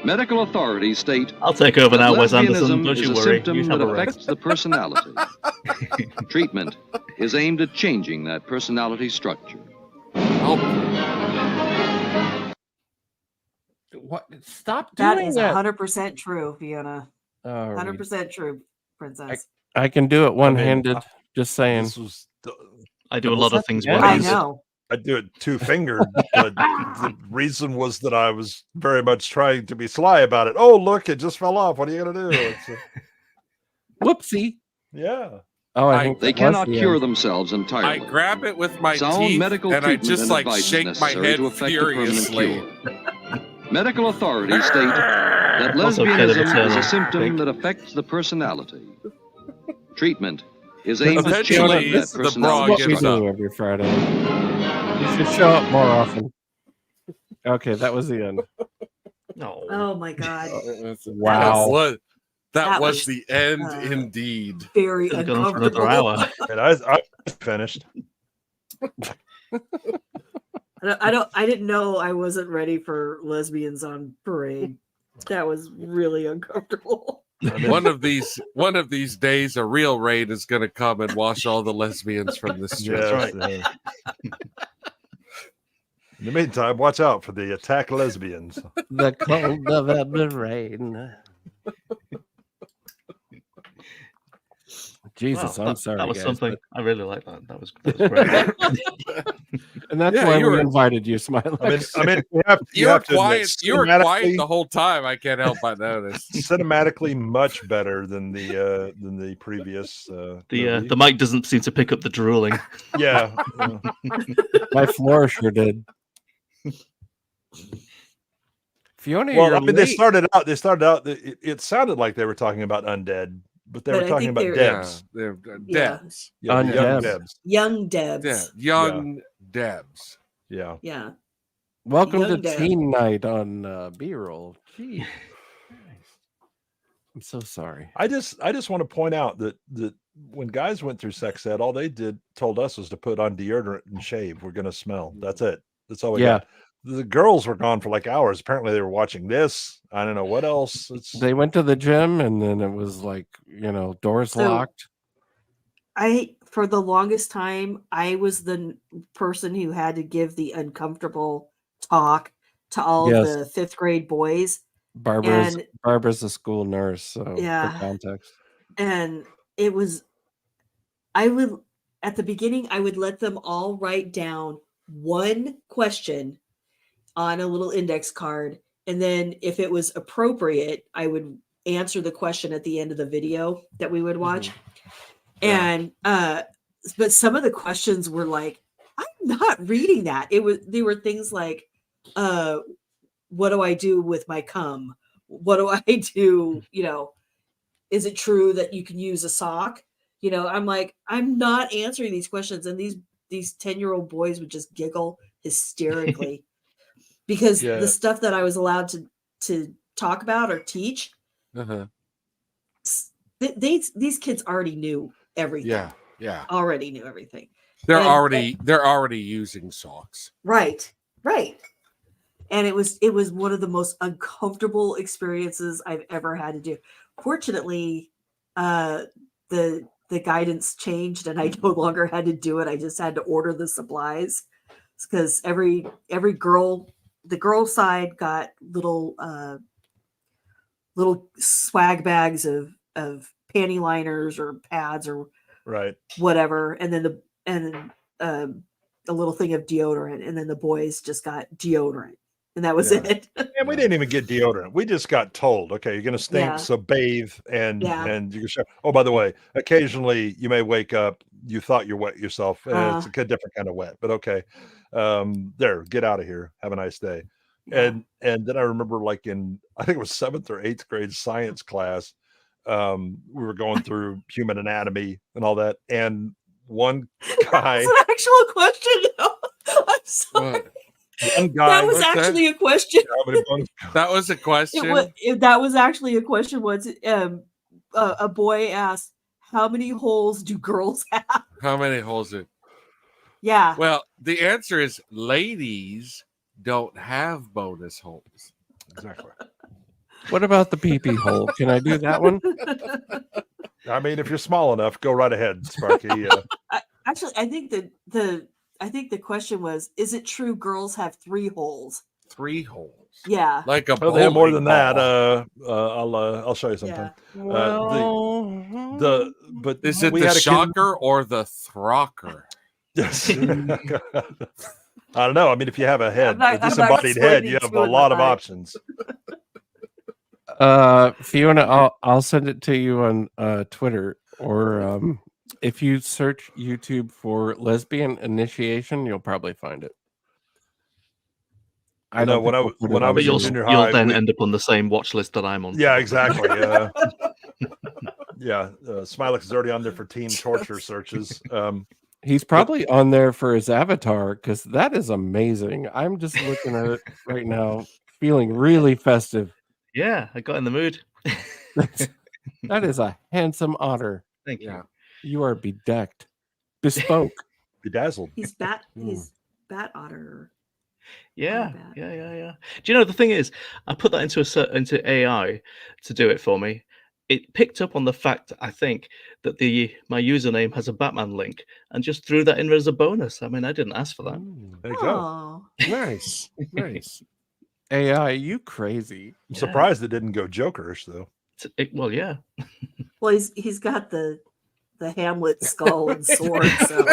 Medical authorities state I'll take over that now, Wes Anderson. lesbianism Don't is you a worry. symptom You have that a rest. affects the personality. Treatment is aimed at changing that personality structure. What? Stop That doing is that. 100% true, Fiona. All right. 100% true, Princess. I can do it one-handed. Just saying. This was I do a lot of things I one-handed. know. I do it two-fingered, but the reason was that I was very much trying to be sly about it. Oh, look, it just fell off. What are you gonna do? Whoopsie. Yeah. Oh, I think They that was cannot the cure end. themselves I entirely. grab it with my Sound teeth medical and I treatment just and like advice is shake my necessary head to effect a permanent furiously. cure. Medical authorities state that Also kind of lesbianism is eternal, a symptom I think. that affects the personality. Treatment is aimed at Eventually, changing that the bra personality What we gives structure. do up. every Friday. You should show up more often. Okay, that was the end. No. Oh my God. Wow. That was was, the end Very indeed. Could have gone on for another uncomfortable. hour. And I finished. I didn't know I wasn't ready for lesbians on parade. That was really uncomfortable. One of these days, a real raid is going to come and wash all the lesbians from the street. Yes, In the meantime, watch out for the attack lesbians. The cold November rain. Jesus, Wow, I'm sorry. That was guys, something. but- I really like that. That was great. And that's Yeah, why you we were- invited you, Smilex. I mean, you have You were to admit, quiet. You were quiet cinematically- the whole time. I can't help but notice. cinematically much better than the previous. The mic doesn't seem to pick up the drooling. Yeah. My floor sure did. Fiona, Well, you're I mean, they late. started out. It sounded like they were talking about undead, but they But were I talking think about they're- Debs. They're Yeah. Debs. Yeah, the young Undebs. Debs. Young Debs. Yeah, young Debs. Yeah. Yeah. Welcome Young to Deb. Teen Night on B-roll. Gee, I'm so sorry. I just want to point out that when guys went through sex ed, all they told us was to put on deodorant and shave. We're gonna smell. That's it. That's all we Yeah. got. The girls were gone for like hours. Apparently, they were watching this. I don't know what else. They went to the gym and then it was like, doors So- locked. For the longest time, I was the person who had to give the uncomfortable talk to all of the 5th grade boys. Barbara's a school nurse, so for context. And at the beginning, I would let them all write down one question on a little index card. And then if it was appropriate, I would answer the question at the end of the video that we would watch. And, but some of the questions were like, I'm not reading that. They were things like, what do I do with my cum? What do I do? Is it true that you can use a sock? I'm like, I'm not answering these questions. And these 10-year-old boys would just giggle hysterically because the stuff that I was allowed to talk about or teach, these kids already knew everything. Yeah. Already knew everything. They're already using socks. Right. And it was one of the most uncomfortable experiences I've ever had to do. Fortunately, the guidance changed and I no longer had to do it. I just had to order the supplies because every girl, the girl side got little swag bags of panty liners or pads or whatever, and then a little thing of deodorant, and then the boys just got deodorant. And that was it. And we didn't even get deodorant. We just got told, okay, you're going to stink, so bathe and you can shower. Oh, by the way, occasionally you may wake up, you thought you wet yourself. It's a different kind of wet, but okay. There, get out of here. Have a nice day. And then I remember like in, I think it was 7th or 8th grade science class, we were going through human anatomy and all that. And one guy. That's an actual question. I'm sorry. One guy, that was actually a question. That was a question. That was actually a question. Was a boy asked, "How many holes do girls have?" How many holes? Yeah. Well, the answer is ladies don't have bonus holes. Exactly. What about the pee-pee hole? Can I do that one? I mean, if you're small enough, go right ahead, Sparky. Actually, I think the question was, is it true girls have 3 holes? 3 holes. Yeah. Like a they have more than that. I'll show you something. Yeah. But is it the shocker or the throcker? Yes. I don't know. I mean, if you have a head, a disembodied head, you have a lot of options. Fiona, I'll send it to you on Twitter, or if you search YouTube for lesbian initiation, you'll probably find it. I know when I was in junior high, you'll then end up on the same watch list that I'm on. Yeah, exactly. Yeah, Smilex is already on there for teen torture searches. He's probably on there for his avatar because that is amazing. I'm just looking at it right now, feeling really festive. Yeah, I got in the mood. That is a handsome otter. Thank you. You are bedecked, bespoke, bedazzled. He's bat otter. Yeah. Do you know the thing is, I put that into AI to do it for me. It picked up on the fact, I think, that my username has a Batman link and just threw that in as a bonus. I mean, I didn't ask for that. There you go. Nice. AI, you crazy. I'm surprised it didn't go Jokerish though. Well, yeah. Well, he's got the Hamlet skull and sword, so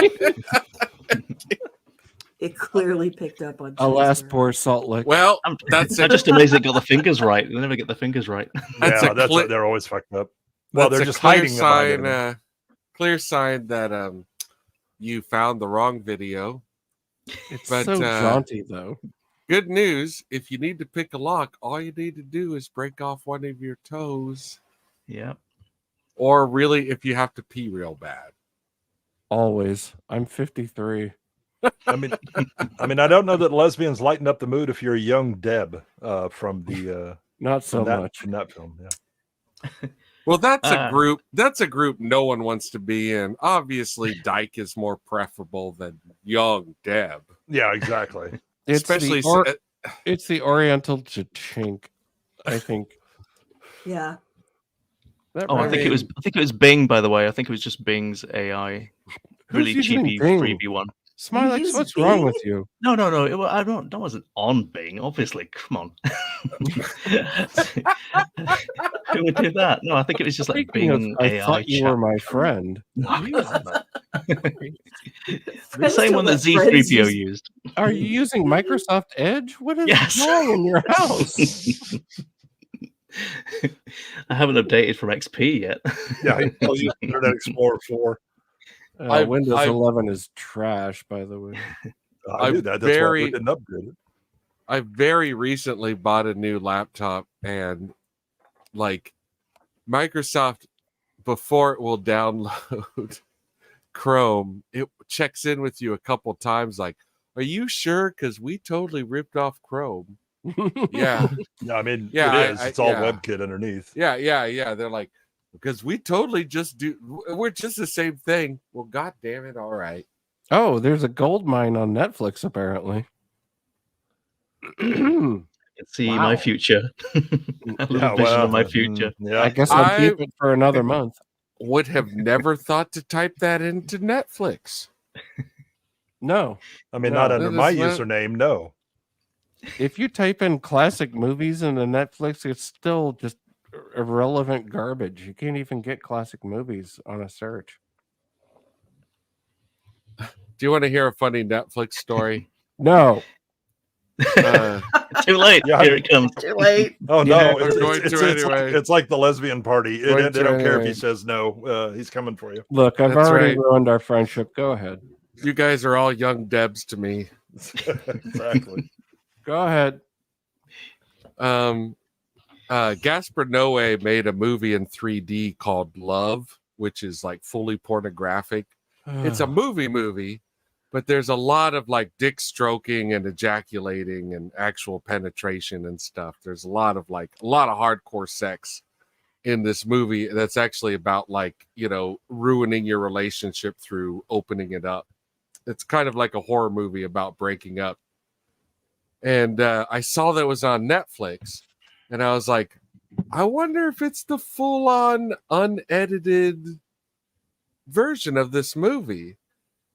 it clearly picked up on. Alas, poor Salt Lick. Well, I'm just amazed they got the fingers right. They never get the fingers right. That's what they're always fucked up. Well, they're just hiding sign. Clear sign that you found the wrong video. It's so jaunty, though. Good news: if you need to pick a lock, all you need to do is break off one of your toes. Yeah. Or really, if you have to pee real bad. Always. I'm 53. I mean, I don't know that lesbians lighten up the mood if you're a young Deb from the not so much from that film. Yeah. Well, that's a group. That's a group no one wants to be in. Obviously, Dyke is more preferable than young Deb. Yeah, exactly. Especially, it's the Oriental Chink, I think. Yeah. I think it was Bing, by the way. I think it was just Bing's AI, really cheapy freebie one. Smilex, what's wrong with you? No. I don't. That wasn't on Bing. Obviously, come on. Who would do that? No, I think it was just like Bing I AI. thought you were my friend. No, the same one that Z3PO used. Are you using Microsoft Edge? What is wrong in your house? I haven't updated from XP yet. Yeah, I use Internet Explorer 4. Windows 11 is trash, by the way. I knew that. That's why we didn't upgrade it. I very recently bought a new laptop, and like Microsoft, before it will download Chrome, it checks in with you a couple times like, are you sure? Because we totally ripped off Chrome. Yeah. I mean, yeah, it is. It's all WebKit underneath. Yeah. They're like, because we totally we're just the same thing. Well, God damn it. All right. Oh, there's a gold mine on Netflix, apparently. See my future. A little vision of my future. Yeah. I guess I'll keep it for another month. Would have never thought to type that into Netflix. No. I mean, not under my username, no. If you type in classic movies into Netflix, it's still just irrelevant garbage. You can't even get classic movies on a search. Do you want to hear a funny Netflix story? No. Too late. Yeah, Here it comes. Too late. Oh no! Yeah, It's like the lesbian party. They don't care if he anyway. says no. He's coming for you. Look, I've That's already right. ruined our friendship. Go ahead. You guys are all young Debs to me. Exactly. Go ahead. Gaspar Noé made a movie in 3D called Love, which is like fully pornographic. It's a movie, but there's a lot of like dick stroking and ejaculating and actual penetration and stuff. There's a lot of hardcore sex in this movie that's actually about like, ruining your relationship through opening it up. It's kind of like a horror movie about breaking up. And I saw that it was on Netflix, and I was like, I wonder if it's the full-on unedited version of this movie.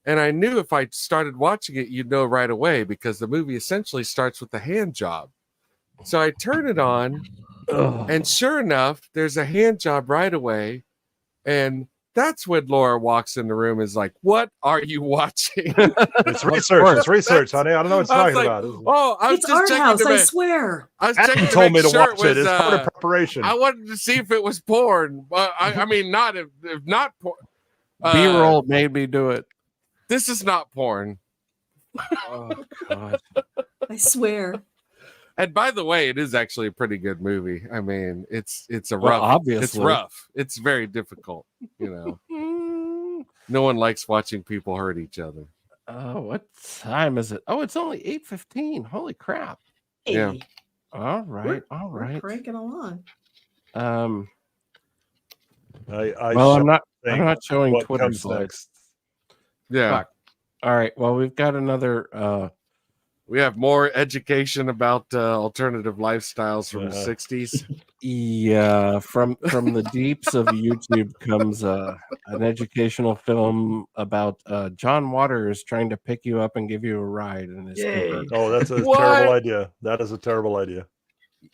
And I knew if I started watching it, you'd know right away, because the movie essentially starts with a hand job. So I turn it on, and sure enough, there's a hand job right away. And that's when Laura walks in the room and is like, what are you watching? It's research. It's research, honey. I don't know what you're talking about. Oh, I was It's just art checking house, to I make- swear. I was Adam checking to told make me to sure watch it. It's part of preparation. I wanted to see if it was porn. But I mean, not if not porn. B-roll made me do it. This is not porn. Oh God! I swear. And by the way, it is actually a pretty good movie. I mean, it's a Well, rough. obviously. It's rough. It's very difficult. No one likes watching people hurt each other. Oh, what time is it? Oh, it's only 8:15. Holy crap. Yeah. All right. All We're right. cranking along. I'm I not showing what Twitter comes slides. next. Yeah. Fuck. All right. Well, we've got another. We have more education about alternative lifestyles from the 60s. Yeah, from the deeps of YouTube comes an educational film about John Waters trying to pick you up and give you a ride in his Uber. Oh, that's a terrible idea. That is a terrible idea.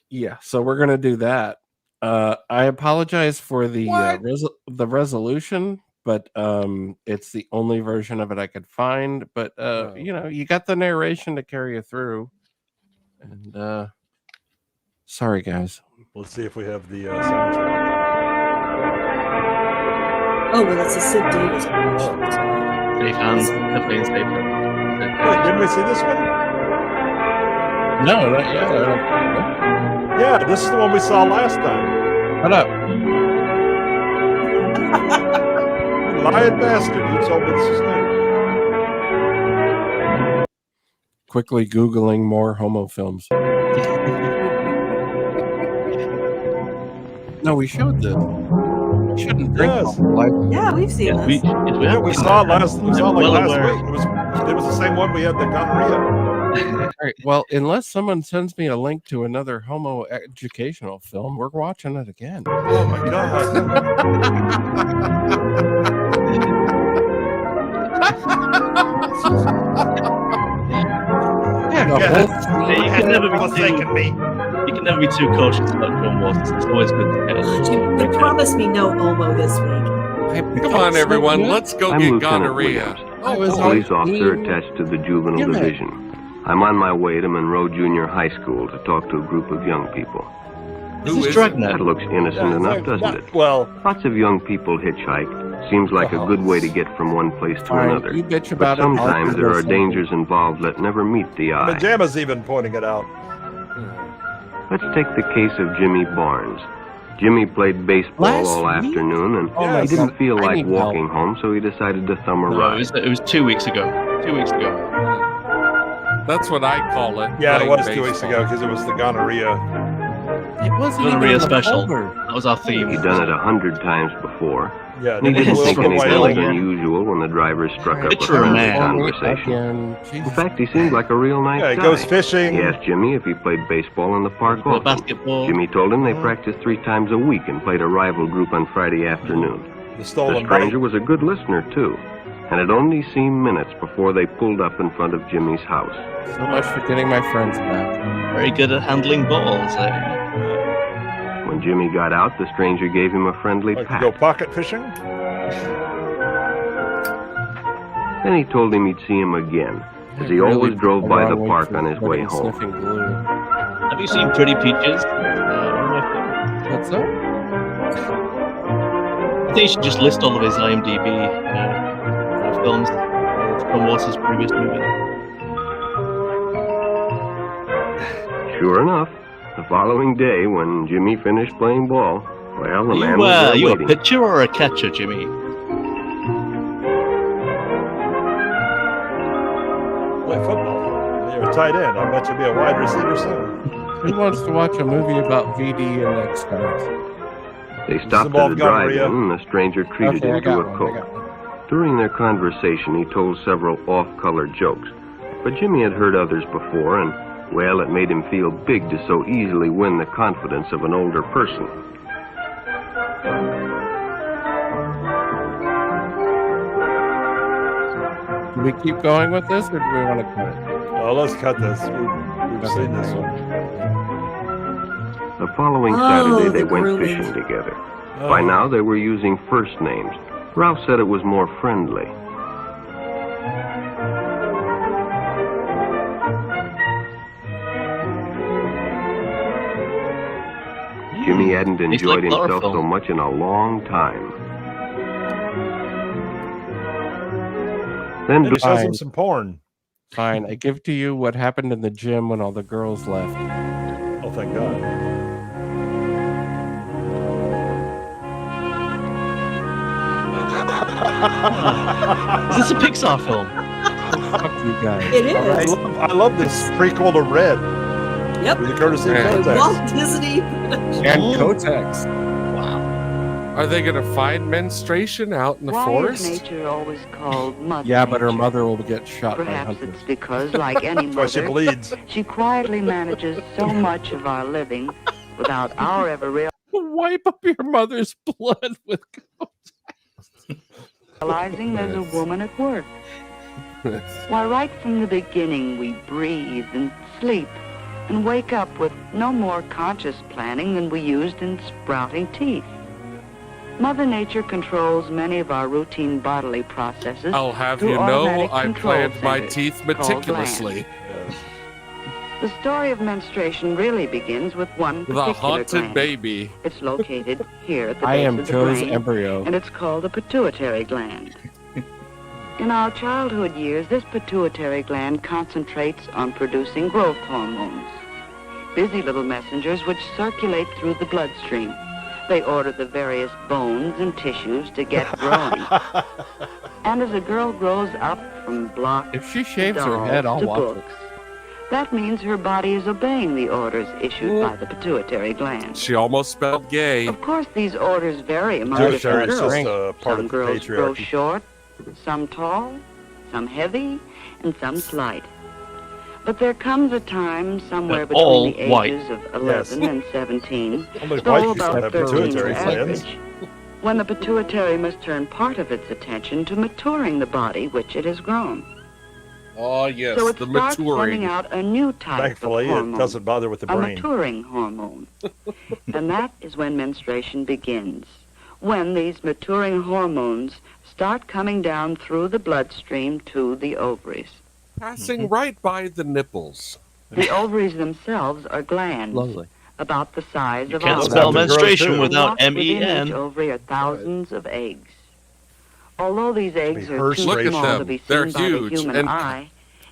Yeah, so we're gonna do that. I apologize for the resolution, but it's the only version of it I could find. But you got the narration to carry you through. And sorry, guys. Let's see if we have the soundtrack. Oh, well, that's a Sid Davis version. Definitely safe. Wait, didn't we see this one? No, not yet. Yeah, this is the one we saw last time. Shut up. You lying bastard. You told me this was new. Quickly Googling more homo films. No, we showed this. We shouldn't drink. Yes. Yeah, we've seen this. We saw it last. We saw it like last week. It was the same one we had the gonorrhea. All right. Well, unless someone sends me a link to another homo educational film, we're watching it again. Oh my god. You can never be too cautious about John Watts. It's always good to get You promised me no homo this week. Come on, everyone. Let's go I'm get Lieutenant gonorrhea. Williams, a police officer attached to the Juvenile Division. I'm on my way to Monroe Junior High School to talk to a group of young people. That looks innocent enough, doesn't it? Well, lots of young people hitchhike. Seems like a good way to get from one place to another. You bitch But about it, sometimes I'll there are listen. dangers involved that never meet the eye. Pajama's even pointing it out. Let's take the case of Jimmy Barnes. Jimmy played baseball all afternoon, and he didn't feel like walking home, so he decided to thumb a ride. It was 2 weeks ago. 2 weeks ago. That's what I call it. Yeah, it playing was 2 weeks baseball. ago because it was the gonorrhea. It wasn't Gonorrhea special. That was our theme. He'd done it 100 times before. Yeah, He didn't think blew anything away. was unusual when the driver struck up a Picture a friendly man. conversation. In fact, he seemed like a real nice Yeah, he guy. goes fishing. He asked Jimmy if he played baseball in the park often. Basketball. Jimmy told him they practiced 3 times a week and played a rival group on Friday afternoon. The The stolen stranger was a good listener, too. And it only seemed minutes before they pulled up in front of Jimmy's house. So much for getting my friends back. Very good at handling balls, eh? When Jimmy got out, the stranger gave him a friendly Like to pat. go pocket fishing? Then he told him he'd see him again, as he always drove by the park on his way home. Sniffing glue. Have you seen Pretty Peaches? What's up? I think you should just list all of his IMDb films from Walt's previous movies. Sure enough, the following day, when Jimmy finished playing ball, well, the man was there You a waiting. pitcher or a catcher, Jimmy? Play football. You're a tight end. I bet you'll be a wide receiver soon. Who wants to watch a movie about VD and X stars? They stopped at a drive-in, and the stranger treated Okay, I him to got a one, I Coke. got one. During their conversation, he told several off-color jokes, but Jimmy had heard others before, and, well, it made him feel big to so easily win the confidence of an older person. Do we keep going with this, or do we want to cut it? Oh, let's cut this. We've seen this one. The following Saturday, they went fishing together. By now, they were using first names. Ralph said it was more friendly. Jimmy hadn't enjoyed himself so chlorophyll. much in a long time. Then Then he shows him some porn. Fine. I give to you what happened in the gym when all the girls left. Oh, thank God. Is this a Pixar film? Fuck you guys. It is. I love this prequel to Red. Yep. With the courtesy of Yeah. Conte. Walt Disney. And Kotex. Are they going to find menstruation out in the Why forest? is nature always called Mother Yeah, but her Nature? mother will get shot by Perhaps hunters. it's because, like any That's why she mother, bleeds. she quietly manages so much of our living without our ever Wipe up your mother's blood with realizing there's a woman at work. Why, right from the beginning, we breathe and sleep and wake up with no more conscious planning than we used in sprouting teeth. Mother Nature controls many of our routine bodily processes. I'll have through you know automatic I control planned my centers teeth called meticulously. glands. The story of menstruation really begins with one The particular haunted gland. baby. It's located here at the I base am of the Joe's brain, embryo. and it's called the pituitary gland. In our childhood years, this pituitary gland concentrates on producing growth hormones, busy little messengers which circulate through the bloodstream. They order the various bones and tissues to get growing. And as a girl grows up from blocks If she to shaves her dolls head, I'll to watch it. books, that means her body is obeying the orders issued by the pituitary gland. She almost spelled gay. Of course, these orders vary among Pituitary different is girls. just a part Some of the girls grow patriarchy. short, some tall, some heavy, and some slight. But there comes a time somewhere They're all between the ages of 11 and 17, Only so white people about have 13 pituitary for glands. average, when the pituitary must turn part of its attention to maturing the body which it has grown. Oh, yes, So it the starts maturing. sending out a new type Thankfully, of hormone, it doesn't bother with the a brain. maturing hormone. And that is when menstruation begins, when these maturing hormones start coming down through the bloodstream to the ovaries. Passing right by the nipples. The ovaries themselves are glands. Lovely. About the size You of can't almonds. spell menstruation And without locked within M-E-N. each ovary are thousands of eggs. Although these eggs are too Look at small them. to be They're seen by the huge human and- eye,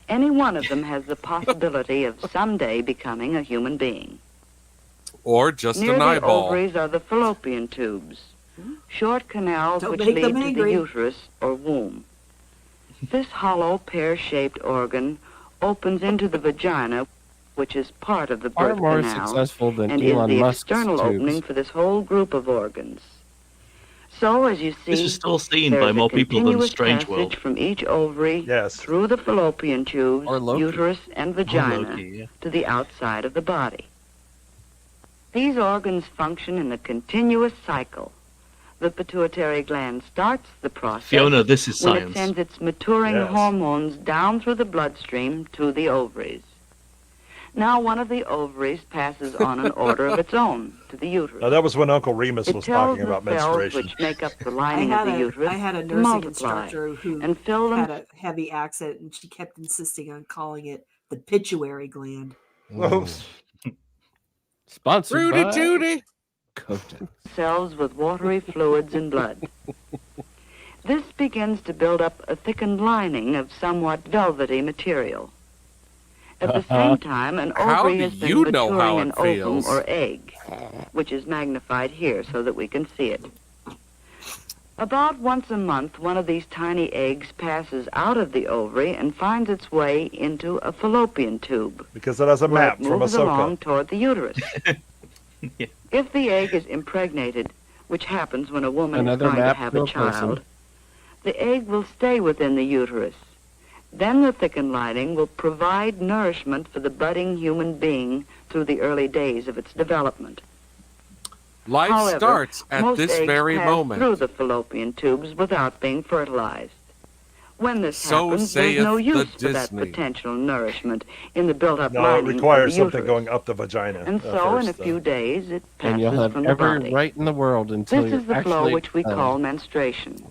any one of them has the possibility of someday becoming a human being. Or just Near an the eyeball. ovaries are the fallopian tubes, short canals Don't which make lead them to the angry. uterus or womb. This hollow, pear-shaped organ opens into the vagina, which is part of the Far birth more canal, successful than and Elon is the Musk's external tubes. opening for this whole group of organs. So, as you see, This is still seen there's by a more people than continuous Strange passage World. from each ovary through the fallopian tubes, Or Loki. uterus, and vagina Loki, yeah. to the outside of the body. These organs function in a continuous cycle. The pituitary gland starts the process Fiona, this is when science. it sends its maturing Yes. hormones down through the bloodstream to the ovaries. Now one of the ovaries passes on an order of its own to the uterus. Now, that was when Uncle Remus It was tells talking about the cells menstruation. which make up the lining of the uterus I had a to nursing multiply instructor who and fill them. had a heavy accent, and she kept insisting on calling it the pituitary gland. Sponsored Rudy by Judy. Conte. Cells with watery fluids and blood. This begins to build up a thickened lining of somewhat velvety material. At the same time, an How ovary do has been you know maturing how an it feels? ovum or egg, which is magnified here so that we can see it. About once a month, one of these tiny eggs passes out of the ovary and finds its way into a fallopian tube, Because it has a where map it from moves along Ahsoka. toward the uterus. If the egg is impregnated, which happens when a woman Another is going to map have to a a person. child, the egg will stay within the uterus. Then the thickened lining will provide nourishment for the budding human being through the early days of its development. Life However, starts at most this eggs very pass moment. through the fallopian tubes without being fertilized. When this So happens, there's saith no the use for that Disney. potential nourishment in the built-up No, lining it requires of the something uterus. going up the vagina. And so, in a first, few days, it passes And you'll have from every the body. right in the world until This you're is the actually flow which we done. call menstruation.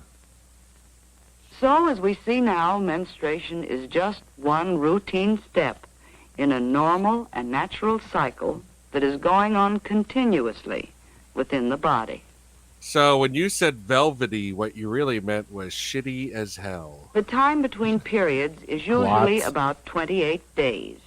So, as we see now, menstruation is just one routine step in a normal and natural cycle that is going on continuously within the body. So when you said velvety, what you really meant was shitty as hell. The time between periods is usually Lots. about 28 days.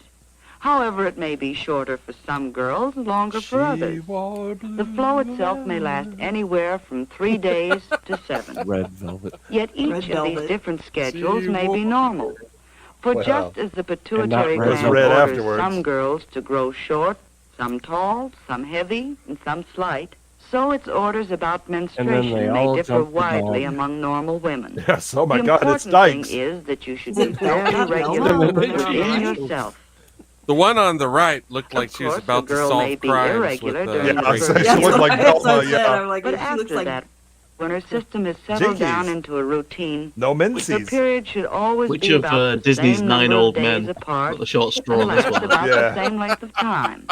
However, it may be shorter for some girls, longer for others. The flow itself may last anywhere from 3 days to 7. Red velvet. Yet each Red of velvet. these different schedules may be normal. For Well, just as the pituitary and not gland red orders afterwards. some girls to grow short, some tall, some heavy, and some slight, so its orders about they menstruation all may differ jump the widely dog. among normal women. Yes, oh my the God, it's important Dykes. thing is that you should Is be it velvet? fairly Velvet? regular Velvet? within yourself. The one on the right looked like Of she was course, about the to girl may solve be crimes irregular with during the Yeah, I first say That's she looked what like I- that's what I Velma, said. yeah. I'm like, But she looks after like that, when her system is settled Jinkies. down into a routine, No the menses. period should always Which be of about the Disney's same 9 number of old days men apart got the short straw and on this last one? about Yeah. the same length of time.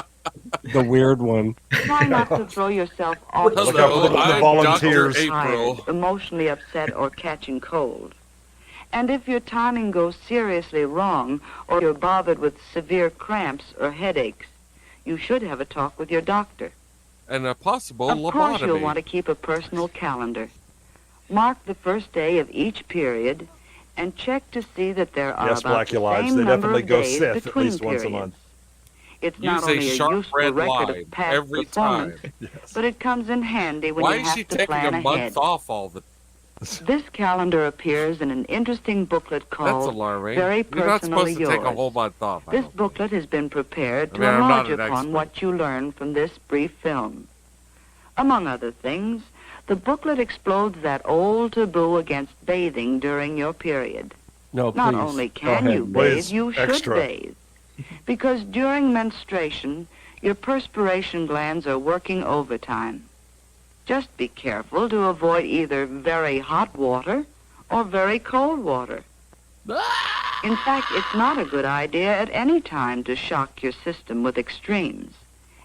The weird one. Try not to throw yourself off Hello, Look out for the I'm volunteers. Dr. April. tired, emotionally upset, or catching cold. And if your timing goes seriously wrong, or you're bothered with severe cramps or headaches, you should have a talk with your doctor. And a possible Of course, you'll lobotomy. want to keep a personal calendar. Mark the first day of each period and check to see that there are Yes, about the Blackie Lives. same They number definitely of go days Sith at between least once a periods. month. It's not Use a only a sharp useful red record line of past every performance, time. but it comes in handy when Why you is have she to taking plan a ahead. month off all the This calendar appears in an interesting booklet That's called alarming. Very You're not Personally supposed to take a Yours. whole month off. I This don't booklet has been prepared to I mean, I'm not enlarge an upon expert. what you learn from this brief film. Among other things, the booklet explodes that old taboo against bathing during your period. No, please. Not only Go can ahead. you bathe, Please, you should extra. bathe. Because during menstruation, your perspiration glands are working overtime. Just be careful to avoid either very hot water or very cold water. In fact, it's not a good idea at any time to shock your system with extremes,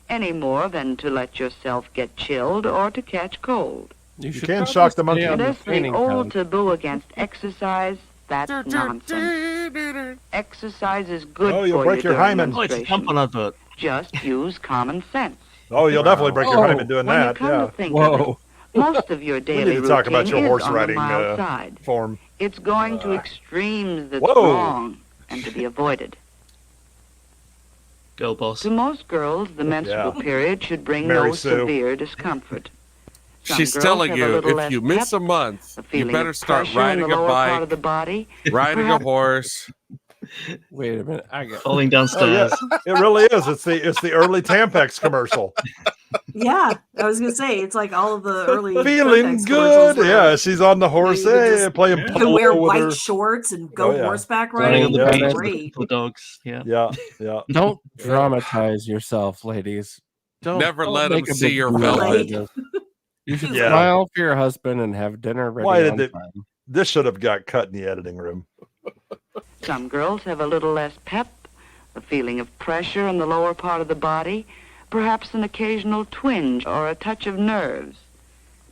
any more than to let yourself get chilled or to catch cold. You can shock the monkey. And as the old taboo against exercise, that's nonsense. Exercise is good for you'll break your hymen. Oh, it's a tampon advert. Just use common sense. Oh, you'll definitely break your hymen doing When that. you come Yeah. to think of it, most of your We daily need to talk about routine your horse is on the riding mild side. form. It's going to extremes that's Whoa. wrong and to be avoided. Girl boss. To most girls, the menstrual period should bring Mary no Sue. severe discomfort. Some She's girls telling have a you, little if less you miss pep, a month, a you feeling better of start pressure in riding the a lower part bike, of the body, riding a perhaps horse. Wait a minute. I got Falling downstairs. Oh, yeah. It really is. It's the early Tampax commercial. Yeah, I was gonna say it's like all of the early Feeling Context good. commercials Yeah, she's on the horse, you could just- playing You can polo wear with white her. shorts and go Oh, yeah. horseback Riding riding. on the That's beach great. with the dogs. Yeah. Yeah, yeah. Don't dramatize yourself, ladies. Never don't let 'em make a see big your deal out of velvet. this. You should Yeah. smile for your husband and have dinner ready Why on did time. this should have got cut in the editing room? some girls have a little less pep, a feeling of pressure in the lower part of the body, perhaps an occasional twinge or a touch of nerves.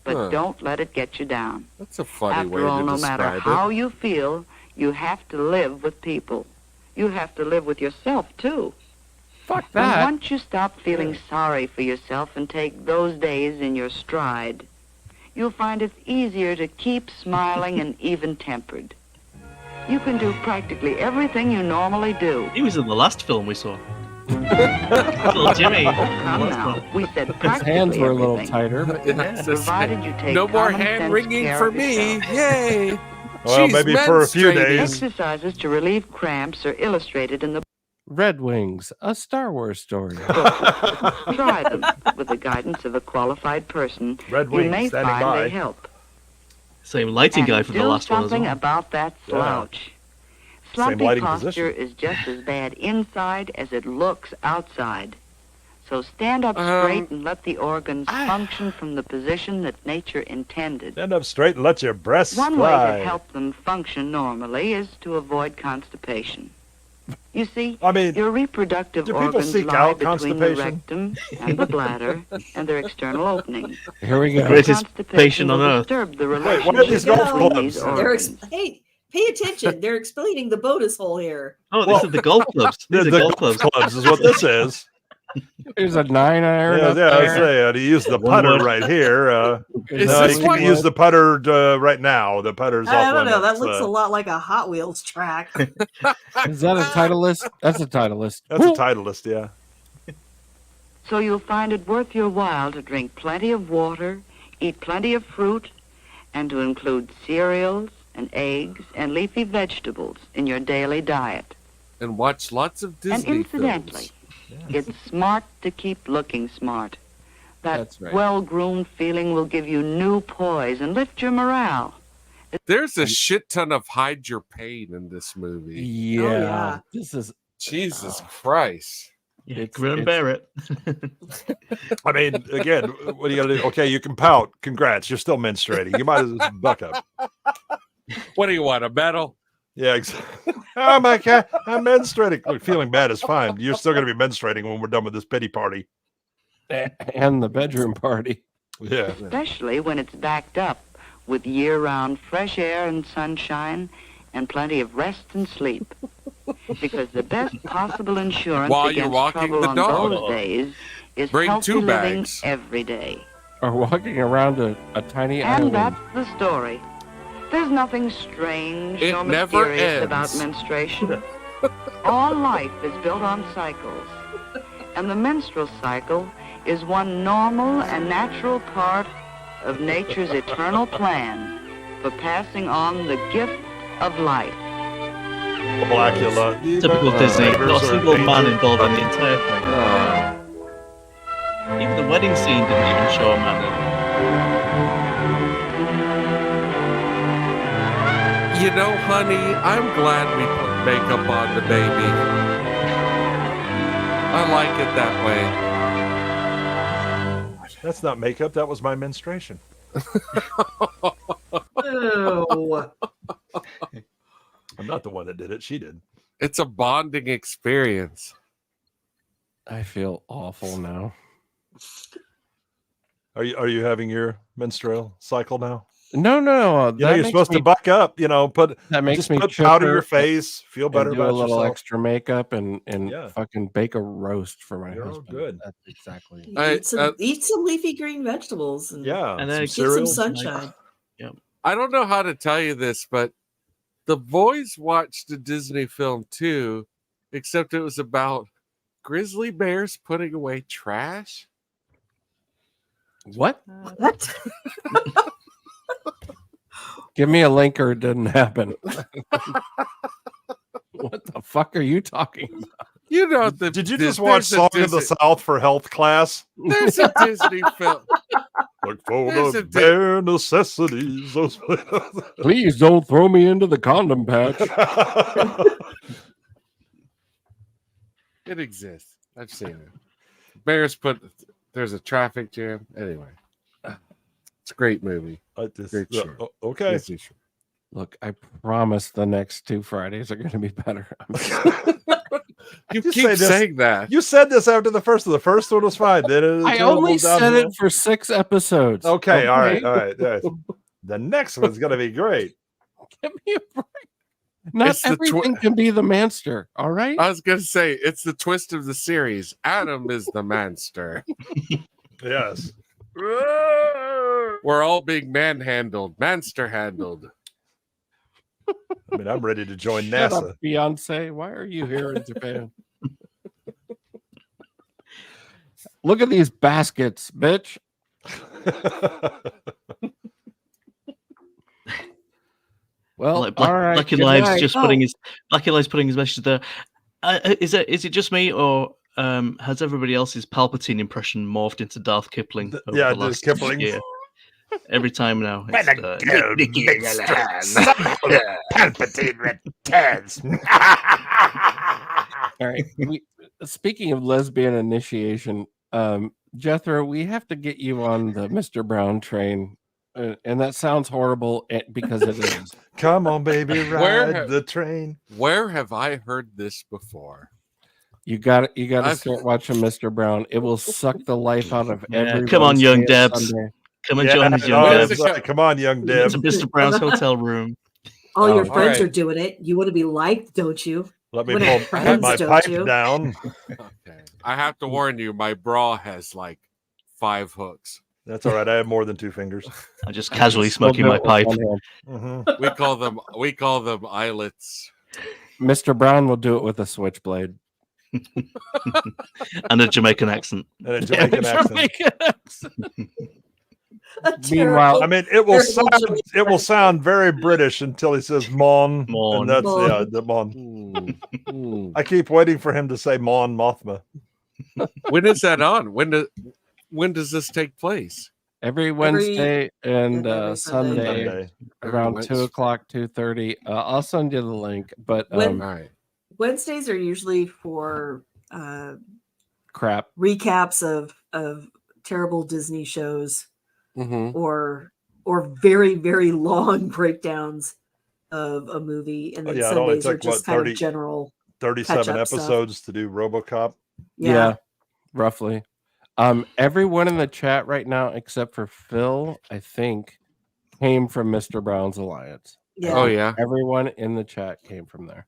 But don't let it get you down. That's a funny way After all, to no matter describe how it. you feel, you have to live with people. You have to live with yourself, too. Fuck And that. once you stop feeling sorry for yourself and take those days in your stride, you'll find it's easier to keep smiling and even-tempered. You can do practically everything you normally do. He was in the last film we saw. Little Jimmy. Come now, we said His practically hands were a little everything. tighter, but Provided you take No more common hand sense wringing care for of me. yourself. Yay. Well, She's maybe for a few menstruating. days. Exercises to relieve cramps are illustrated in the Red Wings, a Star Wars story. Try them with the guidance of a qualified person. Red You Wings, may standing find by. they help. Same lighting guy And for do the last one as something well. about that slouch. Slumpy lighting posture position. is just as bad inside as it looks outside. So stand up straight and let the organs function from the position that nature intended. Stand up straight and let your breasts One way fly. to help them function normally is to avoid constipation. You see, I mean, your reproductive do people organs seek lie out between the constipation? rectum and the bladder and their external openings. Here we go. Greatest Constipation patient on will earth. disturb the Wait, what are relationship these golf between clubs? these They're organs. hey, pay attention. They're explaining the bonus hole here. Oh, Well, these are the golf clubs. These The are golf clubs. clubs is what this is. There's a 9 iron. Yeah, up yeah, I was there. saying, to use the One putter word. right here. Is No, this you can use the putter right now. The putter's I off don't know. limits. That looks a lot like a Hot Wheels track. Is that a Titleist? That's a Titleist. That's a Titleist, yeah. So you'll find it worth your while to drink plenty of water, eat plenty of fruit, and to include cereals and eggs and leafy vegetables in your daily diet. And watch lots of And Disney incidentally, it's smart to keep looking smart. That That's right. well-groomed feeling will give you new poise and lift your morale. There's a shit ton of hide your pain in this movie. Yeah. yeah. This is Jesus Christ. Yeah, grin and bear it. I mean, again, what do you got to do? Okay, you can pout. Congrats, you're still menstruating. You might as well buck up. What do you want, a medal? Yeah, exactly. Oh my God, I'm menstruating. Look, feeling bad is fine. You're still going to be menstruating when we're done with this pity party. and the bedroom party. Yeah. Especially when it's backed up with year-round fresh air and sunshine and plenty of rest and sleep. Because the best possible insurance While you're against walking trouble the on dog. those days is Bring healthy 2 living bags. every day. Or walking around a tiny And island. that's the story. There's nothing strange It nor never mysterious about ends. menstruation. All life is built on cycles, and the menstrual cycle is one normal and natural part of nature's eternal plan for passing on the gift of life. Blackula. Typical Disney. Not a single Painted. man involved in the entire thing. Even the wedding scene didn't even show a man in. You know, honey, I'm glad we put makeup on the baby. I like it that way. That's not makeup. That was my menstruation. Oh. I'm not the one that did it. She did. It's a bonding experience. I feel awful now. Are you having your menstrual cycle now? No. You're supposed to buck up. Put powder your face. Feel better do about a little yourself. extra makeup and fucking bake a roast for my husband. Good. That's exactly. Eat some leafy green vegetables. And some get some sunshine. Yeah. I don't know how to tell you this, but the boys watched a Disney film too, except it was about grizzly bears putting away trash. What? What? Give me a link or it didn't happen. What the fuck are you talking about? You know, did you just watch Song of the South for health class? There's a Disney film. Look for the bare necessities. Please don't throw me into the condom patch. It exists. I've seen it. Bears there's a traffic jam. Anyway, it's a great movie. Great show. Okay. Look, I promise the next 2 Fridays are going to be better. You keep saying that. You said this after the first one. The first one was fine. Then I only said it for 6 episodes. Okay. All right. The next one's going to be great. Give me a break. Not everything can be the manster. All right. I was going to say it's the twist of the series. Adam is the manster. Yes. We're all being manhandled, manster handled. I mean, I'm ready to join Shut NASA. up, Beyonce, why are you here in Japan? Look at these baskets, bitch. Well, all right. Lucky Lives just putting his message there. Is it just me, or has everybody else's Palpatine impression morphed into Darth Kipling? Over the last Kipling. Year? Every time now. Palpatine returns. All right. Speaking of lesbian initiation, Jethro, we have to get you on the Mr. Brown train. And that sounds horrible because it is. Come on, baby, ride the train. Where have I heard this before? You got to start watching Mr. Brown. It will suck the life out of everyone. Come on, young Debs. Come and join us, young Debs. Come on, young Debs. To Mr. Brown's hotel room. All your friends are doing it. You want to be liked, don't you? Let me pull my pipe down. Okay. I have to warn you, my bra has like 5 hooks. That's all right. I have more than 2 fingers. I'm just casually smoking my pipe. Mm-hmm. We call them eyelets. Mr. Brown will do it with a switchblade. And a Jamaican accent. Meanwhile, I mean, it will sound very British until he says "mon," and that's the "mon." I keep waiting for him to say "mon Mothma." When is that on? When does this take place? Every Wednesday and Sunday around 2:00, 2:30. I'll send you the link. But Wednesdays are usually for crap recaps of terrible Disney shows. Mm-hmm. Or very, very long breakdowns of a movie, and then Sundays are just kind of general 37 episodes to do RoboCop. Yeah, roughly. Everyone in the chat right now, except for Phil, I think, came from Mr. Brown's Alliance. Yeah. Oh yeah, everyone in the chat came from there.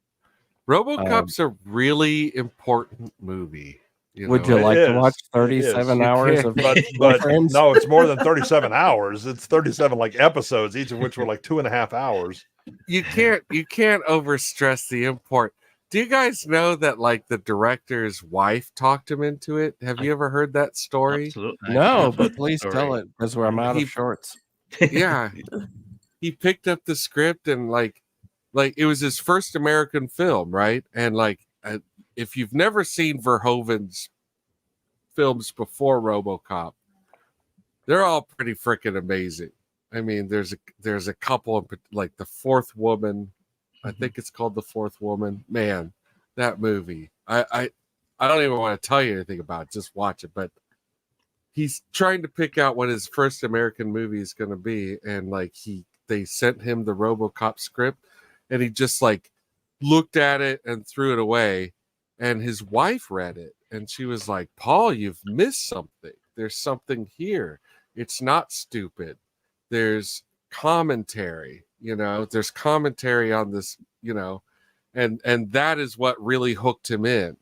RoboCop's a really important movie. Would you like to watch 37 hours of but no, it's more than 37 hours. It's 37 like episodes, each of which were like 2.5 hours. You can't overstress the import. Do you guys know that like the director's wife talked him into it? Have you ever heard that story? Absolutely. No, but please tell it because I'm out of shorts. Yeah. He picked up the script and like it was his first American film, right? And like if you've never seen Verhoeven's films before RoboCop, they're all pretty freaking amazing. I mean, there's a couple like The Fourth Woman. I think it's called The Fourth Woman. Man, that movie. I don't even want to tell you anything about it. Just watch it. But he's trying to pick out what his first American movie is going to be, and like they sent him the RoboCop script, and he just like looked at it and threw it away, and his wife read it, and she was like, Paul, you've missed something. There's something here. It's not stupid. There's commentary, there's commentary on this, and that is what really hooked him in,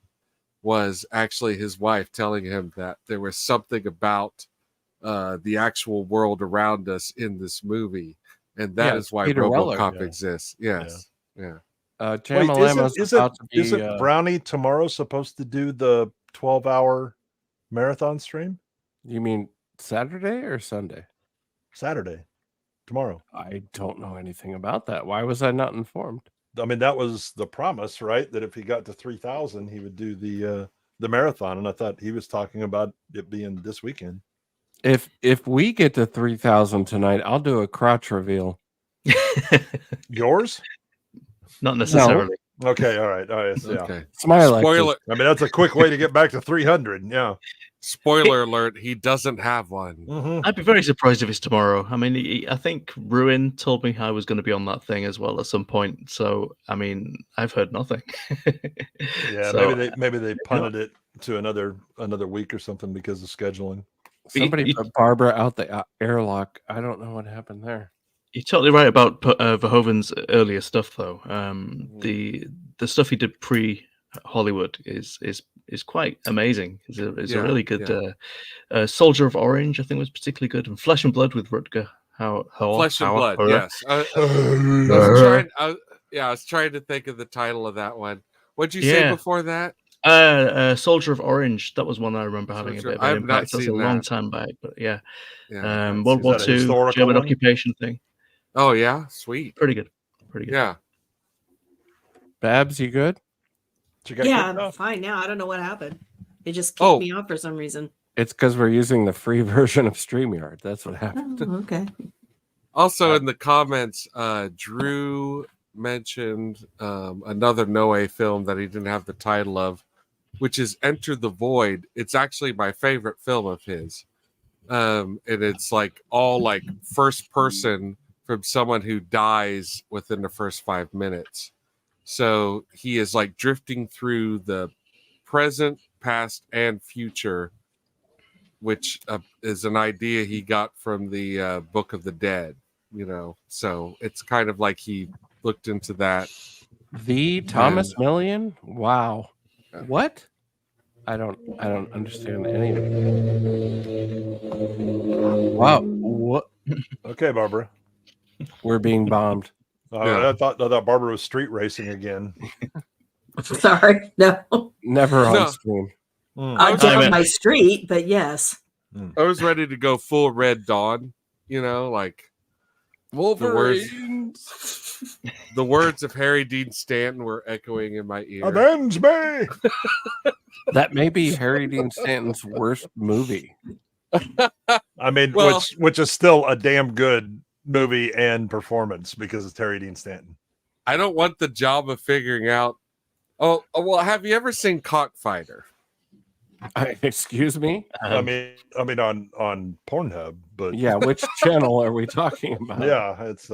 was actually his wife telling him that there was something about the actual world around us in this movie, and that is why Peter RoboCop Weller. exists. Yes, yeah. Isn't Brownie tomorrow supposed to do the 12-hour marathon stream? You mean Saturday or Sunday? Saturday, tomorrow. I don't know anything about that. Why was I not informed? I mean, that was the promise, right? That if he got to 3,000, he would do the marathon. And I thought he was talking about it being this weekend. If we get to 3,000 tonight, I'll do a crotch reveal. Yours? Not necessarily. No. Okay, all right. So, okay. Yeah. Smile. Spoiler. I mean, that's a quick way to get back to 300. Yeah. Spoiler alert, he doesn't have one. Mm-hmm. I'd be very surprised if it's tomorrow. I mean, I think Ruin told me I was going to be on that thing as well at some point. So, I mean, I've heard nothing. Yeah, so, maybe they punted it to another week or something because of scheduling. Somebody put Barbara out the airlock. I don't know what happened there. You're totally right about Verhoeven's earlier stuff, though. The stuff he did pre-Hollywood is quite amazing. It's a really good. Soldier of Orange, I think, was particularly good, and Flesh and Blood with Rutger. Flesh and Blood, yes. I was trying to think of the title of that one. What'd you say before that? Soldier of Orange. That was one I remember having a bit of an impact. That's a long time back, but yeah. World War II, German occupation thing. Oh yeah, sweet. Pretty good. Yeah. Babs, you good? Yeah, I'm fine now. I don't know what happened. It just kicked me off for some reason. It's because we're using the free version of StreamYard. That's what happened. Oh, okay. Also in the comments, Drew mentioned another Noé film that he didn't have the title of, which is Enter the Void. It's actually my favorite film of his. And it's like all like first person from someone who dies within the first 5 minutes. So he is like drifting through the present, past, and future, which is an idea he got from the Book of the Dead, So it's kind of like he looked into that. The Thomas Millian? Wow. What? I don't understand any of it. Wow. What? Okay, Barbara. We're being bombed. I thought Barbara was street racing again. Sorry, no. Never on stream. I'll get on my street, but yes. I was ready to go full Red Dawn, like Wolverine. The words of Harry Dean Stanton were echoing in my ear. Avenge me! That may be Harry Dean Stanton's worst movie. I mean, which is still a damn good movie and performance because it's Harry Dean Stanton. I don't want the job of figuring out. Oh, well, have you ever seen Cockfighter? Excuse me? I mean on Pornhub, but yeah, which channel are we talking about? Yeah, it's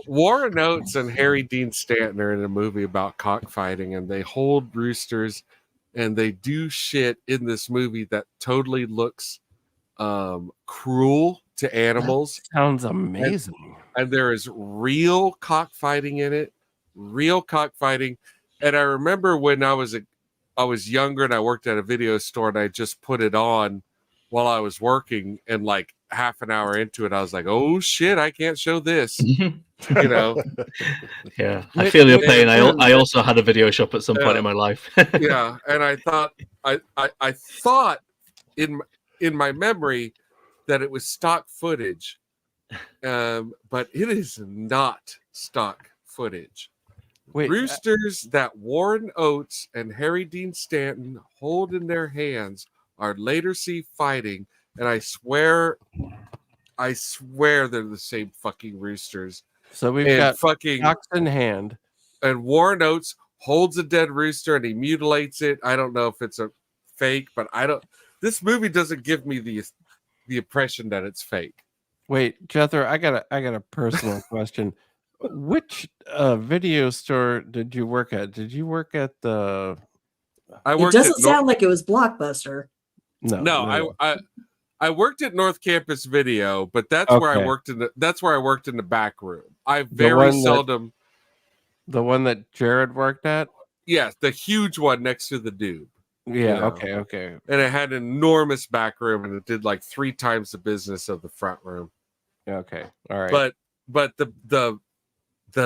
Warren Oates and Harry Dean Stanton are in a movie about cockfighting, and they hold roosters and they do shit in this movie that totally looks cruel to animals. That sounds amazing. And there is real cockfighting in it, real cockfighting. And I remember when I was younger and I worked at a video store and I just put it on while I was working, and like half an hour into it, I was like, oh shit, I can't show this. Yeah, I feel your pain. I also had a video shop at some point in my life. Yeah, and I thought I thought in my memory that it was stock footage, but it is not stock footage. Wait, roosters that Warren Oates and Harry Dean Stanton hold in their hands are later seen fighting, and I swear they're the same fucking roosters. So we've got fucking cocks in hand, and Warren Oates holds a dead rooster and he mutilates it. I don't know if it's a fake, but this movie doesn't give me the impression that it's fake. Wait, Jethro, I got a personal question. Which video store did you work at? Did you work at the? It doesn't sound like it was Blockbuster. No. I worked at North Campus Video, but that's where I worked in the back room. I very seldom. The one that Jared worked at? Yes, the huge one next to the Dube. Yeah, okay. And it had an enormous back room, and it did like 3 times the business of the front room. Okay, all right. But the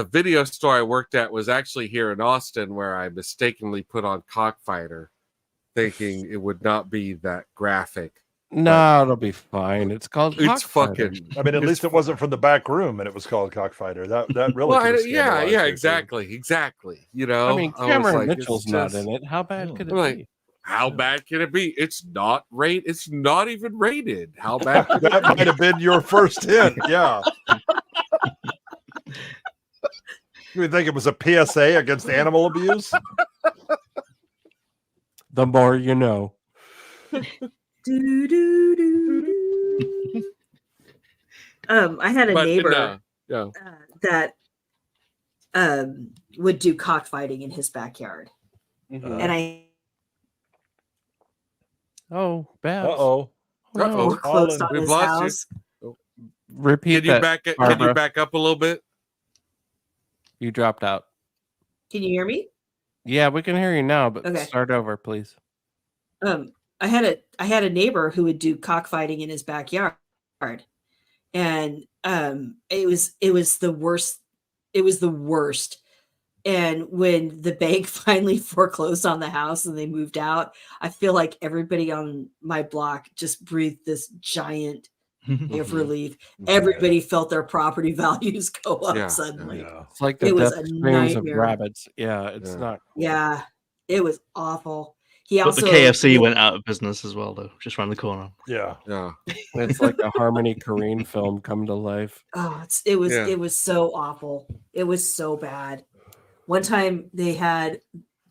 video store I worked at was actually here in Austin, where I mistakenly put on Cockfighter, thinking it would not be that graphic. No, it'll be fine. It's called. It's fucking. I mean, at least it wasn't from the back room, and it was called Cockfighter. That really. Well, yeah, exactly. You know, I mean, Cameron Mitchell's not in it. How bad could it be? How bad can it be? It's not rated. It's not even rated. How bad? That might have been your first hint. Yeah. You think it was a PSA against animal abuse? The more you know. I had a neighbor that would do cockfighting in his backyard, and I. Oh, bad. We're close on his house. Repeat that. Can you back up a little bit? You dropped out. Can you hear me? Yeah, we can hear you now, but start over, please. I had a neighbor who would do cockfighting in his backyard, and it was the worst. It was the worst. And when the bank finally foreclosed on the house and they moved out, I feel like everybody on my block just breathed this giant of relief. Everybody felt their property values go up suddenly. Yeah. It's like the death screams of rabbits. Yeah, it's not cool. Yeah, it was awful. He but also the KFC went out of business as well, though, just around the corner. Yeah. It's like a Harmony Korine film come to life. Oh, it was so awful. It was so bad. One time they had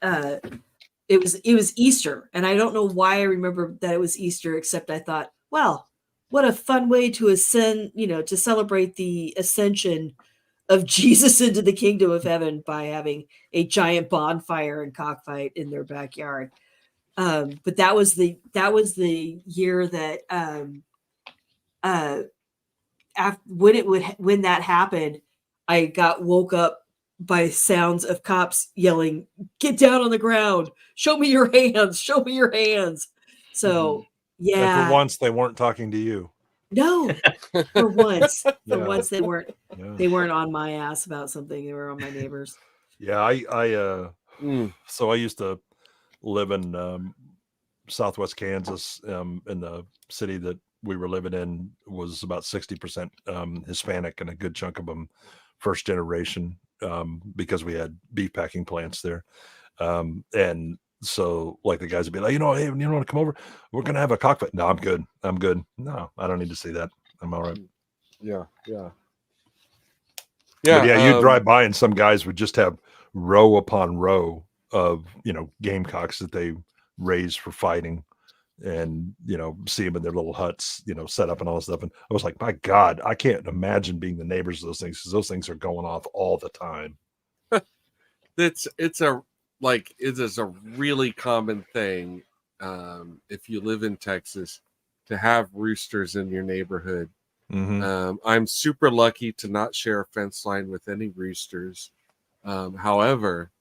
it was Easter, and I don't know why I remember that it was Easter, except I thought, well, what a fun way to ascend, to celebrate the ascension of Jesus into the kingdom of heaven by having a giant bonfire and cockfight in their backyard. But that was the year that when that happened, I got woke up by sounds of cops yelling, "Get down on the ground! Show me your hands! Show me your hands!" So yeah, but for once they weren't talking to you. No, for once, once they weren't. They weren't on my ass about something. They were on my neighbors. Yeah, so I used to live in Southwest Kansas, in the city that we were living in was about 60% Hispanic, and a good chunk of them first generation, because we had beef packing plants there. And so like the guys would be like, hey, you want to come over? We're going to have a cockfight. No, I'm good. No, I don't need to see that. I'm all right. Yeah. But you'd drive by and some guys would just have row upon row of, gamecocks that they raised for fighting, and, see them in their little huts, set up and all this stuff. And I was like, my God, I can't imagine being the neighbors of those things, because those things are going off all the time. It is a really common thing, if you live in Texas, to have roosters in your neighborhood. Mm-hmm. I'm super lucky to not share a fence line with any roosters. However,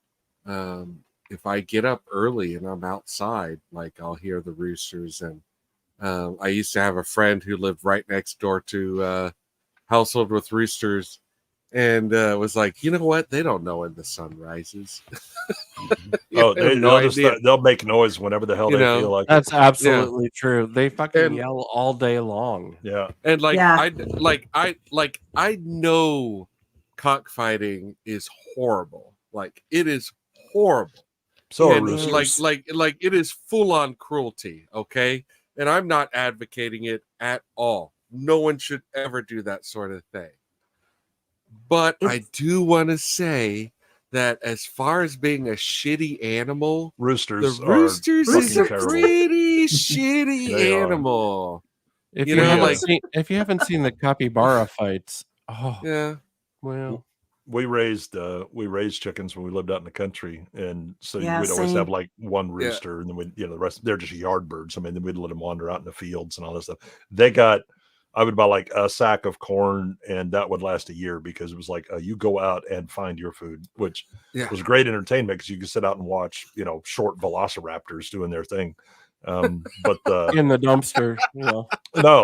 if I get up early and I'm outside, like, I'll hear the roosters. And I used to have a friend who lived right next door to a household with roosters, and was like, you know what? They don't know when the sun rises. They'll make noise whenever the hell they feel like. That's absolutely true. They fucking yell all day long. Yeah. And I know cockfighting is horrible. Like, it is horrible. So like it is full on cruelty. Okay. And I'm not advocating it at all. No one should ever do that sort of thing. But I do want to say that as far as being a shitty animal, roosters is a pretty shitty animal. If You know, like if you haven't seen the capybara fights, yeah. Well, we raised chickens when we lived out in the country, and so Yeah, we'd always same. have like one rooster, and then we, the rest they're just yard birds. I mean, then we'd let them wander out in the fields and all this stuff. I would buy like a sack of corn, and that would last a year because it was like you go out and find your food, which was great entertainment because you could sit out and watch short velociraptors doing their thing. But in the dumpster, no,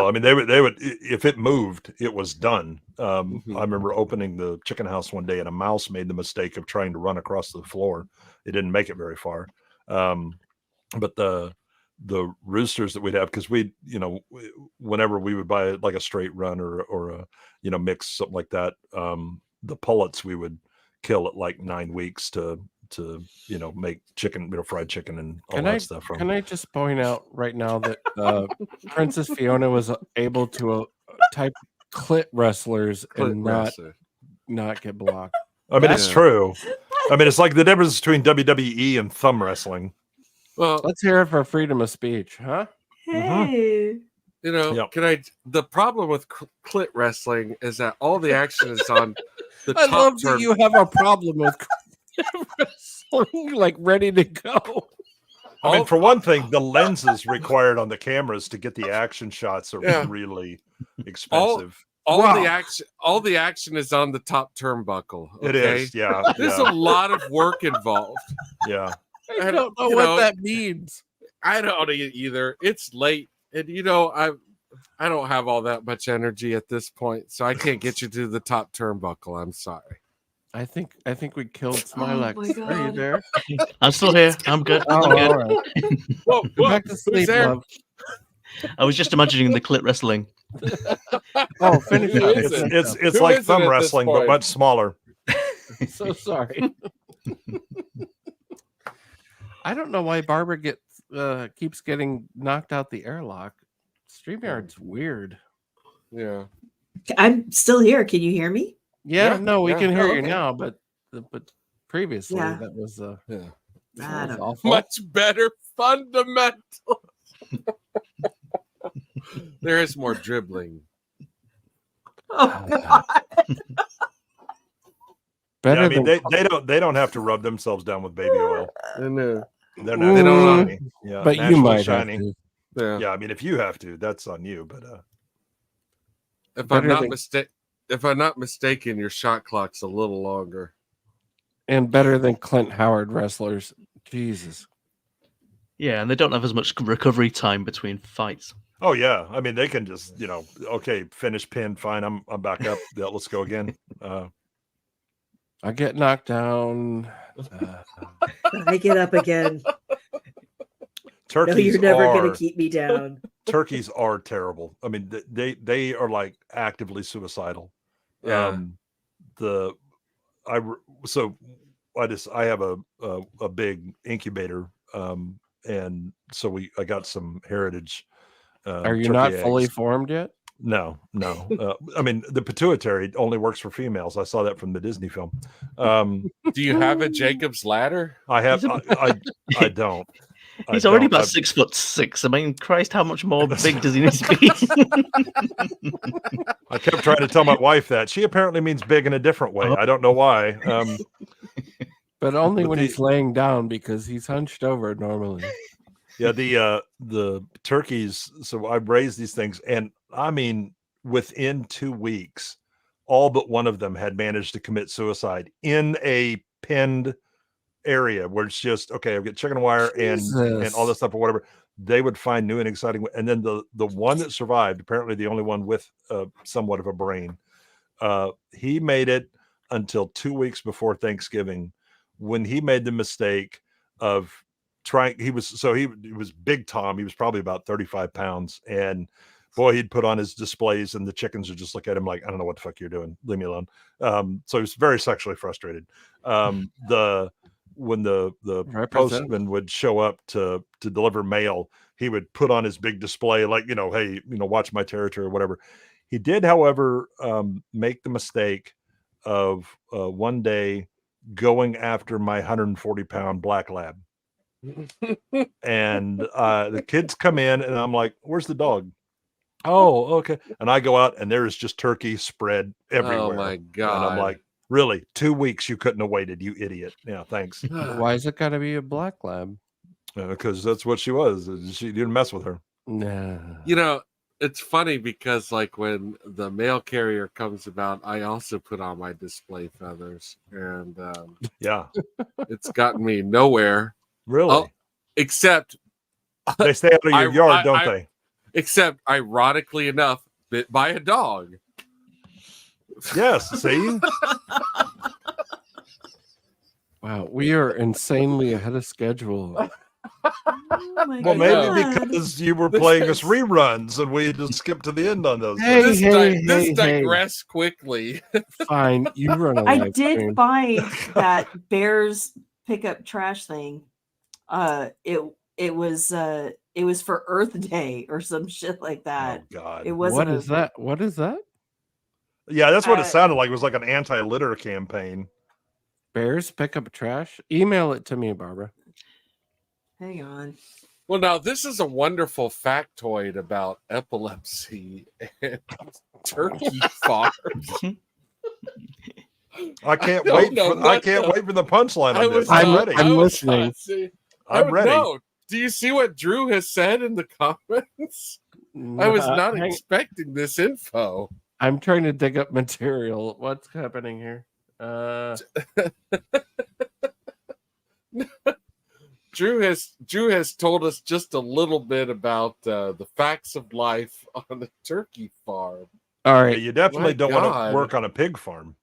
I mean they would if it moved, it was done. I remember opening the chicken house one day and a mouse made the mistake of trying to run across the floor. It didn't make it very far. But the roosters that we'd have, because whenever we would buy like a straight run or a mix, something like that, the pullets we would kill at like 9 weeks to make chicken, fried chicken and all that stuff from. Can I just point out right now that Princess Fiona was able to type clit wrestlers and not get blocked. I mean, it's true. I mean, it's like the difference between WWE and thumb wrestling. Well, let's hear it for freedom of speech, huh? Hey. The problem with clit wrestling is that all the action is on the I top love turn. that you have a problem with wrestling, like ready to go. I mean, for one thing, the lenses required on the cameras to get the action shots are really expensive. All the action is on the top turnbuckle. Okay? It is, yeah. There's a lot of work involved. Yeah. I don't know what that means. I don't either. It's late, and I don't have all that much energy at this point, so I can't get you to the top turnbuckle. I'm sorry. I think we killed Smilex. Oh my God. Are you there? I'm still here. I'm good. I'm good. All right. Whoa, Back to sleep, love. I was just imagining the clit wrestling. Oh, finish up. It's like thumb wrestling, but much smaller. So sorry. I don't know why Barbara keeps getting knocked out the airlock. StreamYard's weird. Yeah. I'm still here. Can you hear me? Yeah, no, we can hear you okay. now, but previously Yeah. that was I that was don't- awful. Much better fundamentals. There is more dribbling. Oh, God. Yeah, I mean, they don't have to rub themselves down with baby oil. No. They're not. They don't shiny. Yeah, But you naturally might shiny. have to. Yeah. I mean, if you have to, that's on you. But If I'm not mistaken, your shot clock's a little longer. And better than Clint Howard wrestlers. Jesus. Yeah, and they don't have as much recovery time between fights. oh yeah, I mean, they can just okay, finish pin, fine. I'm back up. Yeah, let's go again. I get knocked down. I get up again. Turkeys No, you're never going are- to keep me down. Turkeys are terrible. I mean, they are like actively suicidal. Yeah. I have a big incubator, and so I got some heritage. Are you turkey not eggs. fully formed yet? No. I mean, the pituitary only works for females. I saw that from the Disney film. Do you have a Jacob's ladder? I have. I don't. He's already about 6'6". I mean, Christ, how much more big does he need to be? I kept trying to tell my wife that. She apparently means big in a different way. I don't know why. But only when he's laying down, because he's hunched over normally. Yeah, the turkeys. So I raised these things, and I mean, within 2 weeks, all but one of them had managed to commit suicide in a penned area where it's just okay. I've got chicken wire and all this stuff or whatever. They would find new and exciting. And then the one that survived, apparently the only one with somewhat of a brain, he made it until 2 weeks before Thanksgiving, when he made the mistake of trying. He was big Tom. He was probably about 35 pounds, and boy, he'd put on his displays, and the chickens would just look at him like, I don't know what the fuck you're doing. Leave me alone. So he was very sexually frustrated. When the postman would show up to deliver mail, he would put on his big display, like, hey, watch my territory or whatever. He did, however, make the mistake of one day going after my 140-pound black lab. And the kids come in, and I'm like, "Where's the dog?" Oh, okay. And I go out, and there is just turkey spread everywhere. Oh my God. And I'm like, really? 2 weeks you couldn't have waited, you idiot. Yeah, thanks. Why is it got to be a black lab? Because that's what she was. She didn't mess with her. Nah. You know, it's funny because like when the mail carrier comes about, I also put on my display feathers, and yeah, it's gotten me nowhere. Really? Except they stay out of your yard, don't they? Except, ironically enough, bit by a dog. Yes, see? Wow, we are insanely ahead of schedule. Well, maybe because you were playing us reruns and we just skipped to the end on those. This digress quickly. Fine, you run a live I did stream. find that Bears pickup trash thing. It was for Earth Day or some shit like that. Oh God! It wasn't. What is that? What is that? Yeah, that's what it sounded like. It was like an anti-litter campaign. Bears pick up trash? Email it to me, Barbara. Hang on. Well, now this is a wonderful factoid about epilepsy and turkey farms. I can't wait. I can't wait for the punchline on this. I'm ready. I'm listening. I'm ready. No. Do you see what Drew has said in the comments? I was not expecting this info. I'm trying to dig up material. What's happening here? Drew has told us just a little bit about the facts of life on the turkey farm. All right. Yeah, you definitely don't want to work on a pig farm.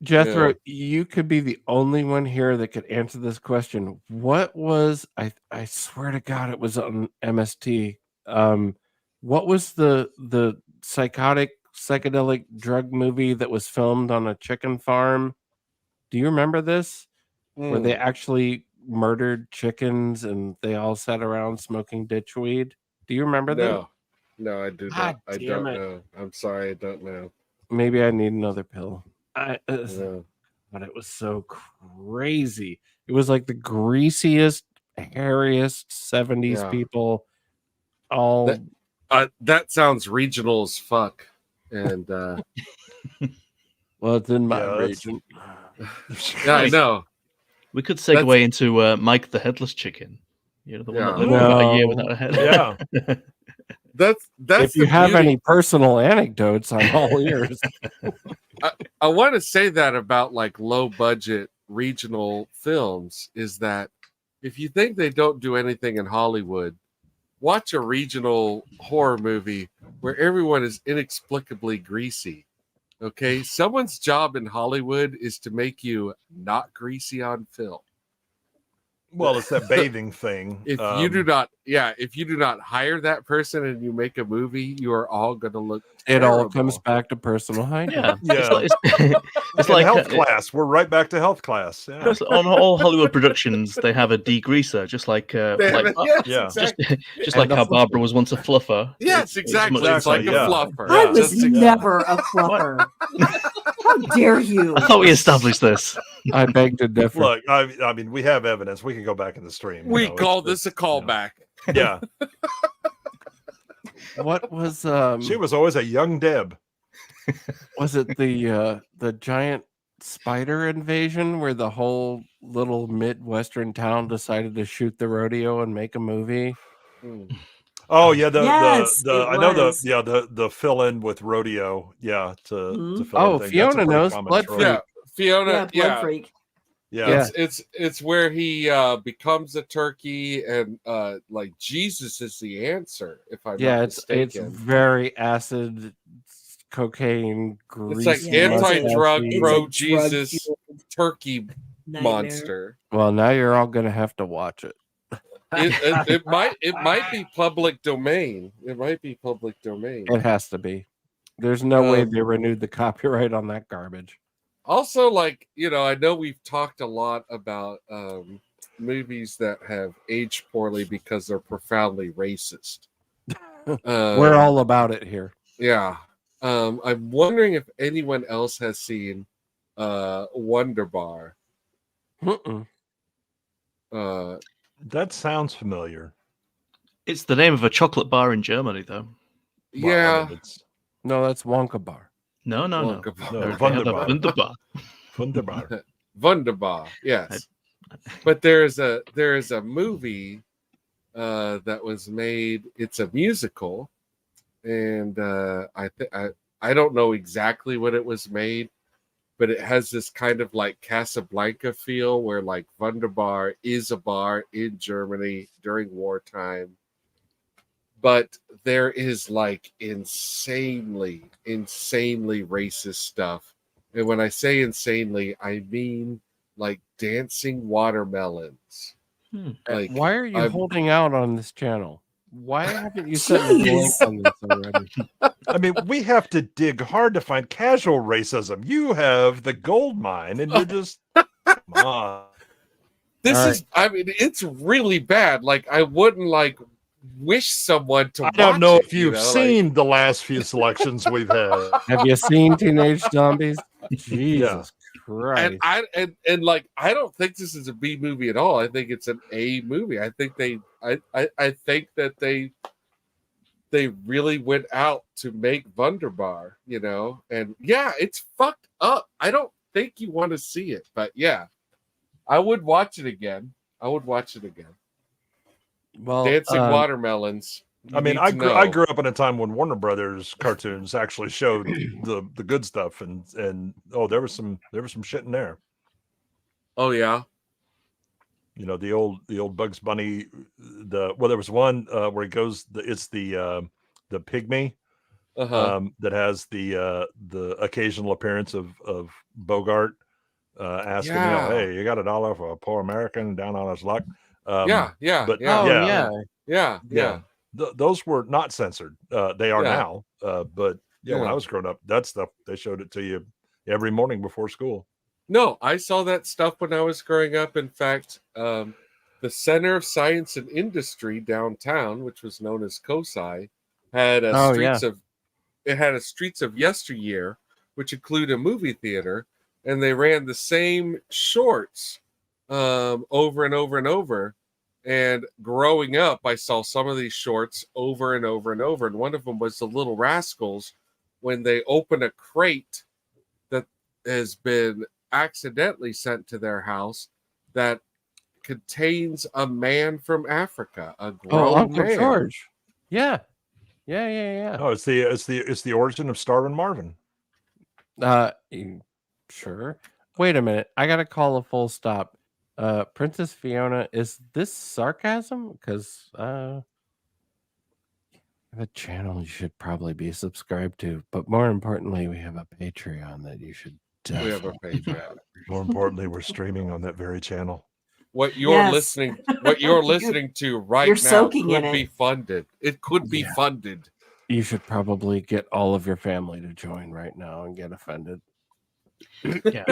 Jethro, you could be the only one here that could answer this question. What was I swear to God it was on MST. What was the psychedelic drug movie that was filmed on a chicken farm? Do you remember this? Where they actually murdered chickens and they all sat around smoking ditchweed? Do you remember that? No, I do not. I don't know. I'm sorry, I don't know. Maybe I need another pill. But it was so crazy. It was like the greasiest, hairiest 70s people. All that sounds regional as fuck. And well, it's in my region. Yeah, I know. We could segue into Mike the Headless Chicken. You know, the one that lived about a year without a head. Yeah. That's if you have any personal anecdotes, I'm all ears. I want to say that about like low budget regional films is that if you think they don't do anything in Hollywood, watch a regional horror movie where everyone is inexplicably greasy. Okay, someone's job in Hollywood is to make you not greasy on film. Well, it's that bathing thing. If you do not hire that person and you make a movie, you are all going to look terrible. It all comes back to personal hygiene. Yeah. It's like health class. We're right back to health class. Yeah. On all Hollywood productions, they have a degreaser, just like just like how Barbara was once a fluffer. Yes, exactly. It's like a fluffer. I was never a fluffer. How dare you? I thought we established this. I beg to differ. Look, I mean, we have evidence. We can go back in the stream. We call this a callback. Yeah. What was she was always a young Deb. Was it the giant spider invasion where the whole little Midwestern town decided to shoot the rodeo and make a movie? Oh yeah, I know the fill in with rodeo. Yeah, to fill in Fiona knows Blood Freak. Yeah, Fiona. Blood Freak. Yeah. It's where he becomes a turkey and like Jesus is the answer. If I'm not mistaken. It's very acid, cocaine, grease. It's like anti-drug, pro-Jesus turkey monster. Well, now you're all gonna have to watch it. It might be public domain. It might be public domain. It has to be. There's no way they renewed the copyright on that garbage. Also, like, I know we've talked a lot about movies that have aged poorly because they're profoundly racist. We're all about it here. Yeah. I'm wondering if anyone else has seen Wonder Bar. That sounds familiar. It's the name of a chocolate bar in Germany, though. Yeah. No, that's Wonka Bar. No. Wonka Bar. They have the Wunderbar. Wunderbar. Wunderbar. Yes. But there is a movie that was made. It's a musical, and I don't know exactly when it was made, but it has this kind of like Casablanca feel, where like Wunderbar is a bar in Germany during wartime. But there is like insanely racist stuff. And when I say insanely, I mean like dancing watermelons. Like, why are you holding out on this channel? Why haven't you set the link on this already? I mean, we have to dig hard to find casual racism. You have the gold mine, and you're just come on. I mean, it's really bad. Like, I wouldn't like wish someone to. I don't know if you've like, seen the last few selections we've had. Have you seen Teenage Zombies? Jesus Christ! And like, I don't think this is a B movie at all. I think it's an A movie. I think I think that they really went out to make Wunderbar, you know, and yeah, it's fucked up. I don't think you want to see it, but yeah, I would watch it again. Well, dancing watermelons. I mean, I grew up in a time when Warner Brothers cartoons actually showed the good stuff, and there was some shit in there. Oh yeah, you know, the old Bugs Bunny. There was one where he goes. It's the pygmy that has the occasional appearance of Bogart asking, hey, you got $1 for a poor American down on his luck? Those were not censored. They are now. But when I was growing up, that stuff, they showed it to you every morning before school. No, I saw that stuff when I was growing up. In fact, the Center of Science and Industry downtown, which was known as COSI, had a Streets of Yesteryear, which include a movie theater, and they ran the same shorts over and over and over. And growing up, I saw some of these shorts over and over and over. And one of them was the Little Rascals, when they open a crate that has been accidentally sent to their house that contains a man from Africa, a grown Uncle man. George. Yeah. Oh, it's the origin of Starvin' Marvin. Sure. Wait a minute. I gotta call a full stop. Princess Fiona, is this sarcasm? Because the channel you should probably be subscribed to, but more importantly, we have a Patreon that you should definitely. We have a Patreon. More importantly, we're streaming on that very channel. What you're listening to right now could be funded. It could be funded. You should probably get all of your family to join right now and get offended. Yeah.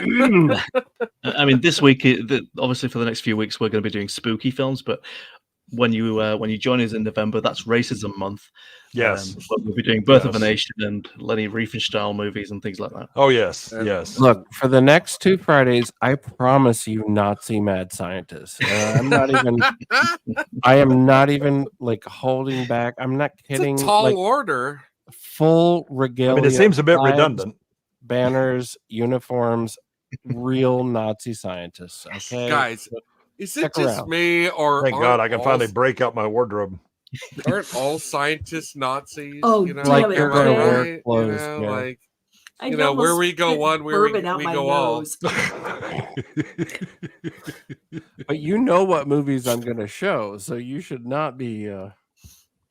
I mean, this week, obviously for the next few weeks, we're going to be doing spooky films, but when you join us in November, that's Racism Month. Yes. We'll be doing Birth of a Nation and Lenny Riefenstahl movies and things like that. Oh, yes. Yes. Look, for the next 2 Fridays, I promise you Nazi mad scientists. I am not even like holding back. I'm not kidding. It's a tall order. Full regalia. I mean, it seems a bit redundant. Banners, uniforms, real Nazi scientists. Okay, guys, is it just me, or thank God I can finally break out my wardrobe? Aren't all scientists Nazis? Oh, you know, like they're going to wear clothes. Where we go one, where we go all. But you know what movies I'm going to show, so you should not be.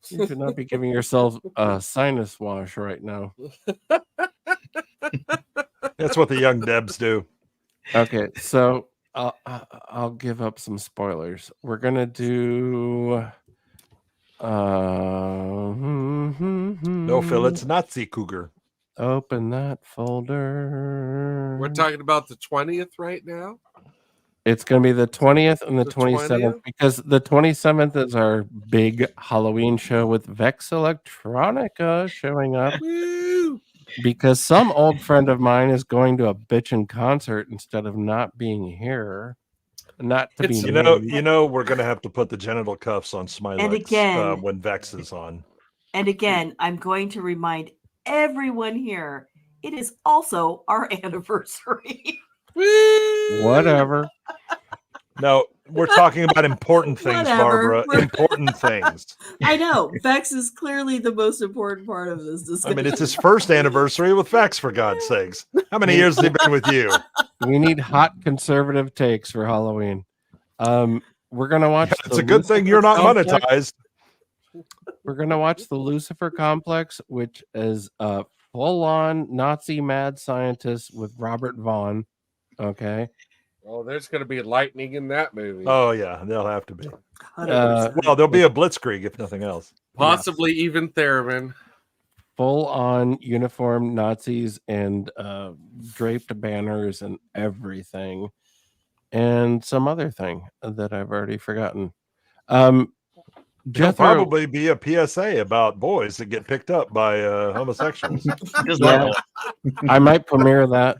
You should not be giving yourself a sinus wash right now. That's what the young Debs do. Okay, so I'll give up some spoilers. We're gonna do. No, Phil, it's Nazi Cougar. Open that folder. We're talking about the 20th right now. It's going to be the 20th and the 27th, because the 27th is our big Halloween show with Vex Electronica showing up. Woo! Because some old friend of mine is going to a bitchin' concert instead of not being here. not to be. You know, we're gonna have to put the genital cuffs on Smiley again- when Vex is on. And again, I'm going to remind everyone here, it is also our anniversary. Whatever. No, we're talking about important things, Whatever. Barbara. Important things. I know. Vex is clearly the most important part of this discussion. I mean, it's his first anniversary with Vex, for God's sakes. How many years has he been with you? We need hot conservative takes for Halloween. We're gonna watch. It's a good thing you're not monetized. We're gonna watch the Lucifer Complex, which is a full-on Nazi mad scientist with Robert Vaughn. Okay. Oh, there's going to be lightning in that movie. Oh yeah, there'll have to be. Well, there'll be a blitzkrieg if nothing else. Possibly even Theremin. Full-on uniformed Nazis and draped banners and everything, and some other thing that I've already forgotten. There'll Jethro, probably be a PSA about boys that get picked up by homosexuals. yeah, I might premiere that.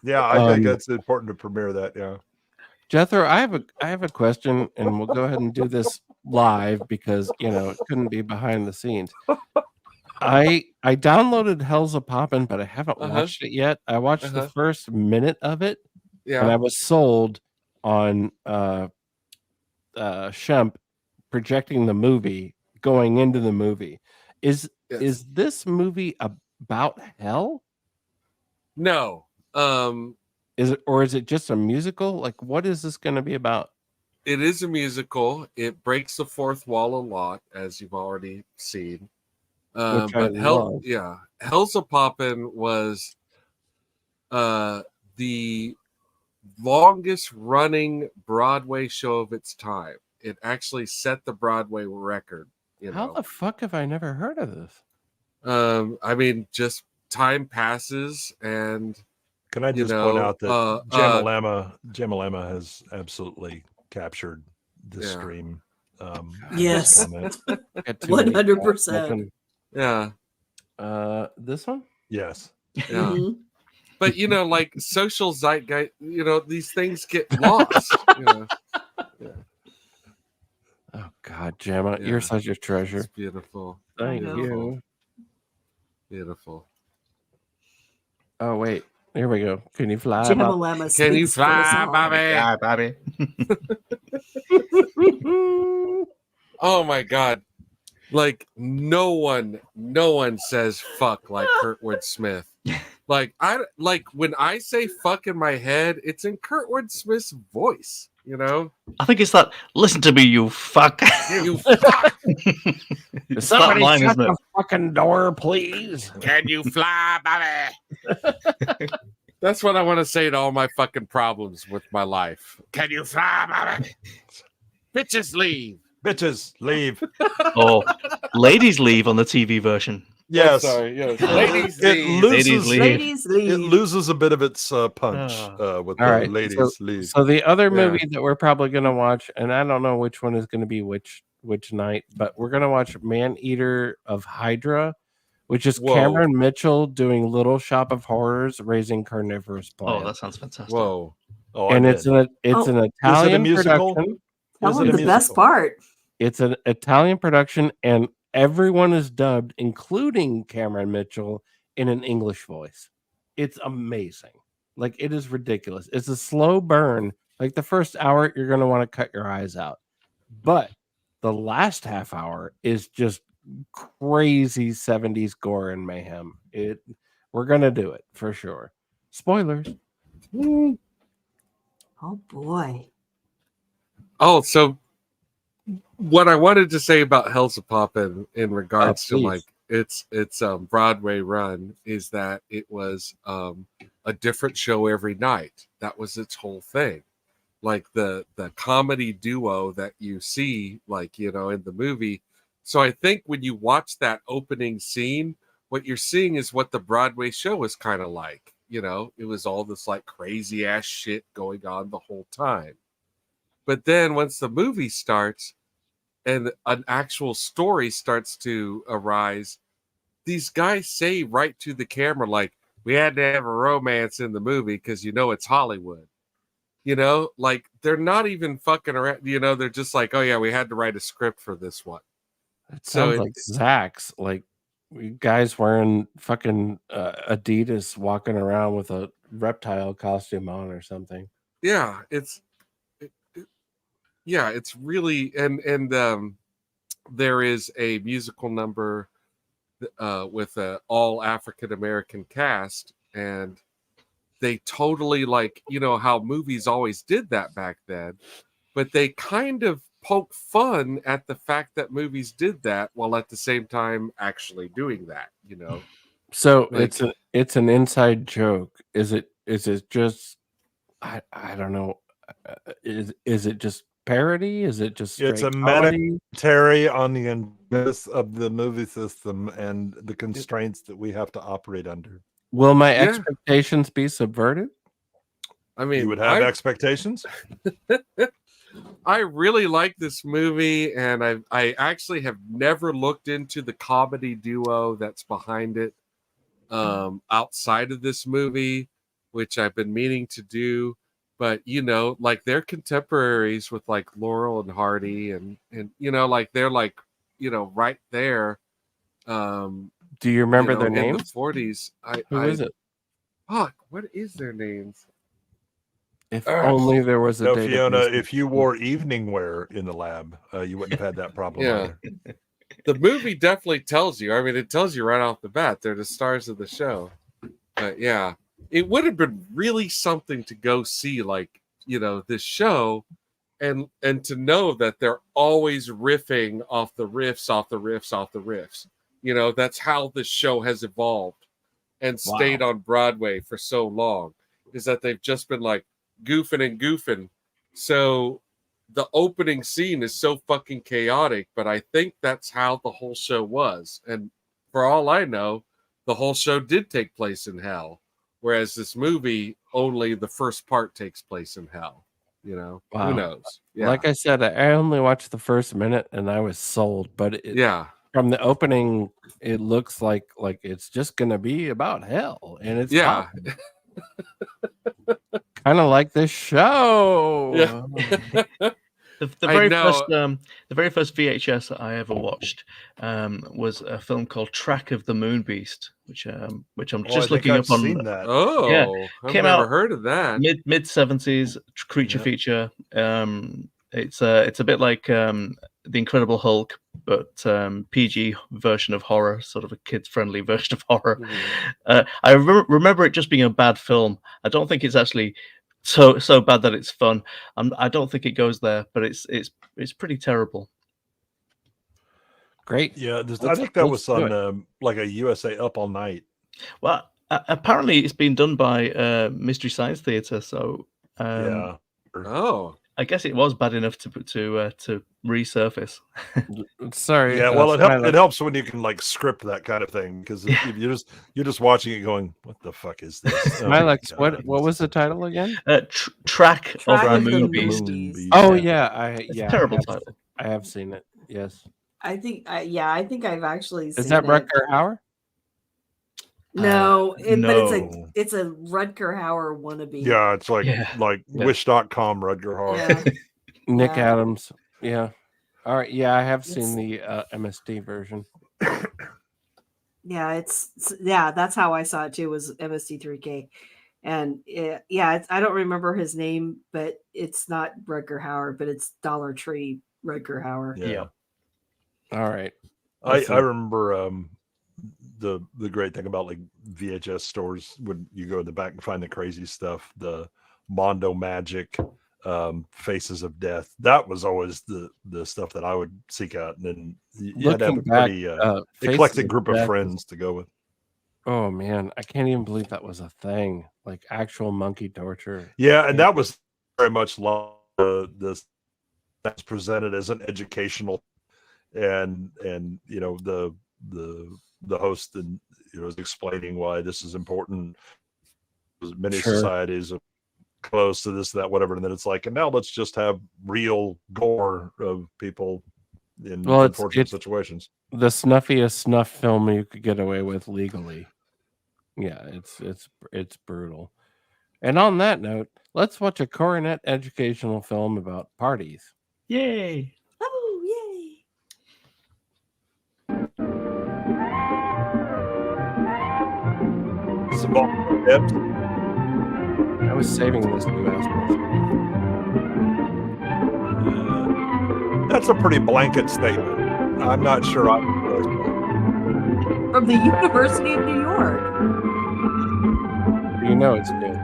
Yeah, I think that's important to premiere that. Yeah, Jethro, I have a question, and we'll go ahead and do this live because it couldn't be behind the scenes. I downloaded Hell's a Poppin', but I haven't watched it yet. I watched the first minute of it, and I was sold on Shemp projecting the movie going into the movie. Is this movie about hell? No. Is it just a musical? Like, what is this going to be about? It is a musical. It breaks the fourth wall a lot, as you've already seen. But Hell's a Poppin' was the longest running Broadway show of its time. It actually set the Broadway record. How the fuck have I never heard of this? I mean, just time passes, and can I just point out that Jamalama has absolutely captured the stream. Yes, 100%. Yeah. This one? Yes. Yeah. But like social zeitgeist, these things get lost. Yeah. Oh God, Jamma, you're such a treasure. It's beautiful. Thank you. Beautiful. Oh wait, here we go. Can you fly? Can you fly, Bobby? Yeah, Bobby. Oh my God. Like no one says fuck like Kurtwood Smith. Like when I say fuck in my head, it's in Kurtwood Smith's voice, I think it's that listen to me, you fuck. You fuck. Somebody line, shut isn't it? the fucking door, please. Can you fly, Bobby? That's what I want to say to all my fucking problems with my life. Can you fly, Bobby? Bitches leave. Bitches leave. Or ladies leave on the TV version. Yes. Oh, sorry, yes. Ladies leave. It loses a bit of its punch with the ladies leave. So the other movie that we're probably going to watch, and I don't know which one is going to be which night, but we're going to watch Man-Eater of Hydra, which is Cameron Mitchell doing Little Shop of Horrors, raising carnivorous plants. Oh, that sounds fantastic. Whoa. Oh, and it's an Italian production. That was the best part. It's an Italian production, and everyone is dubbed, including Cameron Mitchell, in an English voice. It's amazing. Like, it is ridiculous. It's a slow burn. Like, the first hour, you're going to want to cut your eyes out. But the last half hour is just crazy 70s gore and mayhem. We're going to do it for sure. Spoilers. Oh, boy. Oh, so what I wanted to say about Hell's a Poppin' in regards to like its Broadway run is that it was a different show every night. That was its whole thing. Like the comedy duo that you see, like, in the movie. So I think when you watch that opening scene, what you're seeing is what the Broadway show was kind of like. It was all this like crazy ass shit going on the whole time. But then once the movie starts and an actual story starts to arise, these guys say right to the camera, like, we had to have a romance in the movie because it's Hollywood. You know, like they're not even fucking around. You know, they're just like, oh yeah, we had to write a script for this one. It sounds like Zach's, like guys wearing fucking Adidas walking around with a reptile costume on or something. Yeah, it's really and there is a musical number with an all African American cast, and they totally, like, you know how movies always did that back then, but they kind of poke fun at the fact that movies did that while at the same time actually doing that, you know. So like, it's an inside joke. Is it just I don't know. Is it just parody? Is it just straight It's a comedy? commentary on the injustice of the movie system and the constraints that we have to operate under. Will my expectations be subverted? I mean, you would have expectations. I really like this movie, and I actually have never looked into the comedy duo that's behind it outside of this movie, which I've been meaning to do. But, you know, like they're contemporaries with like Laurel and Hardy, and you know, like they're like, you know, right there. Do you remember their names? In the 40s. Who is it? Fuck, what is their names? If only there was a no, database. Fiona, if you wore evening wear in the lab, you wouldn't have had that problem. Yeah. The movie definitely tells you. I mean, it tells you right off the bat. They're the stars of the show. But yeah, it would have been really something to go see, like, you know, this show and to know that they're always riffing off the riffs, off the riffs, off the riffs. You know, that's how the show has evolved and stayed on Broadway for so long, is that they've just been like goofing and goofing. So the opening scene is so fucking chaotic, but I think that's how the whole show was. And for all I know, the whole show did take place in hell, whereas this movie, only the first part takes place in hell. You know, who knows? Yeah. Like I said, I only watched the first minute and I was sold. But from the opening, it looks like it's just gonna be about hell, and it's kind of like this show. Yeah. The very first VHS that I ever watched was a film called Track of the Moon Beast, which I'm just looking up on. Seen that. Oh, yeah, I've came never out heard of that. Mid 70s creature feature. It's a bit like The Incredible Hulk, but PG version of horror, sort of a kids-friendly version of horror. I remember it just being a bad film. I don't think it's actually so bad that it's fun. I don't think it goes there, but it's pretty terrible. Great. Yeah, I think that was on like a USA Up All Night. Well, apparently it's been done by Mystery Science Theater. So I guess it was bad enough to resurface. Sorry. Yeah, well, it helps when you can like script that kind of thing, because you're just watching it going, "What the fuck is this?" Alex, what was the title again? Track of the Moon Beast. Oh yeah, terrible title. I have seen it. Yes. I think I've actually seen Is that Rutger Hauer? No, no. But it's a Rutger Hauer wannabe. Yeah, it's like Wish.com Rutger Hauer. Yeah. Nick Adams. Yeah. All right. Yeah, I have seen the MSD version. Yeah, that's how I saw it too, was MSD3K. And I don't remember his name, but it's not Rutger Hauer, but it's Dollar Tree Rutger Hauer. Yeah. All right. I remember the great thing about like VHS stores, when you go in the back and find the crazy stuff, the Mondo Magic, Faces of Death. That was always the stuff that I would seek out, and then you had to have a pretty eclectic group of friends to go with. Oh man, I can't even believe that was a thing, like actual monkey torture. Yeah, and that was very much this that's presented as an educational, and you know, the host and is explaining why this is important. Many societies are close to this, that, whatever, and then it's like, and now let's just have real gore of people in unfortunate situations. The snuffiest snuff film you could get away with legally. Yeah, it's brutal. And on that note, let's watch a coronet educational film about parties. Yay! Oh, yay! I was saving this to ask. That's a pretty blanket statement. I'm not sure. From the University of New York. You know it's good.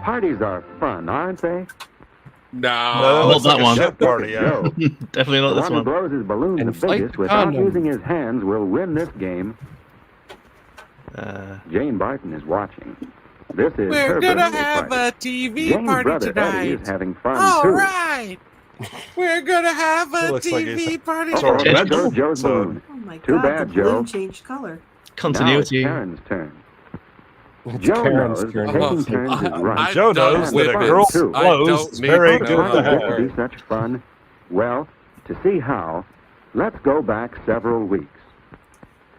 Parties are fun, aren't they? No, not that one. Party, yeah. Definitely not The this one who one. blows his balloon the Inflate biggest the without condom. using his hands will win this game. Jane Barton is watching. This is We're her gonna birthday have party. a TV Jane's party brother Eddie tonight. is having fun All too. right. We're gonna have a looks like TV party Oh, Sorry, there tonight. goes Joe's So- balloon. Oh my Too God, bad, the Joe. balloon changed color. Continuity. Now it's Karen's turn. It's Joe Karen's knows turn. that taking turns is right. Joe knows that a fun, girl's too. clothes is very good to How could this have. be such fun? Well, to see how, let's go back several weeks.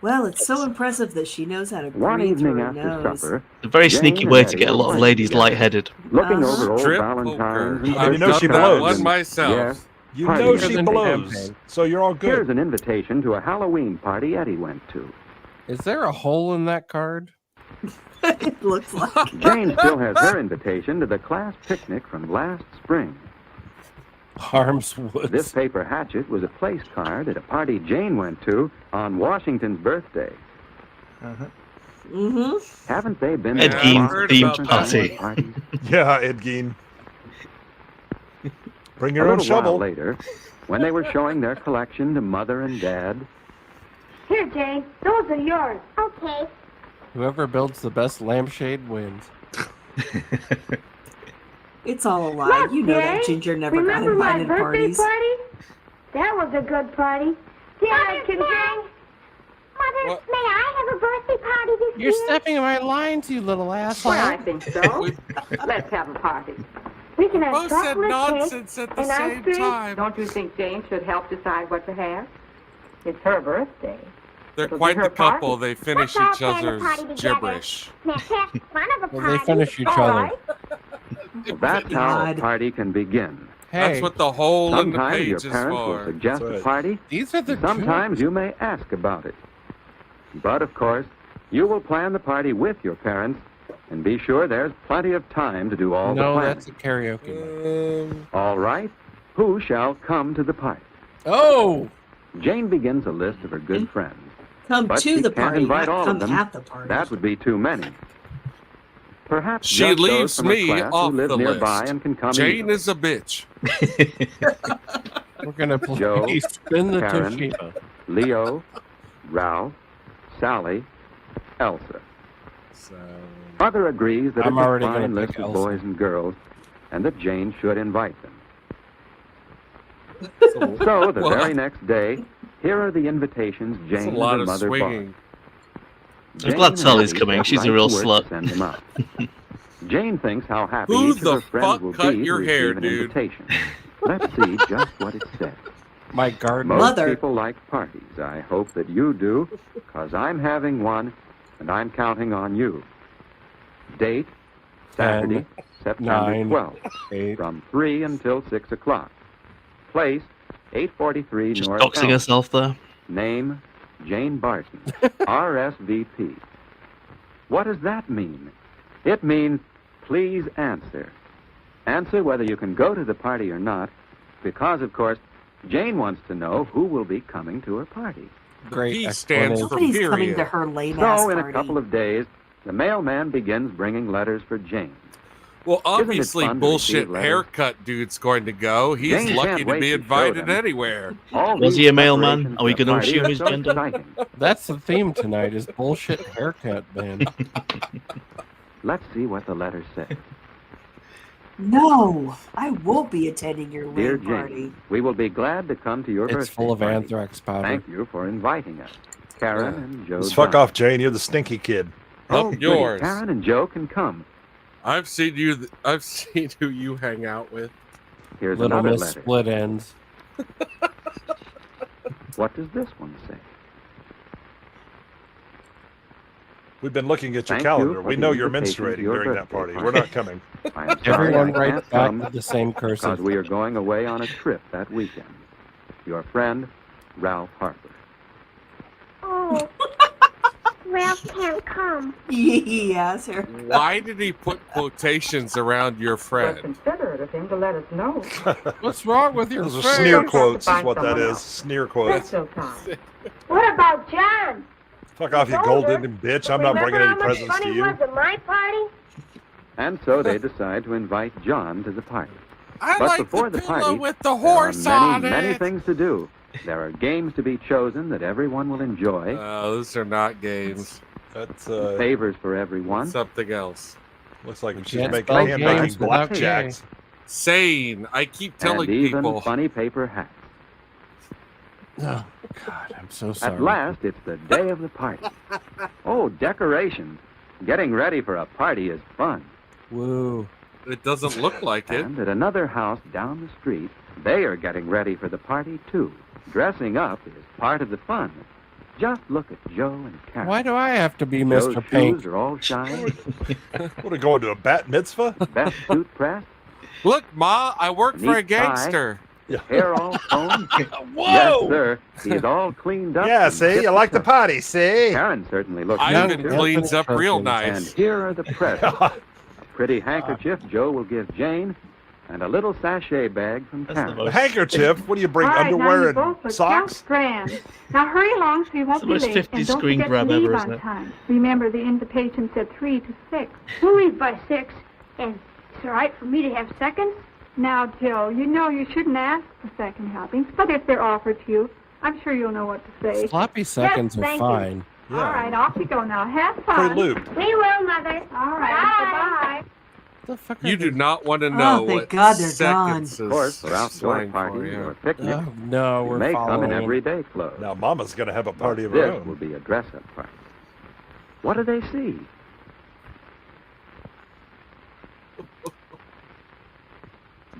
Well, it's so impressive that she knows how to One breathe through evening her after nose. supper, A very Jane sneaky and way to Eddie get a were lot of playing ladies together, lightheaded. looking over old Strip Valentines poker. and You know she Christmas blows. cards One myself. Yes, You parties. know she Than blows, champagne. so you're all good. Here's an invitation to a Halloween party Eddie went to. Is there a hole in that card? It looks like. Jane still has her invitation to the class picnic from last spring. Harm's Woods. This paper hatchet was a place card at a party Jane went to on Washington's birthday. Mm-hmm. Haven't they been Ed to Gein lots of themed different party. parties? Yeah, Ed Gein. Bring A your own little while shovel. later, when they were showing their collection to Mother and Dad, Here, Jane. Those are yours. Okay. Whoever builds the best lampshade wins. It's all a lie. Look, You know that Jay, Ginger never got remember my invited to birthday parties. party? That was a good party. Dad can sing. Mother, What? may I have a birthday party this You're year? stepping in my lines, you little asshole. Well, I think so. Let's have a party. We can have Both said chocolate nonsense cake at the and ice same cream. time. Don't you think Jane should help decide what to have? It's her birthday. They're It'll be quite her the couple. party. They finish Let's all each plan the other's party together. gibberish. Now, have fun of a Well, party. they finish each All other. right. that's how a God. party can begin. That's Hey, what the hole in the Sometimes page your is parents will for. suggest That's a right. party. these are the Sometimes you may ask about it. But of course, you will plan the party with your parents and be sure there's plenty of time to do all the No, planning. that's a karaoke night. All right, who shall come to the party? Oh! Jane begins a list of her good friends. Come But to she the can't party, invite not all come of them. at the party. That would be too many. Perhaps She just those leaves from her me class off who live the nearby list. and can come Jane easily. is a bitch. We're going to play Joe, Spin the Karen, Toshiba. Leo, Ralph, Sally, Elsa. Mother agrees that I'm it's a already gonna fine list pick of Elsa. boys and girls, and that Jane should invite them. So, So the What? very next day, here are the invitations That's a Jane lot and her of mother swinging. bought. I'm glad Jane Sally's and coming. Eddie She's a got real right to slut. work to Send them out. Jane thinks how happy Who each of the her friends fuck will cut be your to hair, receive an dude? invitation. Let's see just what it says. my garden. Most Mother. people like parties. I hope that you do, because I'm having one, and I'm counting on you. Date, Saturday, 10, September 9, 12th, 8. from 3 until 6 o'clock. Place, 843 Just North doxing Elm. herself there. Name, Jane Barton, RSVP. What does that mean? It means, please answer. Answer whether you can go to the party or not, because, of course, Jane wants to know who will be coming to her party. Great P stands for Nobody's coming period. to her lame ass So, in party. a couple of days, the mailman begins bringing letters for Jane. Well, Isn't it obviously, fun to bullshit receive letters? haircut dude's going to go. He's Jane lucky can't to wait be to show invited them. anywhere. All Was these he a mailman? preparations Are we for the gonna party assume are his so gender? exciting. That's the theme tonight is bullshit haircut band. Let's see what the letter says. No, I won't be attending your Dear lame party. Jane, we will be glad to come to your It's birthday full of party. anthrax powder. Thank you for inviting us. Karen and Joe. Just fuck Dunn. off, Jane. You're the stinky kid. Oh, Up goody. yours. Karen and Joe can come. I've seen you. I've seen who you hang out with. Here's Little another Miss letter. Split Ends. What does this one say? We've been looking at your Thank calendar. you for We the know you're invitation to menstruating your during that birthday party. We're not coming. I'm sorry Everyone I writes can't back come with the same cursive. because we are going away on a trip that weekend. Your friend, Ralph Harper. Oh, Ralph can't come. Yeah, sir. Why did he put quotations around your friend? Considerate of him to let us know. What's wrong with your Those are friend? sneer Have to quotes, is find what that someone is. else. Sneer quotes. That's no time. What about John? Fuck off, you He's gold older, ending bitch. but I'm not remember bringing any how much presents fun to he you. was at my party? And so they decide to invite John to the party. I But like before the the pillow party, with the there are horse on many, many it. things to do. There are games to be chosen that everyone will enjoy. Those are not games. That's favors for everyone. Something else. Looks like she's can't making spell hand-making games without blackjacks. Sane. I keep telling And even people. funny paper hats. Oh, God, I'm so sorry. At last, it's the day of the party. Oh, decorations. Getting ready for a party is fun. Woo. It doesn't look like it. And at another house down the street, they are getting ready for the party, too. Dressing up is part of the fun. Just look at Joe and Karen. Why do I have to be Joe's Mr. Pink? shoes are all shiny. What, are going to a bat mitzvah? Best suit pressed. Look, Ma, I work for a Neat tie. gangster. Hair all combed. Whoa! Yes, sir. He's all cleaned up. Yeah, and see? tip You like to the toe. party, see? Karen certainly looks Ivan good, too. cleans up real And nice. here are the presents. Pretty handkerchief Joe will give Jane, and a little sachet bag from Karen. A handkerchief? What do you bring, All right, now underwear you and both look socks? just grand. Now hurry along so you won't the be most late. 50 And don't screen forget grab to leave ever, on isn't it? time. Remember, the invitation said 3 to 6. We'll leave by 6. And it's all right for me to have seconds? Now, Joe, you know you shouldn't ask for second helpings, but if they're offered to you, I'm sure you'll know what to say. Sloppy seconds Yes, are thank fine. You. All right, off you go now. Have fun. Pre-lubed. We will, Mother. All right, bye. The fuck You do not want to Oh, know thank what God they're seconds Of is course, for outdoor slang for, parties yeah. or picnics, Oh, no, you we're may come in following. everyday clothes. Now, Mama's going to have a party of her This own. will be a dress-up party. What do they see?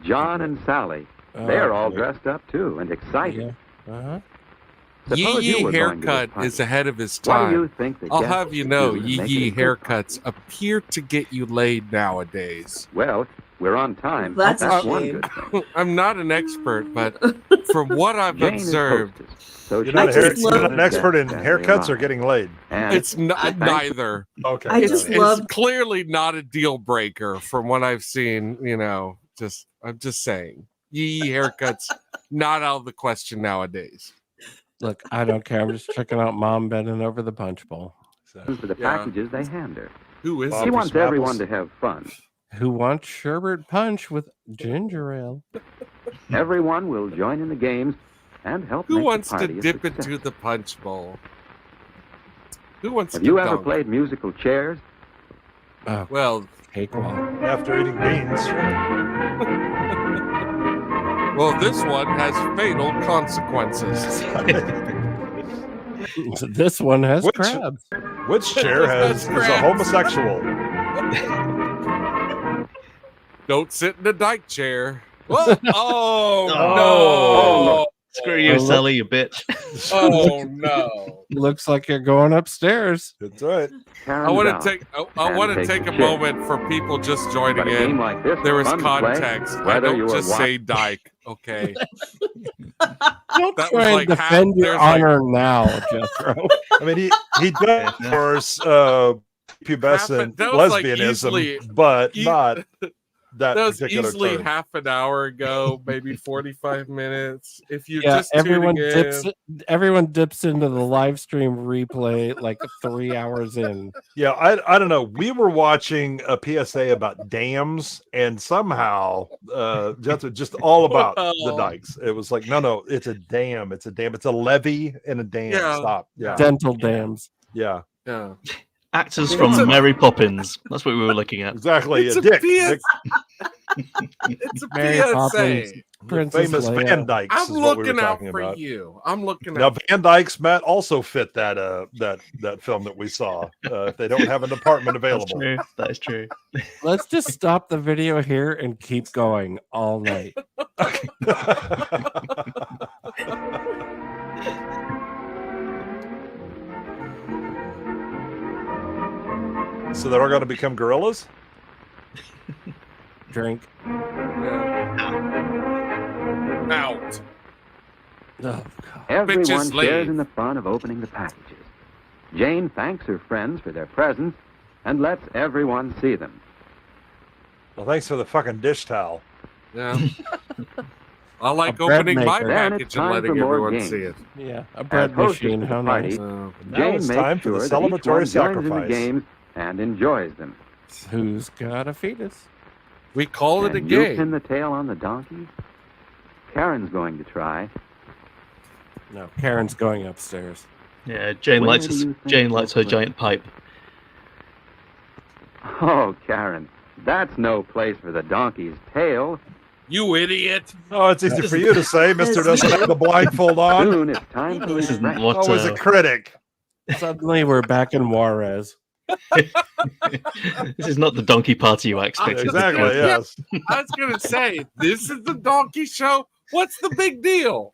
John and Sally. They're all dressed up, too, and excited. Yeah. Uh-huh. Suppose Yee you were going to this haircut party. is ahead of his What time. do you think the I'll guests have you should know, do to make it yee a good party? haircuts appear to get you laid nowadays. Well, we're on time. That's a one shame. good thing. I'm not an expert, but from what I've Jane is observed, hostess, so You're she'll not, I just you're love- not an expert in guests as they haircuts or arrive. getting laid. And it's not neither. Okay. I just It's love clearly not a deal breaker from what I've seen. You know, I'm just saying, yee haircuts not out of the question nowadays. Look, I don't care. I'm just checking out Mom bending over the punch bowl. for the Yeah. packages they hand her. Who is She it? wants everyone to have fun. Who wants sherbet punch with ginger ale? Everyone will join in the games and help Who make wants the to party a dip success. into the punch bowl? Who wants Have to you ever dunk? played musical chairs? Oh, Well, cakewalk. After eating beans. well, this one has fatal consequences. This one has Which- crabs. Which chair is a homosexual? Don't sit in the Dyke chair. Whoa. Oh, Oh, no! Screw you, Oh, Sally, you bitch. Oh no! Looks like you're going upstairs. That's right. I want to take. I want to take a moment for people just joining But a game in. like this There is was fun to play, context. I whether you don't are just say Dyke. Okay. Don't That try was and like half- defend your there's like- honor now, Jethro. I mean, he does endorse pubescent That was like lesbianism, easily- but not that That was particular easily term. half an hour ago, maybe 45 minutes. If you're Yeah, just everyone tuning dips. in, Everyone dips into the live stream replay like 3 hours in. Yeah, I don't know. We were watching a PSA about dams, and somehow just all about the dikes. It was like, no, it's a dam. It's a dam. It's a levee and a dam. Yeah. Stop. Yeah. Dental dams. Yeah. yeah. Actors from Mary Poppins. That's what we were looking at. Exactly. It's a a dick. PS Dick- It's a Mary PSA. Poppins, Princess famous Leia. Van Dykes I'm is what we were looking out talking for about. you. I'm looking Now out. Van Dykes, Matt, also fit that that film that we saw. If they don't have an apartment That's available, true. That is true. Let's just stop the video here and keep going all night. So they're all going to become gorillas? Drink. Out. Oh, God. Everyone Bitches shares leave. in the fun of opening the packages. Jane thanks her friends for their presents and lets everyone see them. Well, thanks for the fucking dish towel. Yeah. I like A bread opening my maker. Then it's package and time letting for more everyone games. see it. Yeah, a bread As hostess machine. to the How party, nice. Now Jane it's makes time for the sure that each one celebratory joins in the sacrifice. games and enjoys them. Who's got a fetus? We call it a And you pin game. the tail on the donkey? Karen's going to try. No, Karen's going upstairs. Yeah, Jane Where lights do you think Jane lights her we'll put giant pipe. Oh, Karen, that's no place for the donkey's tail. You idiot. Oh, it's easy for you to say, Mr. doesn't have the blindfold on. Soon it's time for This isn't refreshment. what. Always a critic. Suddenly we're back in Juarez. This is not the donkey party you expected. Exactly, yes. I was going to say, this is the donkey show? What's the big deal?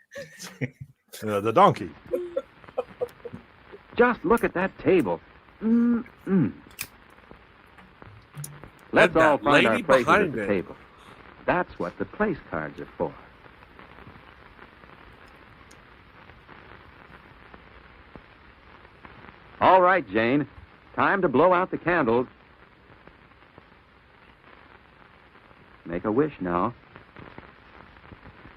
The donkey. Just look at that table. Mm-mm. Let's And that all find our lady places at behind the it. table. That's what the place cards are for. All right, Jane. Time to blow out the candles. Make a wish now.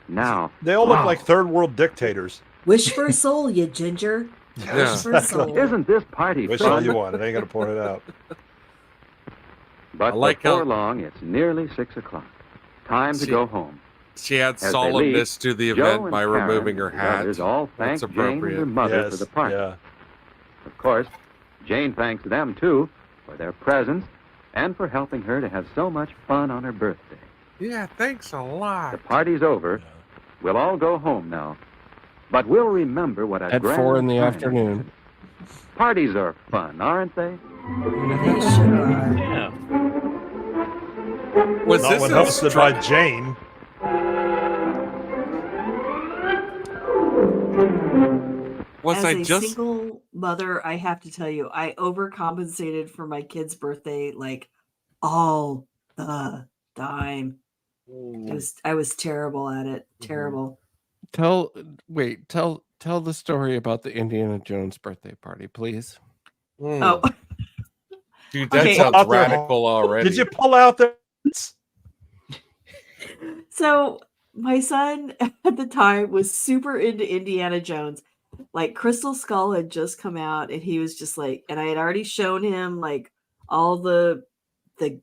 Now. They all look like third world dictators. Wish for a soul, you ginger. Yeah. Wish for a soul. Isn't this party Wish all fun? you want. It ain't going to point it out. But I like before how- long, it's nearly 6 o'clock. Time to See- go home. She adds As they solemnness leave, to the Joe event and by Karen removing her and hat. others all thank That's Jane and her appropriate. mother Yes, for the party. yeah. Of course, Jane thanks them, too, for their presents and for helping her to have so much fun on her birthday. Yeah, thanks a lot. The party's over. We'll all go home now. But we'll remember what a At grand 4 in the time afternoon. Parties are fun, aren't they? They sure are. Yeah. Was Not this when a hosted stri- by Jane. Was As I a just single mother, I have to tell you, I overcompensated for my kid's birthday like all the time. I was terrible at it. Terrible. Tell the story about the Indiana Jones birthday party, please. Oh, Dude, that Okay. sounds Out there- radical already. Did you pull out the... so my son at the time was super into Indiana Jones. Like Crystal Skull had just come out, and he was just like, and I had already shown him like all the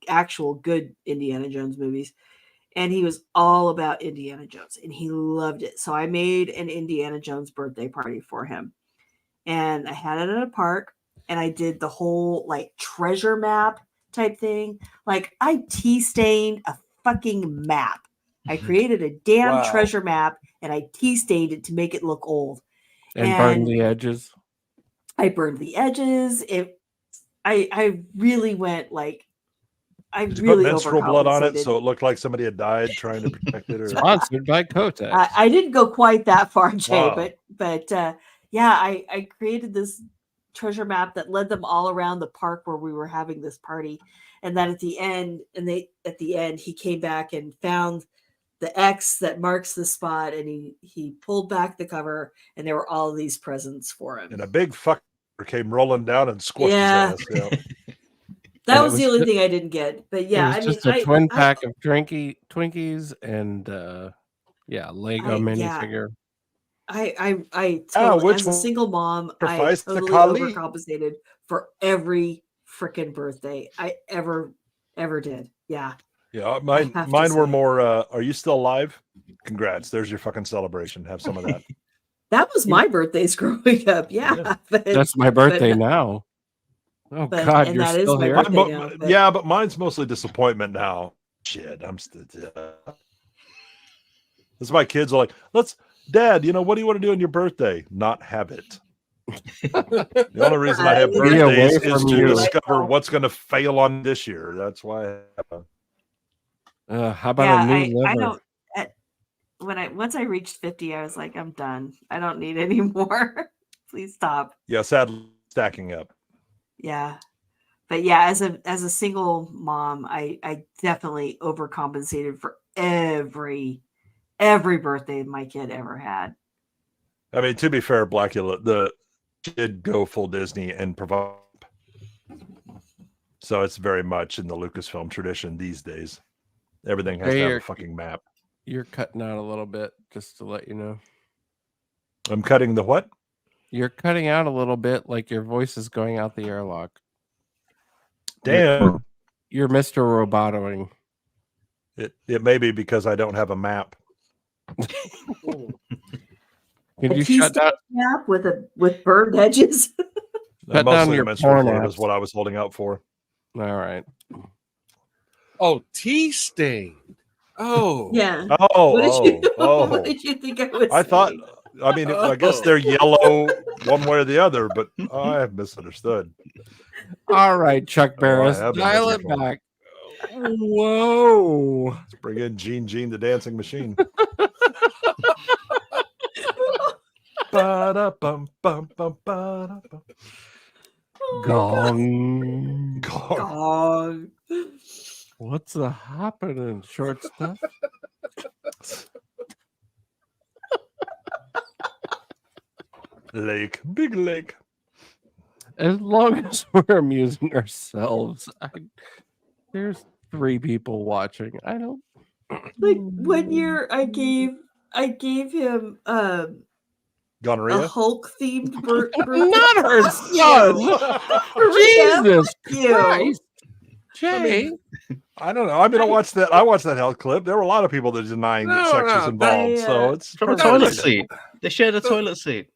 actual good Indiana Jones movies, and he was all about Indiana Jones, and he loved it. So I made an Indiana Jones birthday party for him, and I had it at a park, and I did the whole like treasure map type thing. Like I tea-stained a fucking map. I created a damn Wow. treasure map, and I tea-stained it to make it look old. And burn the edges. I burned the edges. I really went like I Did you really put menstrual blood on it overcompensated. so it looked like somebody had died trying to protect it? Or... Sponsored by Kotex. I didn't go quite that far, Jay, Wow. but yeah, I created this treasure map that led them all around the park where we were having this party, and then at the end, he came back and found the X that marks the spot, and he pulled back the cover, and there were all of these presents for him. And a big fucker came rolling down and squished Yeah. his ass. Yeah. That And was it the was only ju- thing I didn't get, but yeah, it was I mean, just a twin pack of Twinkies and Lego minifigure. I Ah, totally, which as a one single mom, I sacrificed to totally Kali? overcompensated for every freaking birthday I ever did. Yeah. Yeah, mine have to were say. more. Are you still alive? Congrats! There's your fucking celebration. Have some of that. That was my birthdays growing up. Yeah. But, That's my birthday now. Oh but- God, and you're that is still my here. birthday now, but- Yeah, but mine's mostly disappointment now. Shit, I'm still. This is my kids are like, Dad, what do you want to do on your birthday? Not have it. The only reason I have Be away birthdays is from to you. discover what's going to fail on this year. That's why. How about a new I liver? don't. Once I reached 50, I was like, I'm done. I don't need any more. Please stop. Yeah, sadly, stacking up. Yeah. But yeah, as a single mom, I definitely overcompensated for every birthday my kid ever had. I mean, to be fair, Blackula did go full Disney and provide. So it's very much in the Lucasfilm tradition these days. Everything has to have a fucking map. You're cutting out a little bit, just to let you know. I'm cutting the what? You're cutting out a little bit, like your voice is going out the airlock. Damn. You're Mr. Robotoing. It may be because I don't have a map. Can you shut down map with burned edges? Shut down your porn apps. Is what I was holding out for. All right. Oh, tea stain. Oh, yeah. What did you think I was? I thought. I mean, I guess they're yellow one way or the other, but I have misunderstood. All right, Chuck Barris, dial it back. Whoa! Let's bring in Gene the dancing machine. Gong. Gong. What's happening, short stuff? Lake, big lake. As long as we're amusing ourselves, there's 3 people watching. I don't like 1 year I gave him gonorrhea, a Hulk themed birthday. Not her son. Jesus Christ, Jay. I don't know. I mean, I watched that health clip. There were a lot of people that denying that sex was involved. So it's from a toilet seat. They shared a toilet seat.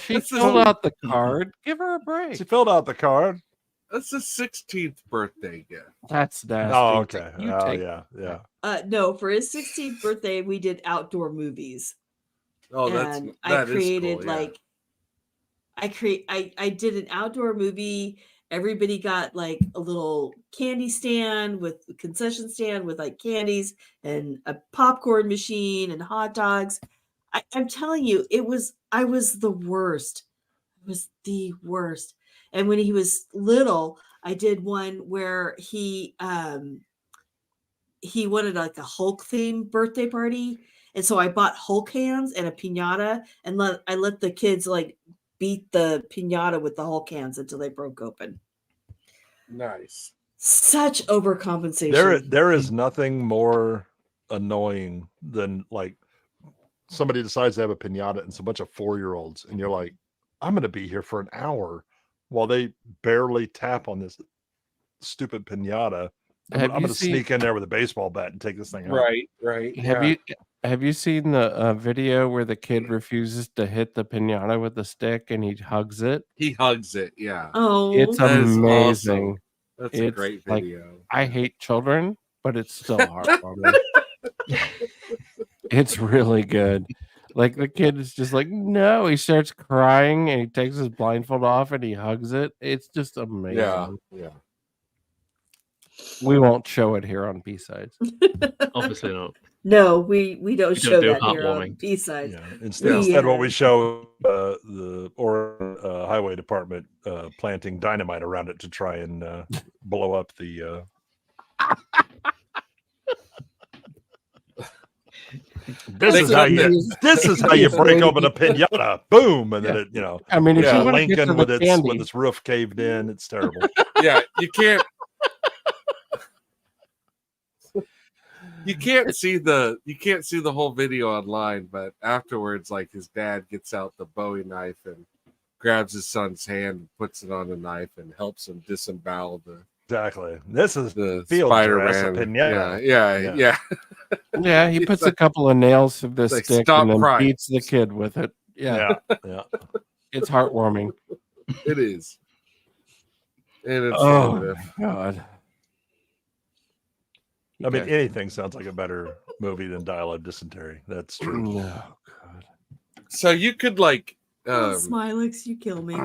She filled out the card. Give her a break. She filled out the card. That's the 16th birthday gift. That's nasty. Oh, okay. Yeah. No, for his 16th birthday, we did outdoor movies. Oh, and that I created is cool, yeah. I did an outdoor movie. Everybody got like a little candy stand with a concession stand with like candies and a popcorn machine and hot dogs. I'm telling you, I was the worst. I was the worst. And when he was little, I did one where he wanted like a Hulk themed birthday party. And so I bought Hulk hands and a piñata and I let the kids like beat the piñata with the Hulk hands until they broke open. Nice. Such overcompensation. There is nothing more annoying than like somebody decides to have a piñata and it's a bunch of 4-year-olds and you're like, I'm going to be here for an hour while they barely tap on this stupid piñata. I'm going to sneak in there with a baseball bat and take this thing out. Right. Have you seen the video where the kid refuses to hit the piñata with the stick and he hugs it? He hugs it, yeah. Oh, it's amazing. Awesome. That's a great video. Like, I hate children, but it's still heartwarming. It's really good. Like the kid is just like, no, he starts crying and he takes his blindfold off and he hugs it. It's just amazing. Yeah. We won't show it here on B-Sides. Obviously not. No, we don't show that here on heartwarming. B-Sides. Yeah. Instead, what we show the Oregon Highway Department planting dynamite around it to try and blow up the. This is how you break open a piñata. Boom, and then it, I mean, Lincoln with its roof caved in. It's terrible. Yeah, you can't. You can't see the whole video online, but afterwards, like his dad gets out the Bowie knife and grabs his son's hand, and puts it on a knife, and helps him disembowel the. Exactly. This is the field Spider-Man. piñata. Yeah. Yeah, he puts a couple of nails through the like, stick stop and then crying. beats the kid with it. Yeah. It's heartwarming. It is. And it's oh God. I mean, anything sounds like a better movie than Dial of Dysentery. That's true. Oh God. So you could like Smilix, you kill me.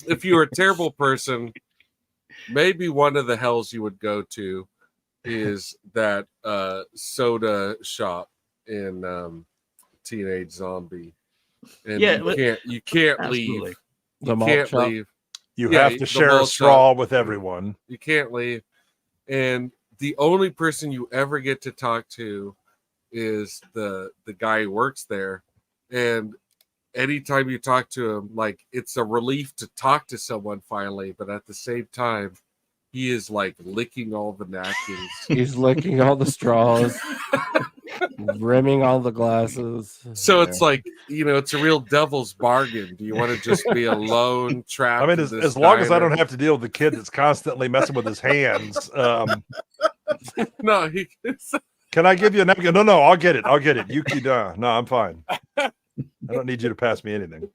If you were a terrible person, maybe one of the hells you would go to is that soda shop in Teenage Zombie. And you can't leave. The You malt can't shop? leave. You have to share a straw with everyone. You can't leave. And the only person you ever get to talk to is the guy who works there. And anytime you talk to him, like, it's a relief to talk to someone finally, but at the same time, he is like licking all the napkins. He's licking all the straws, rimming all the glasses. So it's like, it's a real devil's bargain. Do you want to just be alone, trapped? I mean, as long as I don't have to deal with the kid that's constantly messing with his hands. No, can I give you a napkin? No, I'll get it. Yuki da. No, I'm fine. I don't need you to pass me anything.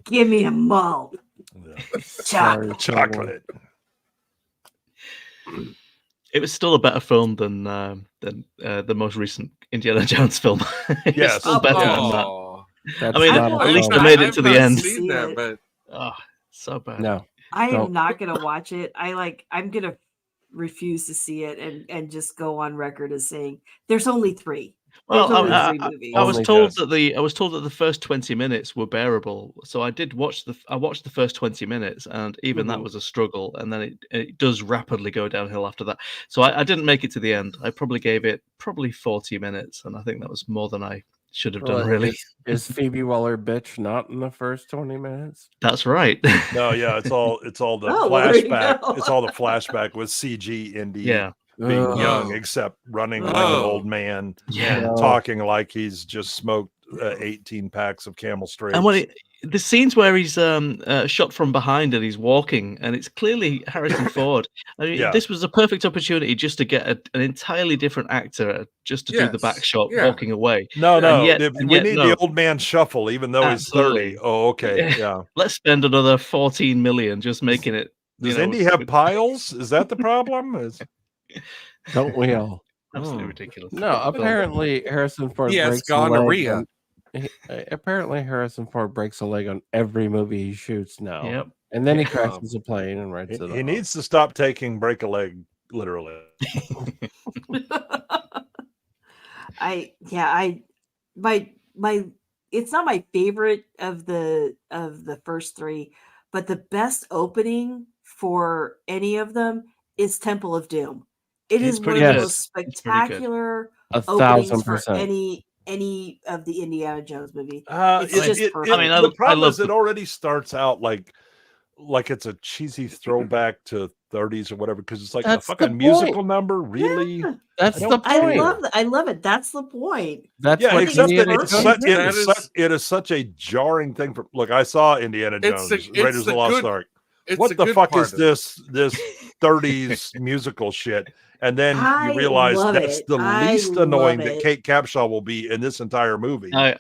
Give me a mull. Yeah. Chocolate. It was still a better film than the most recent Indiana Jones film. Yes, still better than that. I mean, at least I made it to the end. That, but... Oh, so bad. No, I am not gonna watch it. I'm gonna refuse to see it and just go on record as saying there's only 3. Well, I was told that the first 20 minutes were bearable, so I watched the first 20 minutes, and even that was a struggle, and then it does rapidly go downhill after that. So I didn't make it to the end. I probably gave it 40 minutes, and I think that was more than I should have done. Really, is Phoebe Waller-Bridge not in the first 20 minutes? That's right. No, yeah, it's all the flashback. It's all the flashback with CG Indy. Yeah. Being young, except running like an old man, and talking like he's just smoked 18 packs of Camel Straights. And the scenes where he's shot from behind and he's walking, and it's clearly Harrison Ford. I mean, this was a perfect opportunity just to get an entirely different actor just to do the back shot walking away. No, we need the old man shuffle, even though he's 30. Oh, okay, yeah. Let's spend another 14 million just making it. Does Indy have piles? Is that the problem? Don't we all? Absolutely ridiculous. No, apparently Harrison Ford breaks gonorrhea. Apparently Harrison Ford breaks a leg on every movie he shoots now. Yep. And then he crashes a plane and writes it. He needs to stop taking break a leg literally. It's not my favorite of the first 3, but the best opening for any of them is Temple of Doom. It is one of the most spectacular openings for any of the Indiana Jones movie. It's just perfect. The problem is it already starts out like it's a cheesy throwback to 30s or whatever, because it's like a fucking musical number. Really? Yeah. That's the point. I love it. That's the point. That's except that it is such a jarring thing. Look, I saw Indiana Jones, Raiders of the Lost Ark. What the fuck is this 30s musical shit? And then you realize that's the least annoying that Kate Capshaw will be in this entire movie. I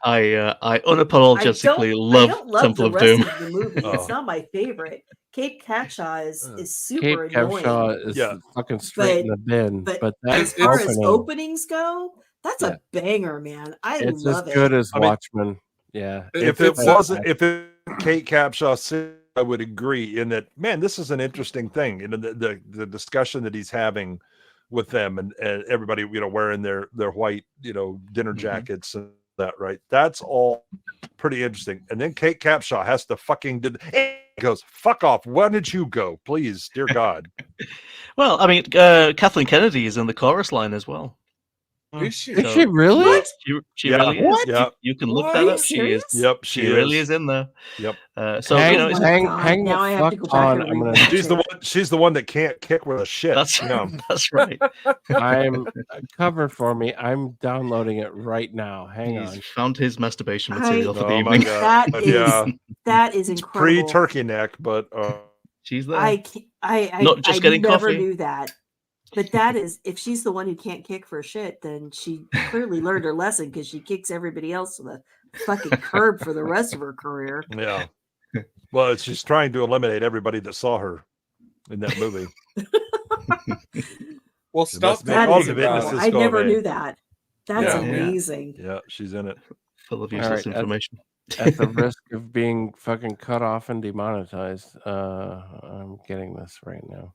unapologetically love Temple of Doom. Of the movie. It's not my favorite. Kate Capshaw is super Kate annoying. Capshaw is fucking straight in the bin. But as far as openings go, that's a banger, man. It's love as good as Watchmen. Yeah. If Kate Capshaw, I would agree in that, man, this is an interesting thing. The discussion that he's having with them and everybody, wearing their white, dinner jackets and that, right? That's all pretty interesting. And then Kate Capshaw has to goes, fuck off. Why did you go? Please, dear God. Well, I mean, Kathleen Kennedy is in the chorus line as well. Is she really? What? She really is. Yep. You can look that up. She is. Yep, she really is in there. Yep. So hang the fuck on. She's the one that can't kick with a shit. That's right. I'm cover for me. I'm downloading it right now. Hang on. Found his masturbation material for the evening. That is incredible. Pre-turkey neck, but she's there. I not just getting never coffee. knew that. But that is, if she's the one who can't kick for shit, then she clearly learned her lesson, because she kicks everybody else to the fucking curb for the rest of her career. Yeah. Well, she's trying to eliminate everybody that saw her in that movie. Well, stop. I never knew that. That's amazing. Yeah, she's in it. Full of useless information. At the risk of being fucking cut off and demonetized, I'm getting this right now.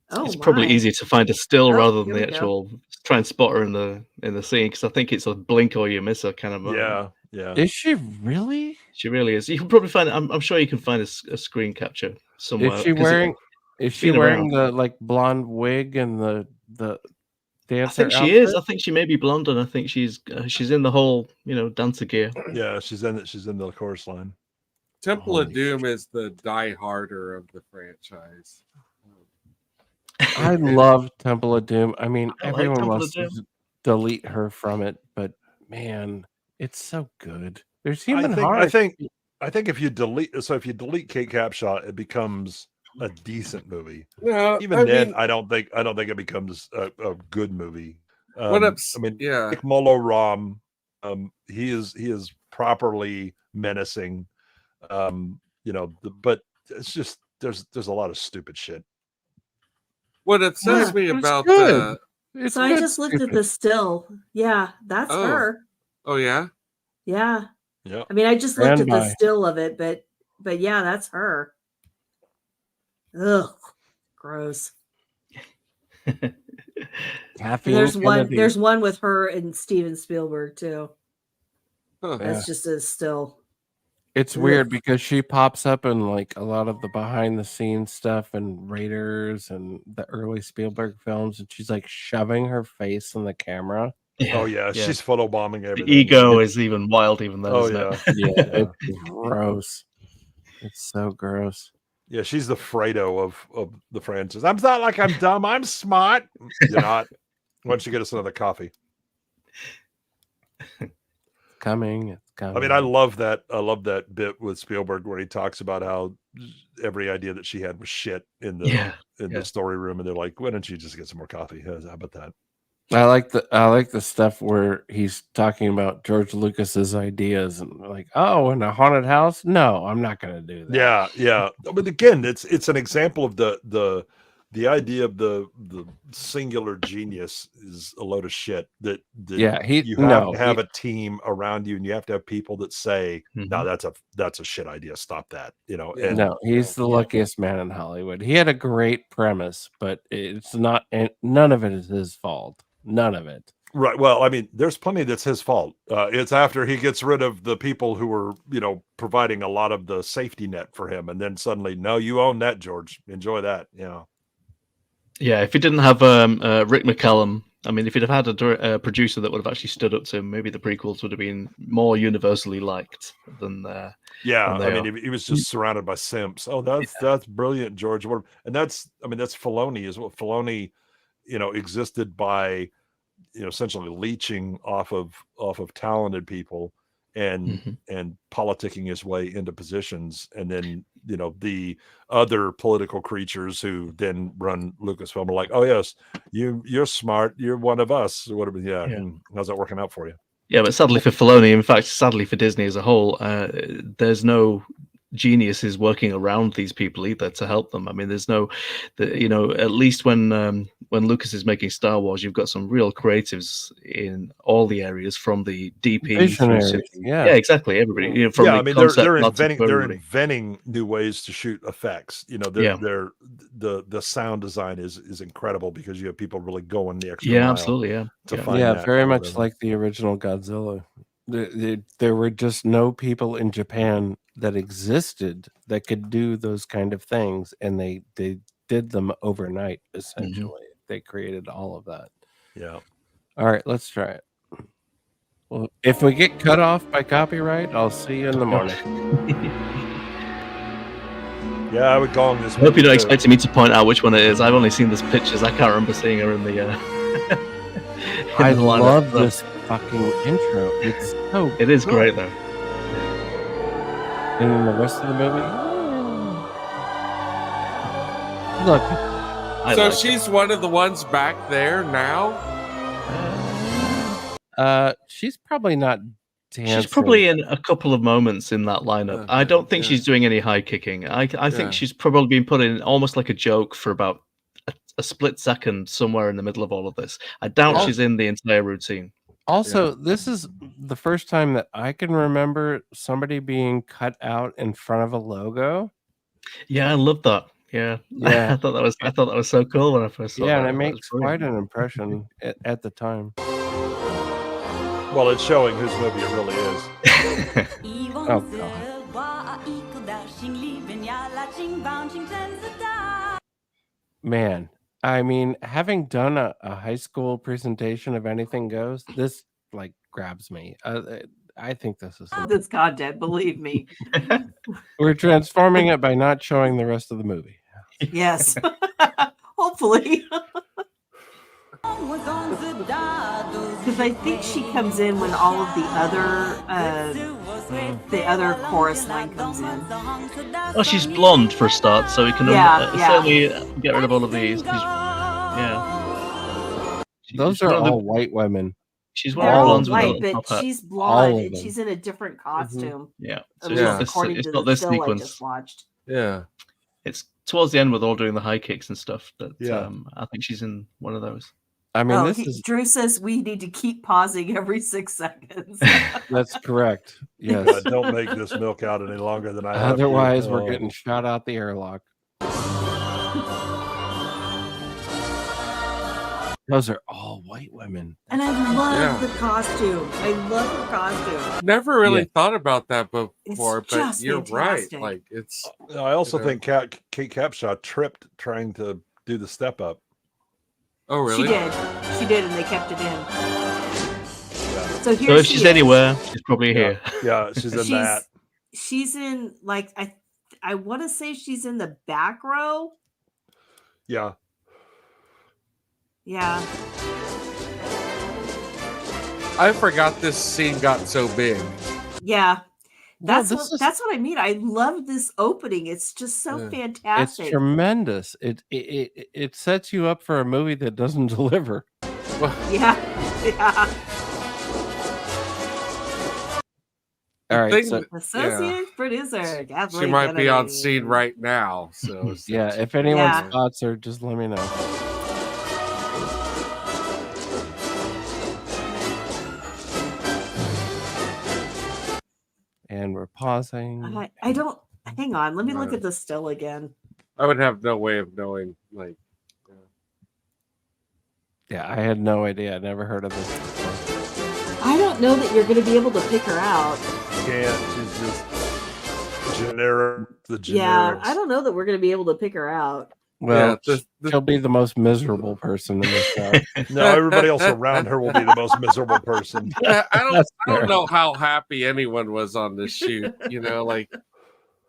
It's probably easier to find a still rather than the actual try and spot her in the scene, because I think it's a blink or you miss her kind of moment. Yeah. Is she really? She really is. You can probably find. I'm sure you can find a screen capture somewhere. Is she wearing? Is she been wearing around. the like blonde wig and the dancer? I think she outfit? is. I think she may be blonde, and I think she's in the whole dancer gear. Yeah, she's in it. She's in the chorus line. Temple of Doom is the die-harder of the franchise. I love Temple of Doom. I mean, I like everyone Temple of wants to Doom. delete her from it, but man, it's so good. There's I human think, heart. I think if you delete Kate Capshaw, it becomes a decent movie. No, Even then, I don't think it becomes a good movie. What I mean, Nick Molo-Ram, he is properly menacing. But it's just there's a lot of stupid shit. What upsets me about so I just looked at the still. Yeah, that's Oh. her. Oh yeah? Yeah. Yeah. I mean, I just looked at the Standby. still of it, but yeah, that's her. Ugh, gross. Caffeine And Kennedy. there's one with her and Steven Spielberg too. Huh. That's Yeah. just a still. It's Ugh. weird because she pops up in like a lot of the behind the scenes stuff and Raiders and the early Spielberg films, and she's like shoving her face in the camera. Oh yeah, she's photobombing everything. The ego is even wild, even then. Oh isn't yeah, it? Yeah, it's gross. It's so gross. Yeah, she's the Fredo of the franchise. I'm not like I'm dumb. I'm smart. You're not. Why don't you get us another coffee? It's coming. I mean, I love that bit with Spielberg where he talks about how every idea that she had was shit in the story room, and they're like, "Why don't you just get some more coffee?" How about that? I like the stuff where he's talking about George Lucas's ideas and like, oh, in a haunted house? No, I'm not gonna do that. Yeah. But again, it's an example of the idea of the singular genius is a load of shit. That you have to have a team around you, and you have to have people that say, "No, that's a shit idea. Stop that." And no, he's the luckiest man in Hollywood. He had a great premise, but it's not. None of it is his fault. None of it. Right. Well, I mean, there's plenty that's his fault. It's after he gets rid of the people who were, providing a lot of the safety net for him, and then suddenly, no, you own that, George. Enjoy that. Yeah, if he didn't have Rick McCallum, I mean, if he'd have had a producer that would have actually stood up to him, maybe the prequels would have been more universally liked than. I mean, he was just surrounded by simps. Oh, that's brilliant, George. And that's Filoni is what Filoni, existed by, essentially leeching off of talented people and politicking his way into positions, and then the other political creatures who then run Lucasfilm are like, oh yes, you're smart, you're one of us, or whatever. How's that working out for you? Yeah, but sadly for Filoni, in fact, sadly for Disney as a whole, there's no geniuses working around these people either to help them. I mean, there's no, at least when Lucas is making Star Wars, you've got some real creatives in all the areas, from the DP Visionaries, yeah, exactly. Everybody, from I mean, they're inventing new ways to shoot effects. The sound design is incredible because you have people really going the extra mile. Absolutely, to find that very much like the original Godzilla. There were just no people in Japan that existed that could do those kind of things, and they did them overnight. Essentially, they created all of that. Yeah. All right, let's try it. Well, if we get cut off by copyright, I'll see you in the morning. Yeah, I would gong this. I hope you're not expecting me to point out which one it is. I've only seen this pictures. I can't remember seeing her in the. I love this fucking intro. It's so. It is great though. And then the rest of the movie. Look. So she's one of the ones back there now. She's probably not dancing. She's probably in a couple of moments in that lineup. I don't think she's doing any high kicking. I think she's probably been put in almost like a joke for about a split second somewhere in the middle of all of this. I doubt she's in the entire routine. Also, this is the first time that I can remember somebody being cut out in front of a logo. Yeah, I love that. Yeah. I thought that was so cool when I first saw that. Yeah, and it makes quite an impression at the time. Well, it's showing whose movie it really is. Oh, God. Man, I mean, having done a high school presentation of Anything Goes, this like grabs me. I think this is this content, believe me. We're transforming it by not showing the rest of the movie. Yes. Hopefully. Because I think she comes in when all of the other chorus line comes in. Well, she's blonde for a start, so we can certainly get rid of all of these. Those are all white women. She's one of the blondes with white, the top but hat. she's blonde and she's in a different costume. Yeah, At so least according to the still I just watched. Yeah, it's towards the end with all doing the high kicks and stuff. That I think she's in one of those. I mean, Drew says we need to keep pausing every 6 seconds. That's correct. Yes. Yeah, don't make this milk out any longer than I have. Otherwise, we're getting shot out the airlock. Those are all white women. And I love the costume. I love her costume. Never really thought about that before, It's but just you're fantastic. right. Like it's. I also think Kate Capshaw tripped trying to do the step up. Oh, really? She did, and they kept it in. Yeah. So if she's anywhere, she's probably here. Yeah, she's in that. She's in I want to say she's in the back row. Yeah. Yeah. I forgot this scene got so big. Yeah. That's what I mean. I love this opening. It's just so fantastic. It's tremendous. It sets you up for a movie that doesn't deliver. Yeah. All right. So, associate producer. She might be on scene right now. So yeah, if anyone spots her, just let me know. And we're pausing. I don't. Hang on. Let me look at the still again. I would have no way of knowing. Like, yeah, I had no idea. I never heard of this before. I don't know that you're going to be able to pick her out. Can't. She's just generic. The generics. Yeah, I don't know that we're going to be able to pick her out. Well, she'll be the most miserable person in this show. No, everybody else around her will be the most miserable person. I don't know how happy anyone was on this shoot. You know, like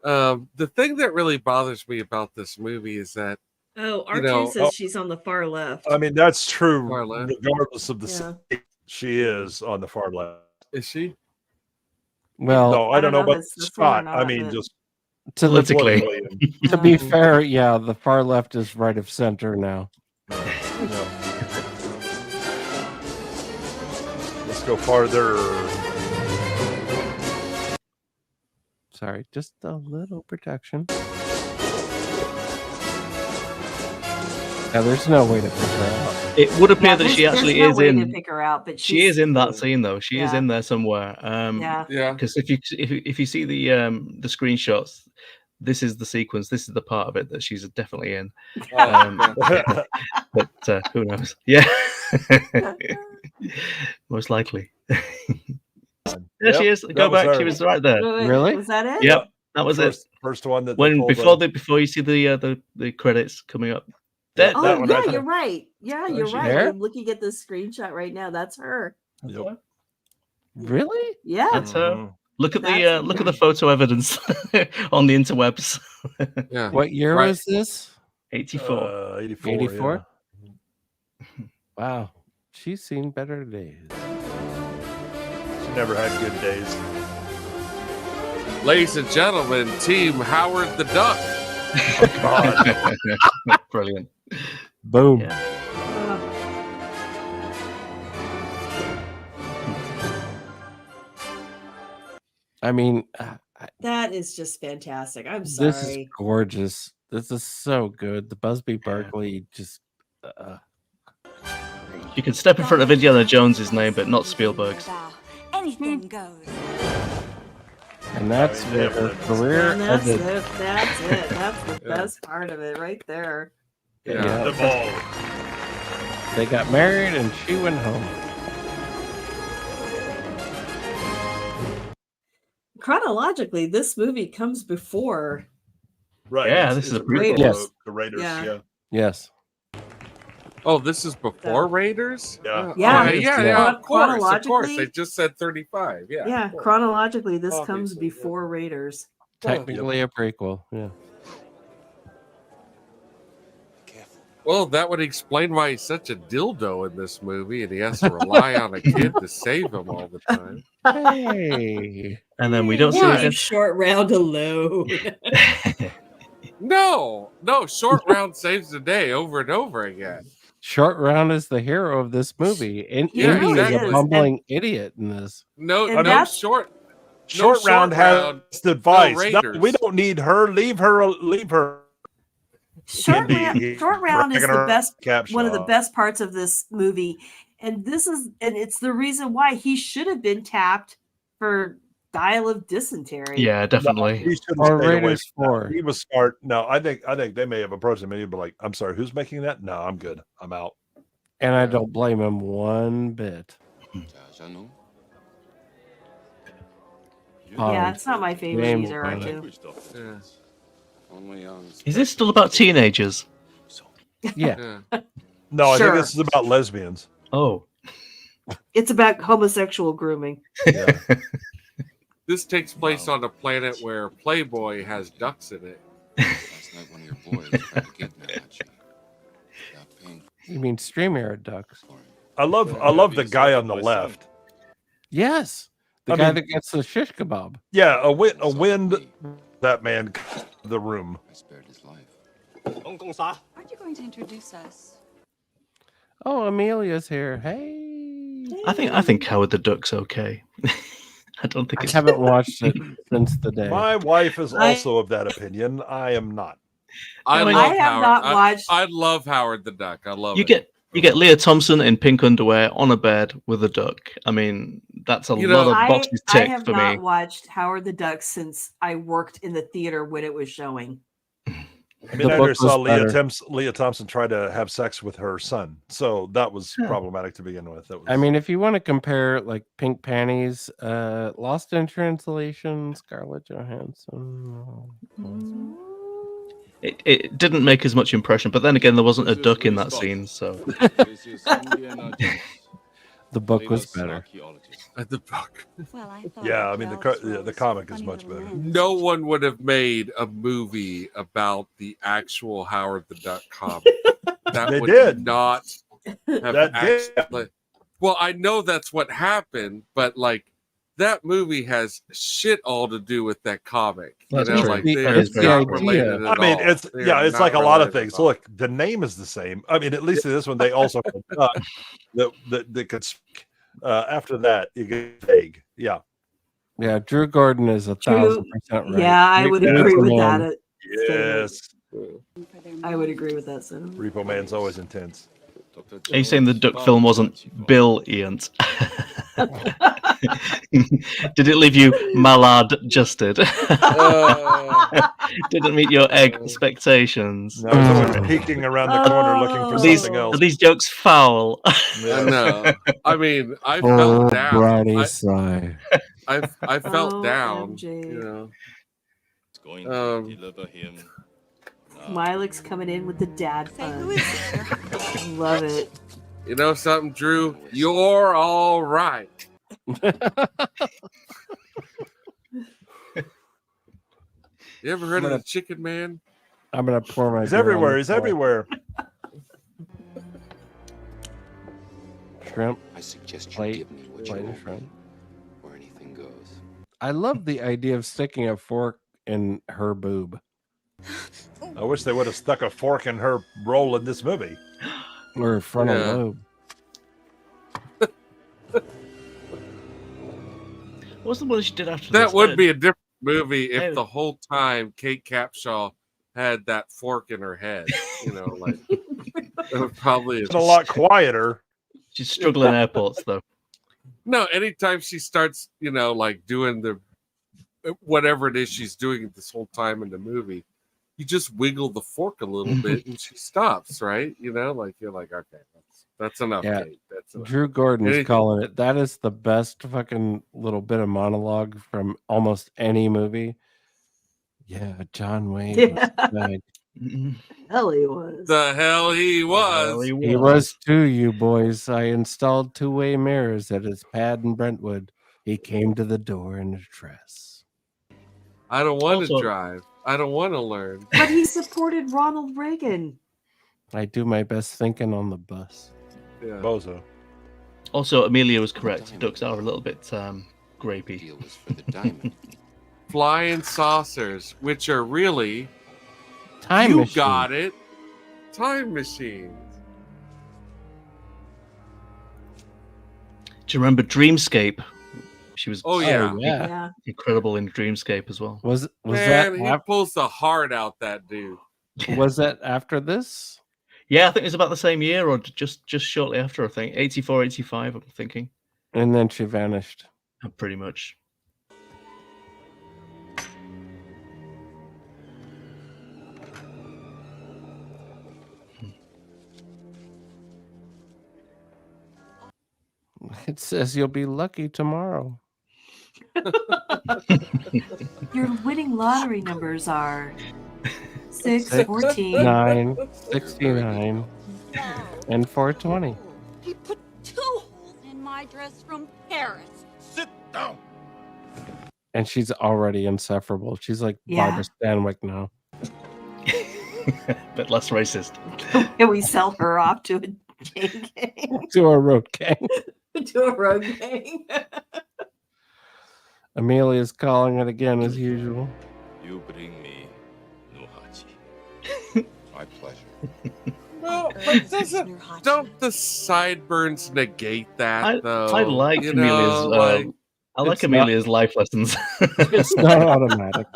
the thing that really bothers me about this movie is that R2 says she's on the far left. I mean, that's true. Regardless of the state, she is on the far left. Is she? Well, no, I don't know about the spot. I mean, just politically. To be fair, yeah, the far left is right of center now. Let's go farther. Sorry, just a little protection. Now, there's no way to pick her out. It would appear that she actually is in. To pick her out, but she is in that scene though. She is in there somewhere. Because if you see the screenshots, this is the sequence. This is the part of it that she's definitely in. But who knows? Yeah, most likely. There she is. Go back. She was right there. Really? Was that it? Yep, that was it. First one that before you see the credits coming up. That one right you're right. Yeah, you're right. There? I'm looking at the screenshot right now. That's her. Yep. Really? Yeah. That's her. Look at the photo evidence on the interwebs. Yeah. What year was this? 84. 84. Wow, she's seen better days. She never had good days. Ladies and gentlemen, Team Howard the Duck. Oh, God. Brilliant. Boom. Yeah. I mean, that is just fantastic. I'm sorry. This is gorgeous. This is so good. The Busby Berkeley just. You can step in front of Indiana Jones's name, but not Spielberg's. Anything goes. And that's where her career ended. That's it. That's the best part of it right there. Yeah. The ball. They got married and she went home. chronologically, this movie comes before. Right. Yeah, this is a prequel. Yes. The Raiders. Yeah. Yeah. Yes. Oh, this is before Raiders? Yeah. Yeah. Of course. Chronologically- They just said 35. Yeah. Yeah, of course. chronologically, this comes Obviously, before Raiders. Technically a prequel. Yeah. Well, that would explain why he's such a dildo in this movie, and he has to rely on a kid to save him all the time. Hey. And then we don't see Leave again. Short Round alone. No, Short Round saves the day over and over again. Short Round is the hero of this movie. And Yeah, Indy is exactly. a bumbling idiot in this. No, And no that's- short. Short no Round has the advice. No, Raiders. we don't need her. Leave her. Short Indy, Round is dragging the her best, caption one of the off. best parts of this movie, and it's the reason why he should have been tapped for Dial of Dysentery. Yeah, definitely. He shouldn't Or stay away Raiders from that. 4. He was smart. No, I think they may have approached him and he'd be like, "I'm sorry, who's making that? No, I'm good. I'm out." And I don't blame him one bit. Yeah, it's not my favorite James either, Bond. R2. Is this still about teenagers? Yeah. No, I Sure. think this is about lesbians. Oh. It's about homosexual grooming. Yeah. This takes place on a planet where Playboy has ducks in it. You mean streamer ducks? I love the guy on the left. Yes. The I guy mean- that gets the shish kebab. Yeah, a wind that man the room. Aren't you going to introduce us? Oh, Amelia's here. Hey. I think Howard the Duck's okay. I don't think I it's haven't watched it since the day. My wife is also of that opinion. I am not. I mean, love I have Howard. not watched- I love Howard the Duck. I love you it. get Leah Thompson in pink underwear on a bed with a duck. I mean, that's a lot of boxes I ticked have for not me. watched Howard the Duck since I worked in the theater when it was showing. I mean, The I book never saw was better. Leah Thompson try to have sex with her son, so that was problematic to begin with. That was, I mean, if you want to compare like Pink Panties, Lost in Translation, Scarlett Johansson. It didn't make as much impression, but then again, there wasn't a duck in that scene, so The book was better. The book. Well, I thought yeah, I mean the comic is much better. No one would have made a movie about the actual Howard the Duck comic. That They would did. not have That did. actually. Well, I know that's what happened, but like that movie has shit all to do with that comic. You That's know, true. like That they're is the not idea. related at I mean, all. it's They are it's not like a lot of related things. at all. Look, the name is the same. I mean, at least in this one, they also that could speak. After that, you get vague. Yeah. Yeah, Drew Gordon is 1,000% right. Yeah, I would agree with Man. that. Yes. I would agree with that. So. Repo Man's always intense. are you saying the duck film wasn't brilliant? Did it leave you mallard-justed? Didn't meet your expectations. No, someone peeking around the corner looking for something else. Are these jokes foul? No, I mean, I Oh, felt down. Brady I, sigh. I felt Oh, down. MJ. You Going know, to deliver him. Milex coming in with the dad fun. Love it. you know something, Drew? You're all right. You ever heard of the Chicken Man? I'm going to pour my He's beer on everywhere. the He's floor. everywhere. Shrimp. I suggest you Plate, give me what plate you of owe shrimp. me, or anything goes. I love the idea of sticking a fork in her boob. I wish they would have stuck a fork in her role in this movie. Or her frontal Yeah. lobe. What's the one she did after That this? would be a different movie if Hey. the whole time Kate Capshaw had that fork in her head. You know, like it would probably It's a lot quieter. She's struggling in airports, though. No, anytime she starts, you know, like doing the whatever it is she's doing this whole time in the movie, you just wiggle the fork a little bit and she stops, right? You know, like you're like, okay, That's enough, Yeah. Kate. That's enough. Drew Gordon's calling it. That is the best fucking little bit of monologue from almost any movie. Yeah, John Wayne. Yeah. Was Hell, he was. The hell he was. He was too, you boys. I installed two-way mirrors at his pad in Brentwood. He came to the door in a dress. I don't want to drive. I don't want to learn. But he supported Ronald Reagan. I do my best thinking on the bus. Yeah. Bozo. Also, Amelia was correct. Ducks are a little bit grapey. Flying saucers, which are really time you machine. got it. Time machines. Do you remember Dreamscape? She was yeah. incredible in Dreamscape as well. Was Man, that he pulls the heart out, that dude. Was that after this? Yeah, I think it was about the same year or just shortly after, I think. 84, 85, I'm thinking. And then she vanished. Pretty much. It says you'll be lucky tomorrow. Your winning lottery numbers are 6, 14, 9, 69, and 420. He put 2 holes in my dress from Paris. Sit down. And she's already insufferable. She's like Yeah. Barbara Stanwyck now. But less racist. Can we sell her off to a gang? To a road gang. To a road gang. Amelia's calling it again as usual. You bring me Nuhachi. My pleasure. Well, but don't the sideburns negate that, though? I like You Amelia's. know, I like Amelia's life lessons. It's not automatic.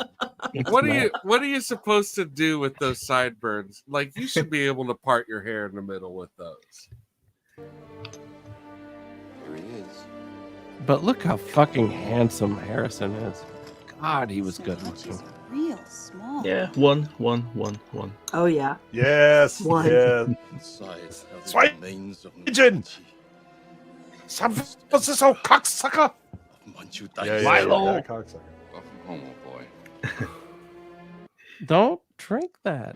What are you supposed to do with those sideburns? Like, you should be able to part your hair in the middle with those. Here he is. But look how fucking handsome Harrison is. God, he was good looking. Real small. Yeah, one. Oh, yeah. Yes. One. Yeah. Size of the Swipe. remains of Pigeon. What's this old cocksucker? Manchu Milo. Yeah, cocksucker. Welcome home, old boy. Don't drink that.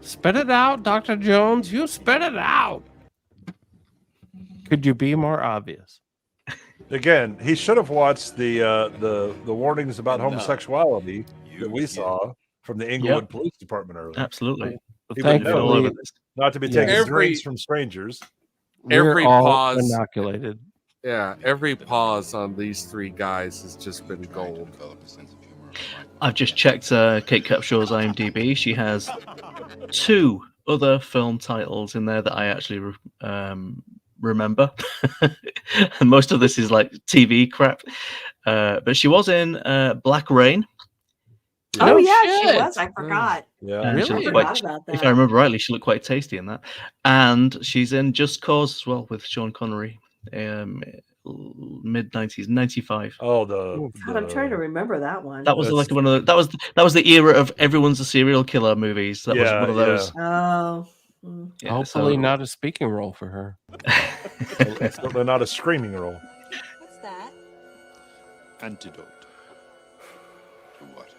Spit it out, Dr. Jones. You spit it out. Could you be more obvious? Again, he should have watched the warnings about homosexuality that we saw from the Inglewood Police Department earlier. Absolutely. He Thankfully, would know not to be taking Every- drinks from strangers. Every We're all pause. inoculated. Yeah, every pause on these 3 guys has just been gold. I've just checked Kate Capshaw's IMDb. She has 2 other film titles in there that I actually remember. And most of this is like TV crap. But she was in Black Rain. Oh, No yeah, shit. she was. I forgot. Yeah. And she Really? looked I quite- forgot about if that. I remember rightly, she looked quite tasty in that. And she's in Just Cause as well with Sean Connery. Mid 90s, 95. Oh, the God, I'm trying to remember that one. That was like one of the that was the era of everyone's a serial killer movies. That was one of those. Oh. Yeah, Hopefully so- not a speaking role for her. Certainly not a screaming role. What's that? Antidote. To what?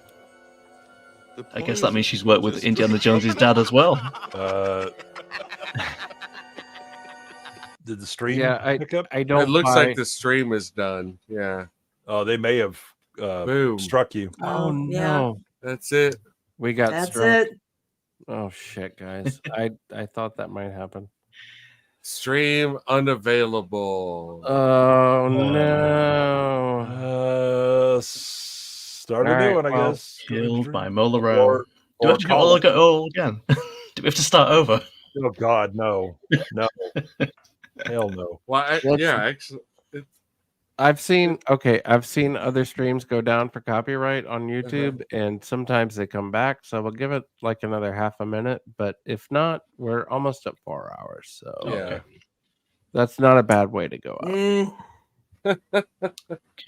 I guess that means she's worked with Indiana Jones's dad as well. Did the stream Yeah, pick up? I don't. It looks buy- like the stream is done. Yeah. Oh, they may have Boom. struck you. Oh yeah. no, That's it. we got That's struck. it. Oh shit, guys! I thought that might happen. Stream unavailable. Oh no! Start All a new right, one, I well, guess. Killed by Mola Or, Do we or have to call go all again? Do we have to start over? Oh God, no, no, hell no. Well, Let's- yeah, actually, I've seen other streams go down for copyright on YouTube, and sometimes they come back. So we'll give it like another half a minute. But if not, we're almost at 4 hours. So yeah. that's not a bad way to go out.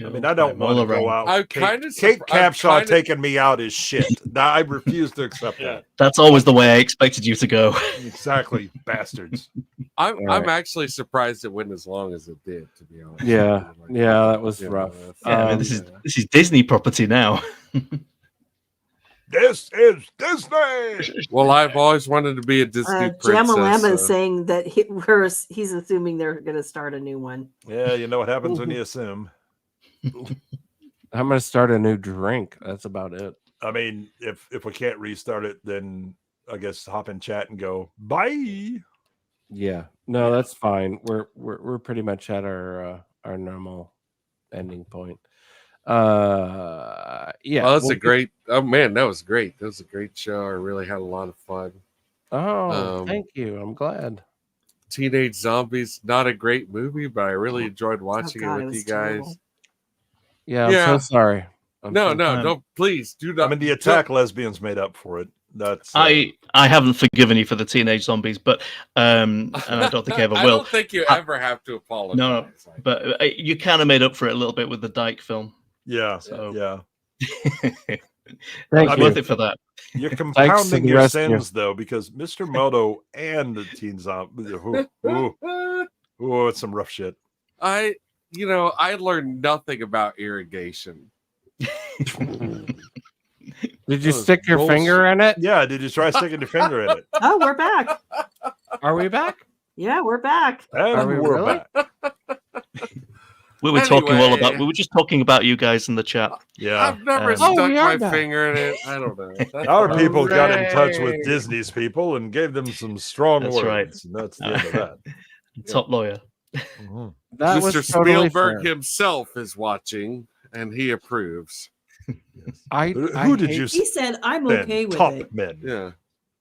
I mean, I don't want to go out. I'm Kate Capshaw taking me out is shit. I refuse to accept that. That's always the way I expected you to go. Exactly, bastards. I'm actually surprised it went as long as it did, to be honest. Yeah, that was rough. Yeah, I mean, this is Disney property now. This is Disney. Well, I've always wanted to be a Disney princess. Jamalama is saying that he's assuming they're going to start a new one. Yeah, you know what happens when you assume. I'm going to start a new drink. That's about it. I mean, if we can't restart it, then I guess hop in chat and go bye. Yeah, no, that's fine. We're pretty much at our normal ending point. Yeah, well, that's a great. Oh man, that was great. That was a great show. I really had a lot of fun. Oh, thank you. I'm glad. Teenage Zombies, not a great movie, but I really enjoyed watching it with you guys. Terrible. Yeah, I'm so sorry. Don't please do not. I mean, the attack lesbians made up for it. That's I haven't forgiven you for the Teenage Zombies, but and I don't think I ever will. I don't think you ever have to apologize. No, but you kind of made up for it a little bit with the Dyke film. Yeah, so yeah. It's worth it for that. You're compounding your sins, though, because Mr. Moto and the Teen Zombie. It's some rough shit. I learned nothing about irrigation. Did you stick your finger in it? Yeah, did you try sticking your finger in it? Oh, we're back. Are we back? Yeah, we're back. And we're back. We were talking all about. We were just talking about you guys in the chat. Yeah, I've never stuck my finger in it. I don't know. Our people got in touch with Disney's people and gave them some strong words. Right. And that's the end of that. Top lawyer. That Mr. was totally Spielberg fair. himself is watching, and he approves. Who did you? He said, "I'm Ben, okay with top it." men. Yeah.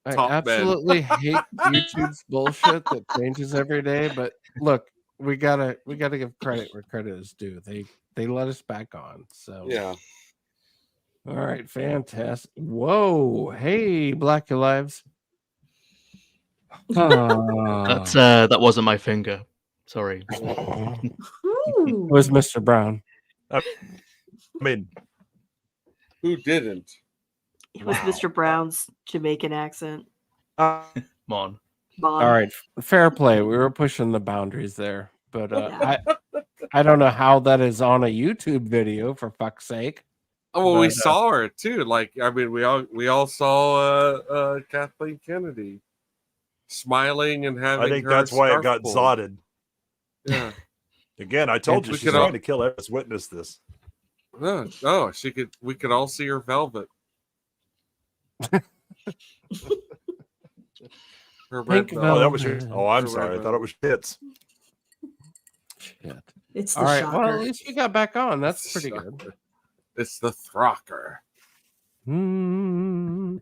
I Top men. absolutely hate YouTube's bullshit that changes every day. But look, we gotta give credit where credit is due. They let us back on. So Yeah. All right, fantastic. Whoa, hey, Black Your Lives. That wasn't my finger. Sorry. It was Mr. Brown. I mean, who didn't? It was Mr. Brown's Jamaican accent. Mon. All right, fair play. We were pushing the boundaries there, but I don't know how that is on a YouTube video, for fuck's sake. Oh, well, we saw her too. Like, I mean, we all saw Kathleen Kennedy smiling and having. I think her that's why it scarf got pulled. zotted. Yeah. Again, I told you she's trying to kill us. Witness this. Oh, we could all see her velvet. Her red velvet. Oh, that was yours. Oh, I'm sorry. I thought it was tits. Shit. It's all the right. shocker. Well, at least you got back on. That's pretty good. It's the throcker. All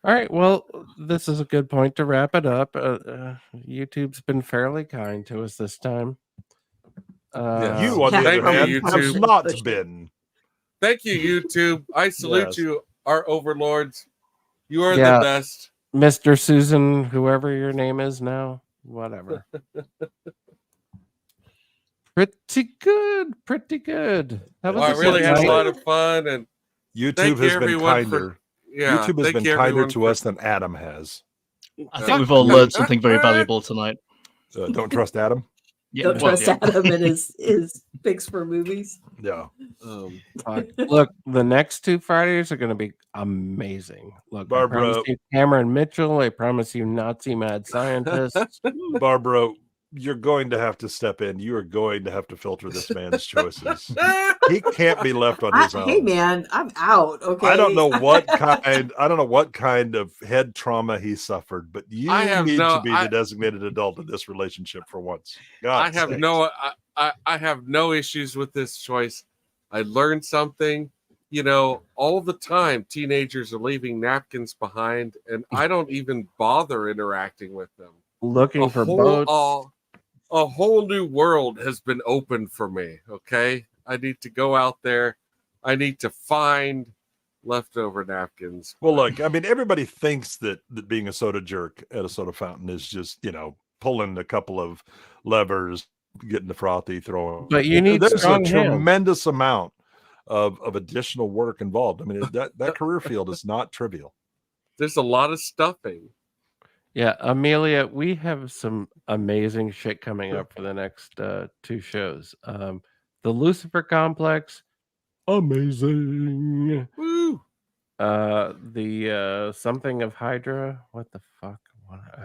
right. Well, this is a good point to wrap it up. YouTube's been fairly kind to us this time. You, on the other hand, have not been. Thank you, YouTube. I salute Yes. you, our overlords. You are the best. Mr. Susan, whoever your name is now, whatever. Pretty good. That was I really had a lot of fun, and YouTube has been kinder. YouTube has been kinder to us than Adam has. I think we've all learned something very valuable tonight. Don't trust Adam. Don't trust Adam and his picks for movies. Yeah. Look, the next 2 Fridays are going to be amazing. Look, Barbara, I promise you Cameron Mitchell. I promise you Nazi mad scientists. Barbara, you're going to have to step in. You are going to have to filter this man's choices. He can't be left on his own. Hey man, I'm out. Okay. I don't know what kind of head trauma he suffered, but you need to be the designated adult in this relationship for once. I have no issues with this choice. I learned something. You know, all the time teenagers are leaving napkins behind, and I don't even bother interacting with them. Looking for boats. A whole new world has been opened for me. Okay, I need to go out there. I need to find leftover napkins. Well, look, I mean, everybody thinks that being a soda jerk at a soda fountain is just, pulling a couple of levers getting the frothy throwing. But you need there's strong a hands. tremendous amount of additional work involved. I mean, that career field is not trivial. There's a lot of stuffing. Yeah, Amelia, we have some amazing shit coming up for the next 2 shows. The Lucifer Complex, amazing. Woo! The something of Hydra. What the fuck?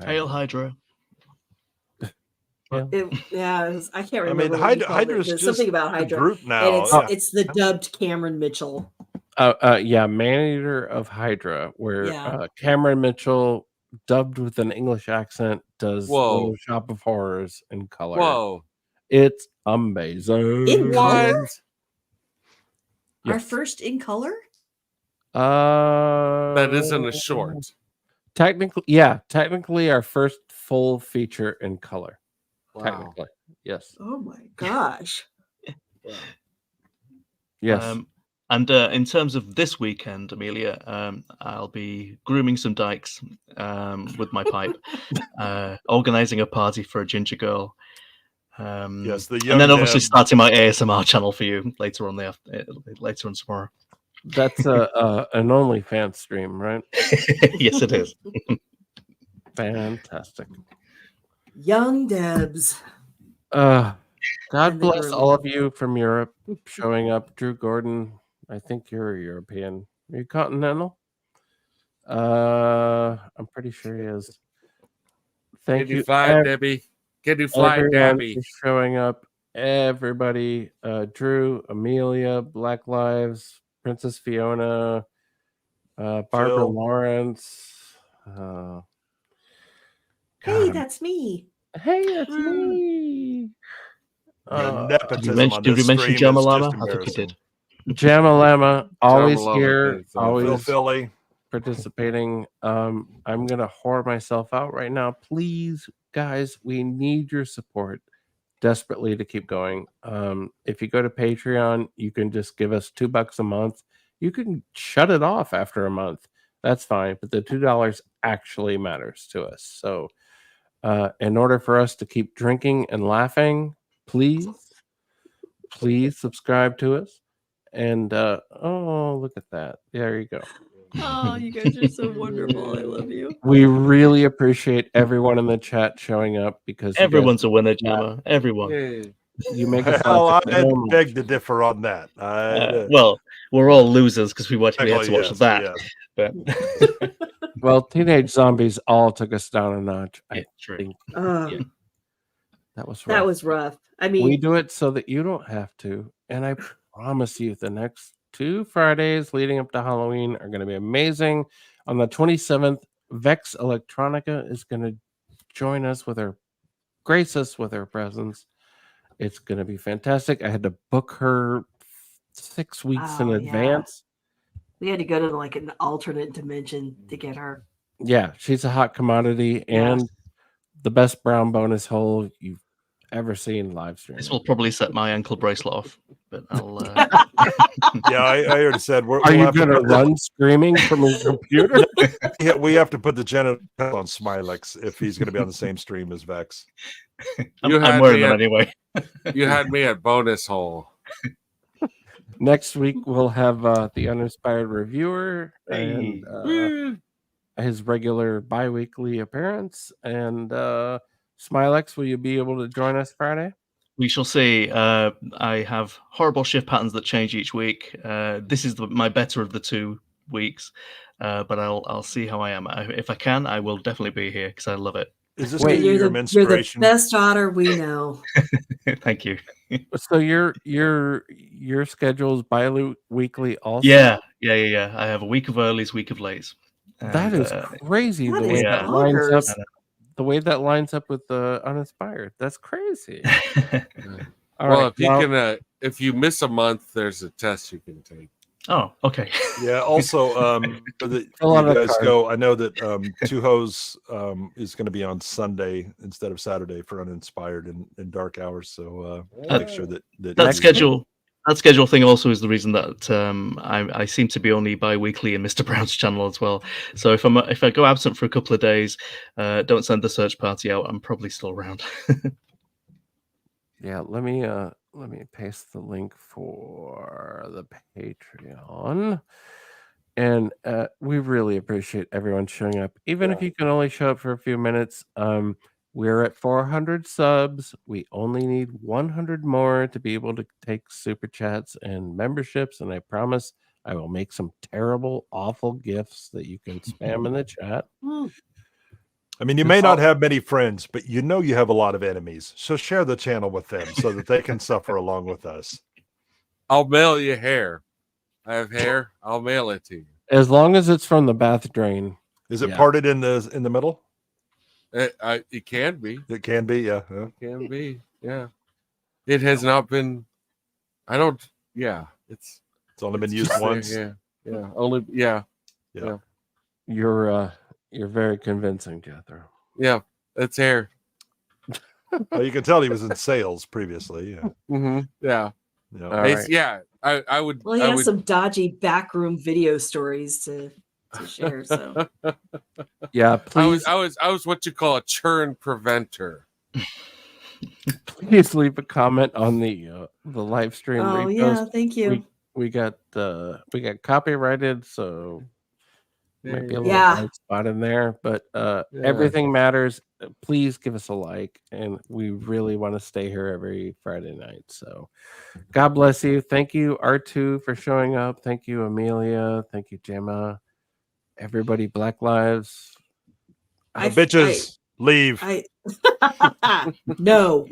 Hail Hydra. Yeah. I can't remember. I mean, what you called it. Hydra's There's just something about Hydra. a group now. And it's the dubbed Cameron Mitchell. Yeah, Man-Eater of Hydra, where Cameron Mitchell, dubbed with an English accent, does Little Shop of Horrors in color. Whoa. It's amazing. In color? Yes. Our first in color? That isn't a short. Technically our first full feature in color. Wow. Technically. Yes. Oh my gosh. Yes. And in terms of this weekend, Amelia, I'll be grooming some dykes with my pipe, organizing a party for a ginger girl. Yes, and then obviously starting my ASMR channel for you later on tomorrow. That's an OnlyFans stream, right? Yes, it is. Fantastic. Young Debs. God bless all of you from Europe showing up. Drew Gordon, I think you're European. Are you continental? I'm pretty sure he is. Thank you. Fly, Debbie. Can you fly, Debbie? For showing up. Everybody. Drew, Amelia, Black Lives, Princess Fiona, Barbara Jill. Lawrence. Hey, that's me. Hey, that's me. Nepotism did we mention Jamalama? I think you did. Jamalama, always Jamalama, here, always Philly participating. I'm gonna whore myself out right now. Please, guys, we need your support desperately to keep going. If you go to Patreon, you can just give us $2 a month. You can shut it off after a month. That's fine, but the $2 actually matters to us. So in order for us to keep drinking and laughing, please subscribe to us. And look at that. There you go. Oh, you guys are so wonderful. I love you. We really appreciate everyone in the chat showing up because everyone's a winner, Jammer. Everyone. You make us I beg to differ on that. Well, we're all losers because we had to watch that. Yes. But well, Teenage Zombies all took us down a notch. I think. That was rough. That was rough. I mean, we do it so that you don't have to. And I promise you, the next 2 Fridays leading up to Halloween are going to be amazing. On the 27th, Vex Electronica is going to join us grace us with her presence. It's going to be fantastic. I had to book her 6 weeks in advance. We had to go to like an alternate dimension to get her. Yeah, she's a hot commodity and the best brown bonus hole you've ever seen live stream. This will probably set my ankle bracelet off, but I'll. I already said. Are you going to run screaming from his computer? Yeah, we have to put the genital on Smilex if he's going to be on the same stream as Vex. I'm wearing them anyway. You had me at bonus hole. Next week we'll have the Uninspired Reviewer and his regular bi-weekly appearance. And Smilex, will you be able to join us Friday? We shall see. I have horrible shift patterns that change each week. This is my better of the 2 weeks, but I'll see how I am. If I can, I will definitely be here because I love it. Is this you're the best daughter we know. Thank you. So your schedule is bi-weekly also? Yeah. I have a week of earlies, week of lates. That is crazy. The way that lines up with the Uninspired. That's crazy. If you miss a month, there's a test you can take. Oh, okay. Yeah. Also, you guys go. I know that Two-Hose is going to be on Sunday instead of Saturday for Uninspired in dark hours. So make sure that schedule thing also is the reason that I seem to be only bi-weekly in Mr. Brown's channel as well. So if I go absent for a couple of days, don't send the search party out. I'm probably still around. Yeah, let me paste the link for the Patreon. And we really appreciate everyone showing up, even if you can only show up for a few minutes. We're at 400 subs. We only need 100 more to be able to take super chats and memberships. And I promise I will make some terrible, awful gifts that you can spam in the chat. I mean, you may not have many friends, but you know you have a lot of enemies. So share the channel with them so that they can suffer along with us. I'll mail you hair. I have hair. I'll mail it to you. As long as it's from the bath drain. Is it parted in the middle? It can be. It can be, yeah. It can be, yeah. It has not been. I don't. Yeah, it's only been used once. Yeah. Only. Yeah. You're very convincing, Jethro. Yeah, it's hair. Well, you can tell he was in sales previously. Yeah. Mm-hmm. Yeah. Right. Yeah. I would. Well, he has some dodgy backroom video stories to share. So yeah, please. I was what you call a churn preventer. Please leave a comment on the live stream. Oh repost. yeah, thank you. We got copyrighted, so might be a little Yeah. blind spot in there, but everything matters. Please give us a like, and we really want to stay here every Friday night. So God bless you. Thank you, R2, for showing up. Thank you, Amelia. Thank you, Gemma. Everybody, Black Lives. Bitches, leave. No.